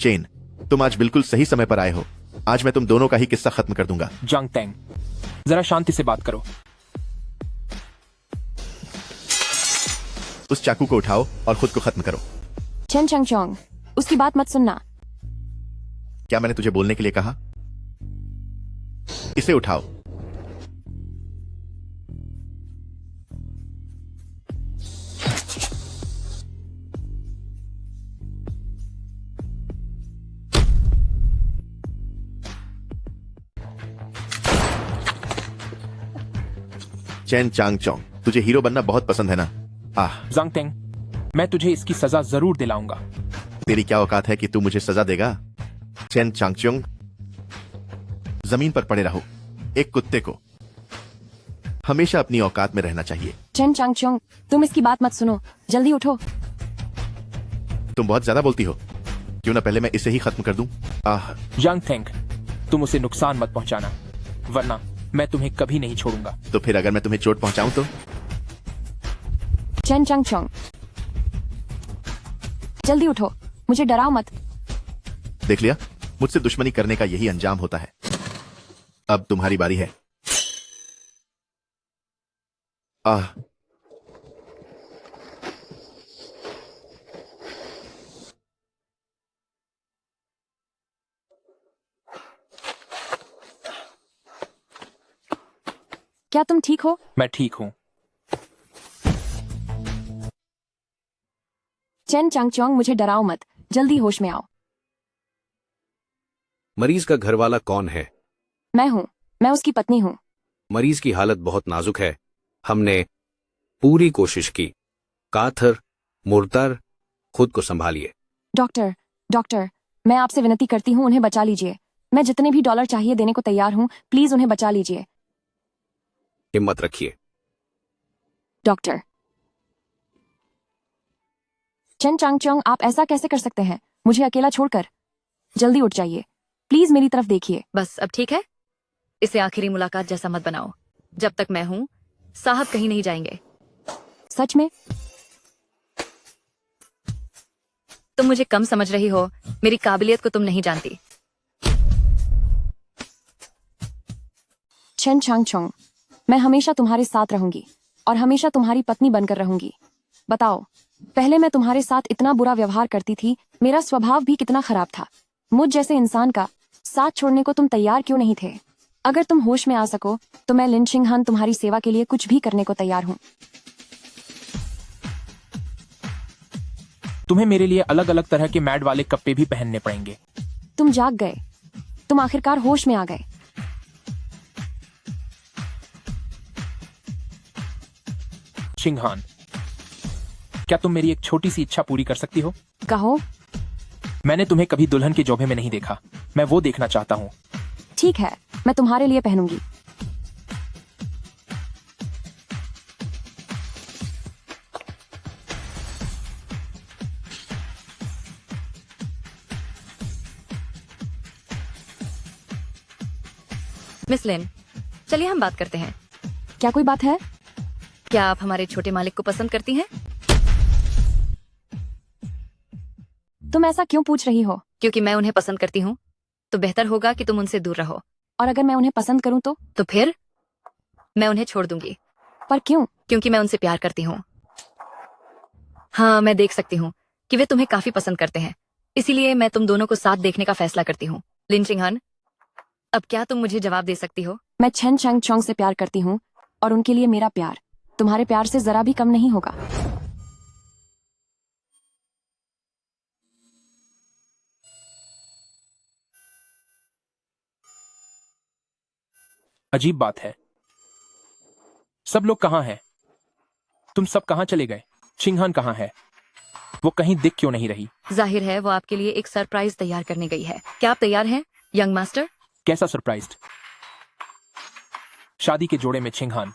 [SPEAKER 11] चेन, तुम आज बिल्कुल सही समय पर आए हो। आज मैं तुम दोनों का ही किस्सा खत्म कर दूंगा।
[SPEAKER 1] जांग तेंग, जरा शांति से बात करो।
[SPEAKER 11] उस चाकू को उठाओ और खुद को खत्म करो।
[SPEAKER 2] चेन चंग चोंग, उसकी बात मत सुनना।
[SPEAKER 11] क्या मैंने तुझे बोलने के लिए कहा? इसे उठाओ। चैन चांग चोंग, तुझे हीरो बनना बहुत पसंद है ना?
[SPEAKER 1] जांग तेंग, मैं तुझे इसकी सजा जरूर दिलाऊंगा।
[SPEAKER 11] तेरी क्या औकात है कि तू मुझे सजा देगा? चैन चांगचोंग, जमीन पर पड़े रहो। एक कुत्ते को हमेशा अपनी औकात में रहना चाहिए।
[SPEAKER 2] चेन चंग चोंग, तुम इसकी बात मत सुनो, जल्दी उठो।
[SPEAKER 11] तुम बहुत ज्यादा बोलती हो, क्यों ना पहले मैं इसे ही खत्म कर दूं?
[SPEAKER 1] जांग तेंग, तुम उसे नुकसान मत पहुंचाना, वरना मैं तुम्हें कभी नहीं छोड़ूंगा।
[SPEAKER 11] तो फिर अगर मैं तुम्हें चोट पहुंचाऊं तो?
[SPEAKER 2] चेन चंग चोंग, जल्दी उठो, मुझे डराओ मत।
[SPEAKER 11] देख लिया, मुझसे दुश्मनी करने का यही अंजाम होता है। अब तुम्हारी बारी है।
[SPEAKER 2] क्या तुम ठीक हो?
[SPEAKER 1] मैं ठीक हूं।
[SPEAKER 2] चेन चंग चोंग, मुझे डराओ मत, जल्दी होश में आओ।
[SPEAKER 14] मरीज का घरवाला कौन है?
[SPEAKER 2] मैं हूँ, मैं उसकी पत्नी हूँ।
[SPEAKER 14] मरीज की हालत बहुत नाजुक है। हमने पूरी कोशिश की। काथर, मुर्तर, खुद को संभालिए।
[SPEAKER 2] डॉक्टर, डॉक्टर, मैं आपसे विनती करती हूँ, उन्हें बचा लीजिए। मैं जितने भी डॉलर चाहिए देने को तैयार हूँ, प्लीज उन्हें बचा लीजिए।
[SPEAKER 14] हिम्मत रखिए।
[SPEAKER 2] डॉक्टर। चेन चांग चोंग, आप ऐसा कैसे कर सकते हैं, मुझे अकेला छोड़कर? जल्दी उठ जाइए, प्लीज मेरी तरफ देखिए।
[SPEAKER 5] बस अब ठीक है, इसे आखिरी मुलाकात जैसा मत बनाओ। जब तक मैं हूं, साहब कहीं नहीं जाएंगे।
[SPEAKER 2] सच में?
[SPEAKER 5] तुम मुझे कम समझ रही हो, मेरी काबिलियत को तुम नहीं जानती।
[SPEAKER 2] चेन चांग चोंग, मैं हमेशा तुम्हारे साथ रहूंगी और हमेशा तुम्हारी पत्नी बनकर रहूंगी। बताओ, पहले मैं तुम्हारे साथ इतना बुरा व्यवहार करती थी, मेरा स्वभाव भी कितना खराब था। मुझ जैसे इंसान का साथ छोड़ने को तुम तैयार क्यों नहीं थे? अगर तुम होश में आ सको तो मैं लिन चिंगहान तुम्हारी सेवा के लिए कुछ भी करने को तैयार हूँ।
[SPEAKER 1] तुम्हें मेरे लिए अलग अलग तरह के मैड वाले कप्पे भी पहनने पड़ेंगे।
[SPEAKER 2] तुम जाग गए, तुम आखिरकार होश में आ गए।
[SPEAKER 1] चिंगहान, क्या तुम मेरी एक छोटी सी इच्छा पूरी कर सकती हो?
[SPEAKER 2] कहो।
[SPEAKER 1] मैंने तुम्हें कभी दुल्हन के जोबे में नहीं देखा, मैं वो देखना चाहता हूँ।
[SPEAKER 2] ठीक है, मैं तुम्हारे लिए पहनूंगी।
[SPEAKER 5] मिस लिन, चलिए हम बात करते हैं।
[SPEAKER 2] क्या कोई बात है?
[SPEAKER 5] क्या आप हमारे छोटे मालिक को पसंद करती हैं?
[SPEAKER 2] तुम ऐसा क्यों पूछ रही हो?
[SPEAKER 5] क्योंकि मैं उन्हें पसंद करती हूँ, तो बेहतर होगा कि तुम उनसे दूर रहो।
[SPEAKER 2] और अगर मैं उन्हें पसंद करूं तो
[SPEAKER 5] फिर मैं उन्हें छोड़ दूंगी।
[SPEAKER 2] पर क्यों?
[SPEAKER 5] क्योंकि मैं उनसे प्यार करती हूँ। हाँ, मैं देख सकती हूँ कि वे तुम्हें काफी पसंद करते हैं, इसीलिए मैं तुम दोनों को साथ देखने का फैसला करती हूँ। लिन चिंगहन, अब क्या तुम मुझे जवाब दे सकती हो?
[SPEAKER 2] मैं छेन चंग चोंग से प्यार करती हूँ और उनके लिए मेरा प्यार तुम्हारे प्यार से जरा भी कम नहीं होगा।
[SPEAKER 1] अजीब बात है, सब लोग कहाँ हैं? तुम सब कहाँ चले गए? चिंगहन कहाँ है? वो कहीं दिख क्यों नहीं रही?
[SPEAKER 5] जाहिर है वो आपके लिए एक सरप्राइज तैयार करने गई है। क्या आप तैयार हैं, यंग मास्टर?
[SPEAKER 1] कैसा सरप्राइज्ड? शादी के जोड़े में चिंगहन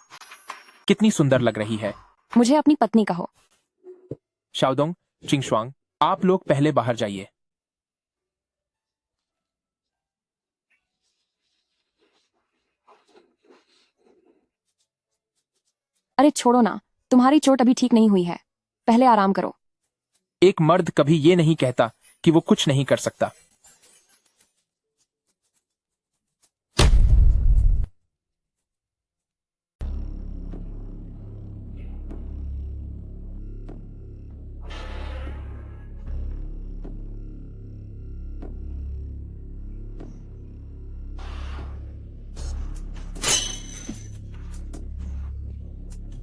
[SPEAKER 1] कितनी सुंदर लग रही है।
[SPEAKER 2] मुझे अपनी पत्नी कहो।
[SPEAKER 1] शाओदोंग, चिंगशुआंग, आप लोग पहले बाहर जाइए।
[SPEAKER 2] अरे छोड़ो ना, तुम्हारी चोट अभी ठीक नहीं हुई है, पहले आराम करो।
[SPEAKER 1] एक मर्द कभी ये नहीं कहता कि वो कुछ नहीं कर सकता।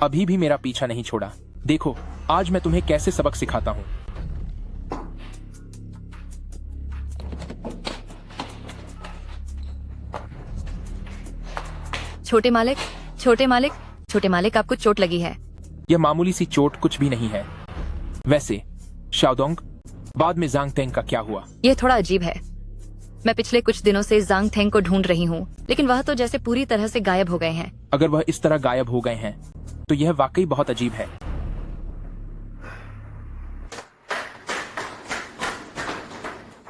[SPEAKER 1] अभी भी मेरा पीछा नहीं छोड़ा। देखो आज मैं तुम्हें कैसे सबक सिखाता हूं।
[SPEAKER 5] छोटे मालिक, छोटे मालिक, छोटे मालिक, आपको चोट लगी है।
[SPEAKER 1] यह मामूली सी चोट कुछ भी नहीं है। वैसे शाओदोंग, बाद में जांग तेंग का क्या हुआ?
[SPEAKER 5] यह थोड़ा अजीब है। मैं पिछले कुछ दिनों से जांग थेंग को ढूंढ रही हूँ, लेकिन वह तो जैसे पूरी तरह से गायब हो गए हैं।
[SPEAKER 1] अगर वह इस तरह गायब हो गए हैं तो यह वाकई बहुत अजीब है।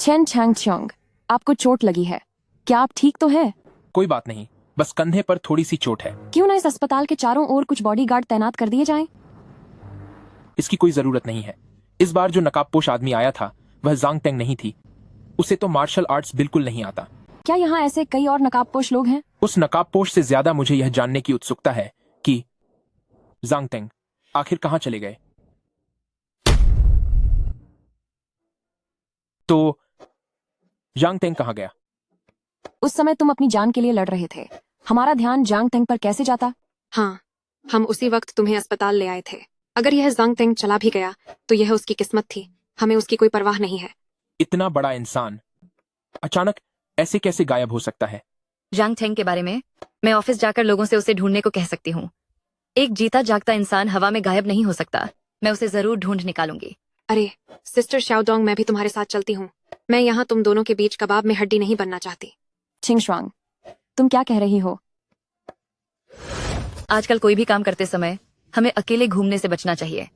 [SPEAKER 2] छेन चंग चोंग, आपको चोट लगी है, क्या आप ठीक तो है?
[SPEAKER 1] कोई बात नहीं, बस कंधे पर थोड़ी सी चोट है।
[SPEAKER 2] क्यों ना इस अस्पताल के चारों ओर कुछ बॉडीगार्ड तैनात कर दिए जाएं?
[SPEAKER 1] इसकी कोई जरूरत नहीं है। इस बार जो नकाबपोश आदमी आया था वह जांग तेंग नहीं थी। उसे तो मार्शल आर्ट्स बिल्कुल नहीं आता।
[SPEAKER 2] क्या यहाँ ऐसे कई और नकाबपोश लोग हैं?
[SPEAKER 1] उस नकाबपोश से ज्यादा मुझे यह जानने की उत्सुकता है कि जांग तेंग आखिर कहाँ चले गए। तो जांग तेंग कहाँ गया?
[SPEAKER 2] उस समय तुम अपनी जान के लिए लड़ रहे थे, हमारा ध्यान जांग तेंग पर कैसे जाता?
[SPEAKER 7] हाँ, हम उसी वक्त तुम्हें अस्पताल ले आए थे। अगर यह जांग तेंग चला भी गया तो यह उसकी किस्मत थी, हमें उसकी कोई परवाह नहीं है।
[SPEAKER 1] इतना बड़ा इंसान अचानक ऐसे कैसे गायब हो सकता है?
[SPEAKER 5] जांग थेंग के बारे में मैं ऑफिस जाकर लोगों से उसे ढूंढने को कह सकती हूँ। एक जीता जागता इंसान हवा में गायब नहीं हो सकता। मैं उसे जरूर ढूंढ निकालूंगी।
[SPEAKER 7] अरे सिस्टर शाओडोंग, मैं भी तुम्हारे साथ चलती हूँ। मैं यहाँ तुम दोनों के बीच कबाब में हड्डी नहीं बनना चाहती।
[SPEAKER 2] चिंगशुआंग, तुम क्या कह रही हो?
[SPEAKER 5] आजकल कोई भी काम करते समय हमें अकेले घूमने से बचना चाहिए।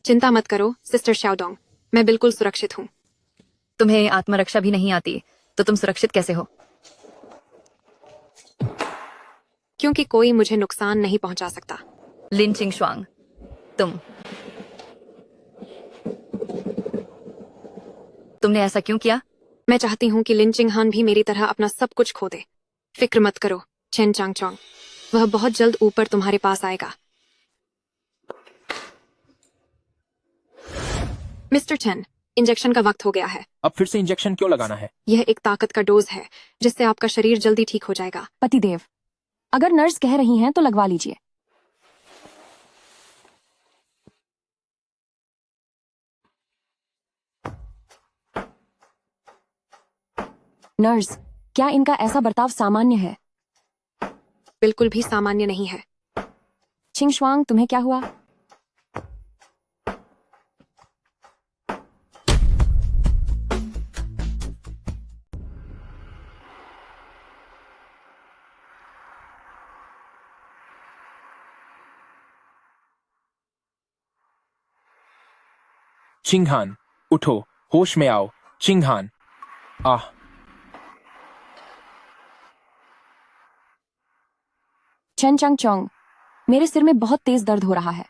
[SPEAKER 7] चिंता मत करो सिस्टर शाओडोंग, मैं बिल्कुल सुरक्षित हूँ।
[SPEAKER 5] तुम्हें आत्मरक्षा भी नहीं आती तो तुम सुरक्षित कैसे हो?
[SPEAKER 7] क्योंकि कोई मुझे नुकसान नहीं पहुंचा सकता।
[SPEAKER 5] लिन चिंगशुआंग, तुमने ऐसा क्यों किया?
[SPEAKER 7] मैं चाहती हूँ कि लिन चिंगहान भी मेरी तरह अपना सब कुछ खो दे। फिक्र मत करो चेन चांग चोंग, वह बहुत जल्द ऊपर तुम्हारे पास आएगा। मिस्टर चेन, इंजेक्शन का वक्त हो गया है।
[SPEAKER 1] अब फिर से इंजेक्शन क्यों लगाना है?
[SPEAKER 7] यह एक ताकत का डोज है जिससे आपका शरीर जल्दी ठीक हो जाएगा।
[SPEAKER 2] पतिदेव, अगर नर्स कह रही हैं तो लगवा लीजिए। नर्स, क्या इनका ऐसा बर्ताव सामान्य है?
[SPEAKER 7] बिल्कुल भी सामान्य नहीं है।
[SPEAKER 2] चिंगशुआंग, तुम्हें क्या हुआ?
[SPEAKER 1] चिंगहान, उठो, होश में आओ। चिंगहान, आह।
[SPEAKER 2] चेन चांग चोंग, मेरे सिर में बहुत तेज दर्द हो रहा है।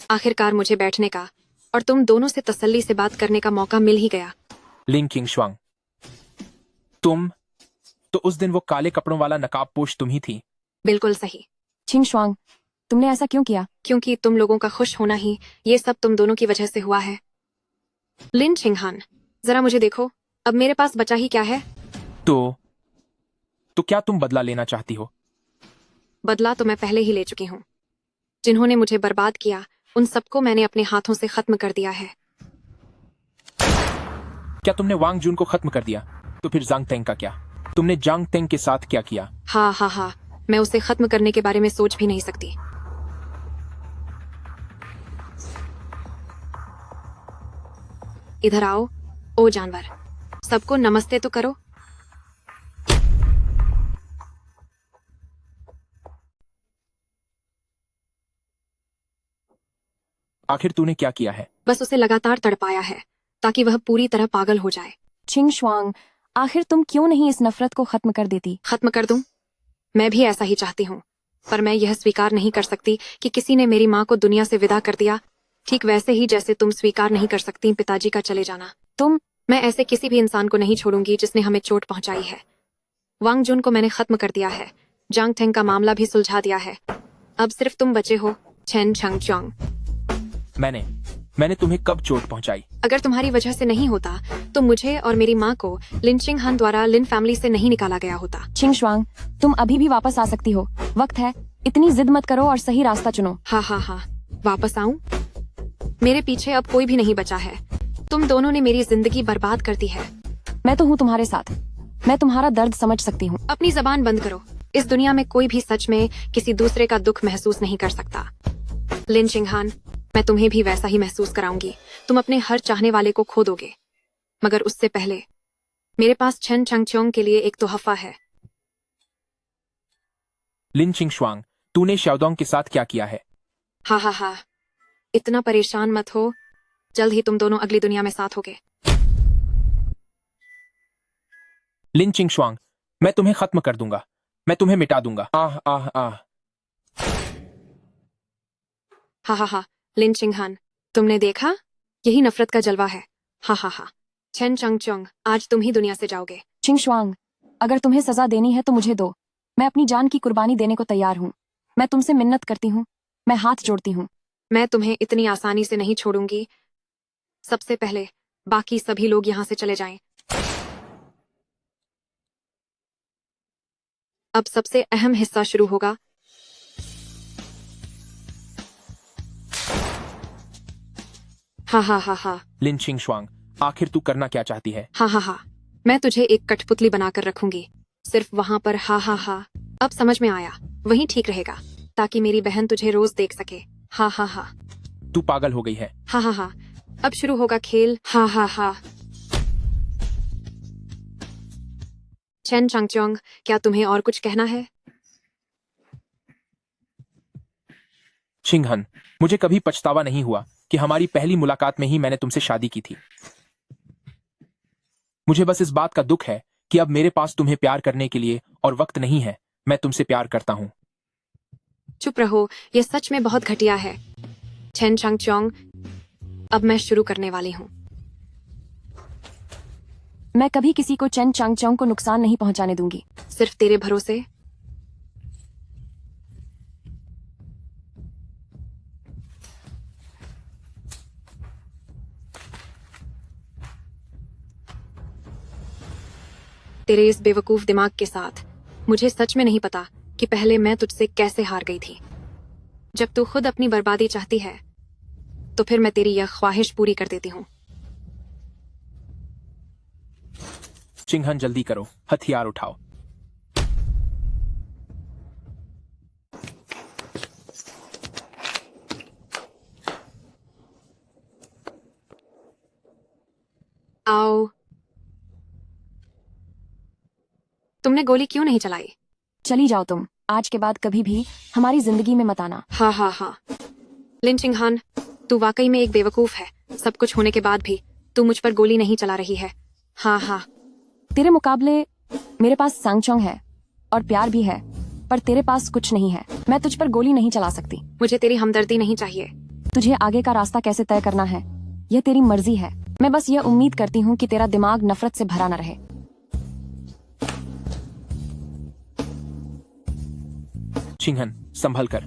[SPEAKER 7] आखिरकार मुझे बैठने का और तुम दोनों से तसल्ली से बात करने का मौका मिल ही गया।
[SPEAKER 1] लिन किंगशुआंग, तुम तो उस दिन वो काले कपड़ों वाला नकाबपोश तुम ही थी।
[SPEAKER 7] बिल्कुल सही।
[SPEAKER 2] छिंग शुआंग, तुमने ऐसा क्यों किया?
[SPEAKER 7] क्योंकि तुम लोगों का खुश होना ही ये सब तुम दोनों की वजह से हुआ है। लिन चिंगहान, जरा मुझे देखो, अब मेरे पास बचा ही क्या है?
[SPEAKER 1] तो क्या तुम बदला लेना चाहती हो?
[SPEAKER 7] बदला तो मैं पहले ही ले चुकी हूँ। जिन्होंने मुझे बर्बाद किया उन सबको मैंने अपने हाथों से खत्म कर दिया है।
[SPEAKER 1] क्या तुमने वांग जून को खत्म कर दिया? तो फिर जांग तेंग का क्या? तुमने जांग तेंग के साथ क्या किया?
[SPEAKER 7] हाँ, मैं उसे खत्म करने के बारे में सोच भी नहीं सकती। इधर आओ, ओ जानवर, सबको नमस्ते तो करो।
[SPEAKER 1] आखिर तूने क्या किया है?
[SPEAKER 7] बस उसे लगातार तड़पाया है ताकि वह पूरी तरह पागल हो जाए।
[SPEAKER 2] छिंग शुआंग, आखिर तुम क्यों नहीं इस नफरत को खत्म कर देती?
[SPEAKER 7] खत्म कर दूं? मैं भी ऐसा ही चाहती हूँ, पर मैं यह स्वीकार नहीं कर सकती कि किसी ने मेरी माँ को दुनिया से विदा कर दिया, ठीक वैसे ही जैसे तुम स्वीकार नहीं कर सकती पिताजी का चले जाना। मैं ऐसे किसी भी इंसान को नहीं छोड़ूंगी जिसने हमें चोट पहुंचाई है। वांग जुन को मैंने खत्म कर दिया है, जांग टेंग का मामला भी सुलझा दिया है। अब सिर्फ तुम बचे हो, चेन चंग चोंग।
[SPEAKER 1] मैंने तुम्हें कब चोट पहुंचाई?
[SPEAKER 7] अगर तुम्हारी वजह से नहीं होता तो मुझे और मेरी माँ को लिन चिंगहान द्वारा लिन फैमिली से नहीं निकाला गया होता।
[SPEAKER 2] छिंग शुआंग, तुम अभी भी वापस आ सकती हो, वक्त है, इतनी जिद मत करो और सही रास्ता चुनो।
[SPEAKER 7] हाँ, वापस आऊं? मेरे पीछे अब कोई भी नहीं बचा है। तुम दोनों ने मेरी जिंदगी बर्बाद कर दी है।
[SPEAKER 2] मैं तो हूँ तुम्हारे साथ, मैं तुम्हारा दर्द समझ सकती हूँ।
[SPEAKER 7] अपनी जबान बंद करो। इस दुनिया में कोई भी सच में किसी दूसरे का दुख महसूस नहीं कर सकता। लिन चिंगहान, मैं तुम्हें भी वैसा ही महसूस कराऊंगी। तुम अपने हर चाहने वाले को खो दोगे, मगर उससे पहले मेरे पास छन चंगचोंग के लिए एक तोहफा है।
[SPEAKER 1] लिन चिंग शुआंग, तूने शाओदोंग के साथ क्या किया है?
[SPEAKER 7] हाँ, इतना परेशान मत हो, जल्द ही तुम दोनों अगली दुनिया में साथ होगे।
[SPEAKER 1] लिन चिंग शुआंग, मैं तुम्हें खत्म कर दूंगा, मैं तुम्हें मिटा दूंगा। आह आह आह।
[SPEAKER 7] हाँ, लिन चिंगहान, तुमने देखा, यही नफरत का जलवा है। हाँ, छन चंगचोंग, आज तुम ही दुनिया से जाओगे।
[SPEAKER 2] छिंग शुआंग, अगर तुम्हें सजा देनी है तो मुझे दो, मैं अपनी जान की कुर्बानी देने को तैयार हूँ। मैं तुमसे मिन्नत करती हूँ, मैं हाथ जोड़ती हूँ।
[SPEAKER 7] मैं तुम्हें इतनी आसानी से नहीं छोड़ूंगी। सबसे पहले बाकी सभी लोग यहाँ से चले जाएं। अब सबसे अहम हिस्सा शुरू होगा। हाँ।
[SPEAKER 1] लिन चिंग शुआंग, आखिर तू करना क्या चाहती है?
[SPEAKER 7] हाँ, मैं तुझे एक कठपुतली बनाकर रखूंगी, सिर्फ वहां पर। हाँ, अब समझ में आया, वही ठीक रहेगा, ताकि मेरी बहन तुझे रोज देख सके। हाँ।
[SPEAKER 1] तू पागल हो गई है।
[SPEAKER 7] हाँ, अब शुरू होगा खेल। हाँ। चेन चंगचोंग, क्या तुम्हें और कुछ कहना है?
[SPEAKER 1] चिंगहन, मुझे कभी पछतावा नहीं हुआ कि हमारी पहली मुलाकात में ही मैंने तुमसे शादी की थी। मुझे बस इस बात का दुख है कि अब मेरे पास तुम्हें प्यार करने के लिए और वक्त नहीं है। मैं तुमसे प्यार करता हूँ।
[SPEAKER 7] चुप रहो, यह सच में बहुत घटिया है। चेन चंगचोंग, अब मैं शुरू करने वाली हूँ।
[SPEAKER 2] मैं कभी किसी को चेन चंगचोंग को नुकसान नहीं पहुंचाने दूंगी,
[SPEAKER 7] सिर्फ तेरे भरोसे। तेरे इस बेवकूफ दिमाग के साथ मुझे सच में नहीं पता कि पहले मैं तुझसे कैसे हार गई थी। जब तू खुद अपनी बर्बादी चाहती है तो फिर मैं तेरी यह ख्वाहिश पूरी कर देती हूँ।
[SPEAKER 1] चिंगहन, जल्दी करो, हथियार उठाओ।
[SPEAKER 7] आओ। तुमने गोली क्यों नहीं चलाई?
[SPEAKER 2] चली जाओ तुम, आज के बाद कभी भी हमारी जिंदगी में मत आना।
[SPEAKER 7] हाँ। लिन चिंगहान, तू वाकई में एक बेवकूफ है। सब कुछ होने के बाद भी तू मुझ पर गोली नहीं चला रही है। हाँ।
[SPEAKER 2] तेरे मुकाबले मेरे पास सांगचोंग है और प्यार भी है, पर तेरे पास कुछ नहीं है। मैं तुझ पर गोली नहीं चला सकती।
[SPEAKER 7] मुझे तेरी हमदर्दी नहीं चाहिए।
[SPEAKER 2] तुझे आगे का रास्ता कैसे तय करना है यह तेरी मर्जी है। मैं बस यह उम्मीद करती हूँ कि तेरा दिमाग नफरत से भरा न रहे।
[SPEAKER 1] चिंहन, संभल कर।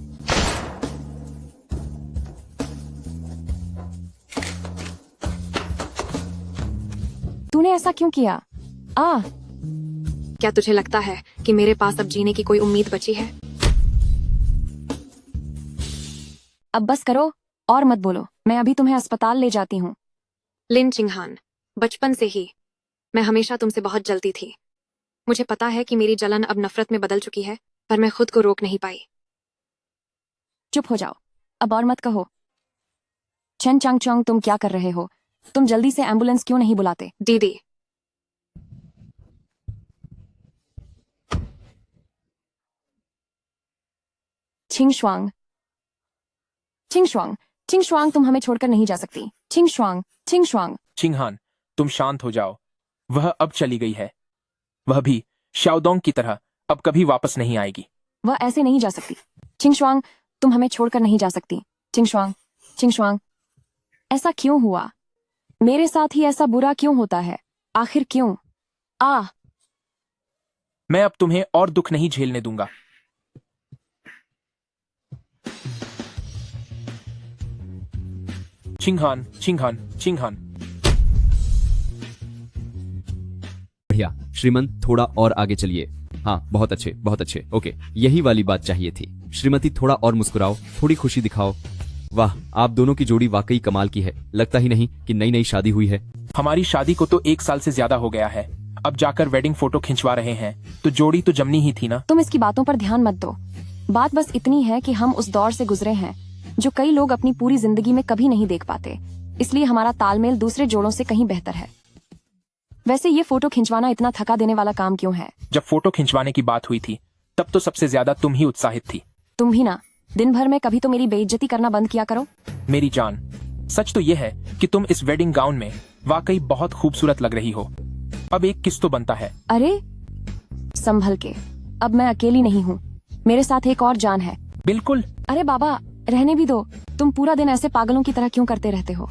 [SPEAKER 2] तूने ऐसा क्यों किया?
[SPEAKER 7] क्या तुझे लगता है कि मेरे पास अब जीने की कोई उम्मीद बची है?
[SPEAKER 2] अब बस करो और मत बोलो। मैं अभी तुम्हें अस्पताल ले जाती हूँ।
[SPEAKER 7] लिन चिंगहान, बचपन से ही मैं हमेशा तुमसे बहुत जलती थी। मुझे पता है कि मेरी जलन अब नफरत में बदल चुकी है, पर मैं खुद को रोक नहीं पाई।
[SPEAKER 2] चुप हो जाओ, अब और मत कहो। चेन चांगचोंग, तुम क्या कर रहे हो? तुम जल्दी से एम्बुलेंस क्यों नहीं बुलाते?
[SPEAKER 7] दीदी,
[SPEAKER 2] छिंगशुआंग, छिंगशुआंग, छिंगशुआंग, तुम हमें छोड़कर नहीं जा सकती। छिंगशुआंग, छिंगशुआंग।
[SPEAKER 1] चिंगहान, तुम शांत हो जाओ। वह अब चली गई है। वह भी शाओदोंग की तरह अब कभी वापस नहीं आएगी।
[SPEAKER 2] वह ऐसे नहीं जा सकती। छिंगशुआंग, तुम हमें छोड़कर नहीं जा सकती। छिंगशुआंग, छिंगशुआंग, ऐसा क्यों हुआ? मेरे साथ ही ऐसा बुरा क्यों होता है? आखिर क्यों?
[SPEAKER 1] मैं अब तुम्हें और दुख नहीं झेलने दूंगा। चिंगहान, चिंगहान, चिंगहान।
[SPEAKER 15] बढ़िया श्रीमंत, थोड़ा और आगे चलिए। हाँ, बहुत अच्छे, बहुत अच्छे। ओके, यही वाली बात चाहिए थी। श्रीमती, थोड़ा और मुस्कुराओ, थोड़ी खुशी दिखाओ। वाह, आप दोनों की जोड़ी वाकई कमाल की है। लगता ही नहीं कि नई नई शादी हुई है।
[SPEAKER 1] हमारी शादी को तो 1 साल से ज्यादा हो गया है। अब जाकर वेडिंग फोटो खिंचवा रहे हैं, तो जोड़ी तो जमनी ही थी ना।
[SPEAKER 2] तुम इसकी बातों पर ध्यान मत दो। बात बस इतनी है कि हम उस दौर से गुजरे हैं जो कई लोग अपनी पूरी जिंदगी में कभी नहीं देख पाते। इसलिए हमारा तालमेल दूसरे जोड़ों से कहीं बेहतर है। वैसे ये फोटो खिंचवाना इतना थका देने वाला काम क्यों है?
[SPEAKER 1] जब फोटो खिंचवाने की बात हुई थी, तब तो सबसे ज्यादा तुम ही उत्साहित थी।
[SPEAKER 2] तुम भी ना। दिन भर में कभी तो मेरी बेइज्जती करना बंद किया करो।
[SPEAKER 1] मेरी जान, सच तो यह है कि तुम इस वेडिंग गाउन में वाकई बहुत खूबसूरत लग रही हो। अब एक किस तो बनता है।
[SPEAKER 2] अरे संभल के, अब मैं अकेली नहीं हूँ, मेरे साथ एक और जान है।
[SPEAKER 1] बिल्कुल।
[SPEAKER 2] अरे बाबा, रहने भी दो। तुम पूरा दिन ऐसे पागलों की तरह क्यों करते रहते हो?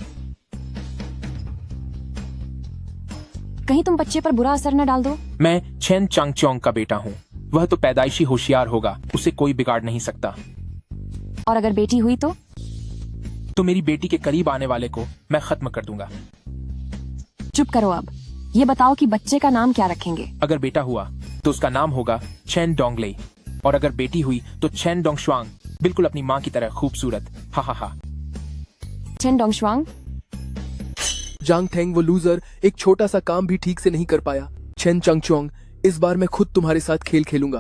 [SPEAKER 2] कहीं तुम बच्चे पर बुरा असर न डाल दो।
[SPEAKER 1] मैं चेन चांगचोंग का बेटा हूँ। वह तो पैदाइशी होशियार होगा, उसे कोई बिगाड़ नहीं सकता।
[SPEAKER 2] और अगर बेटी हुई तो
[SPEAKER 1] मेरी बेटी के करीब आने वाले को मैं खत्म कर दूंगा।
[SPEAKER 2] चुप करो अब। ये बताओ कि बच्चे का नाम क्या रखेंगे?
[SPEAKER 1] अगर बेटा हुआ तो उसका नाम होगा चेन डोंगले, और अगर बेटी हुई तो चेन डोंगशुआंग, बिल्कुल अपनी माँ की तरह खूबसूरत। हा हा हा।
[SPEAKER 2] चेन डोंगशुआंग।
[SPEAKER 13] जांग थेंग, वो लूजर एक छोटा सा काम भी ठीक से नहीं कर पाया। चेन चांगचोंग, इस बार मैं खुद तुम्हारे साथ खेल खेलूंगा।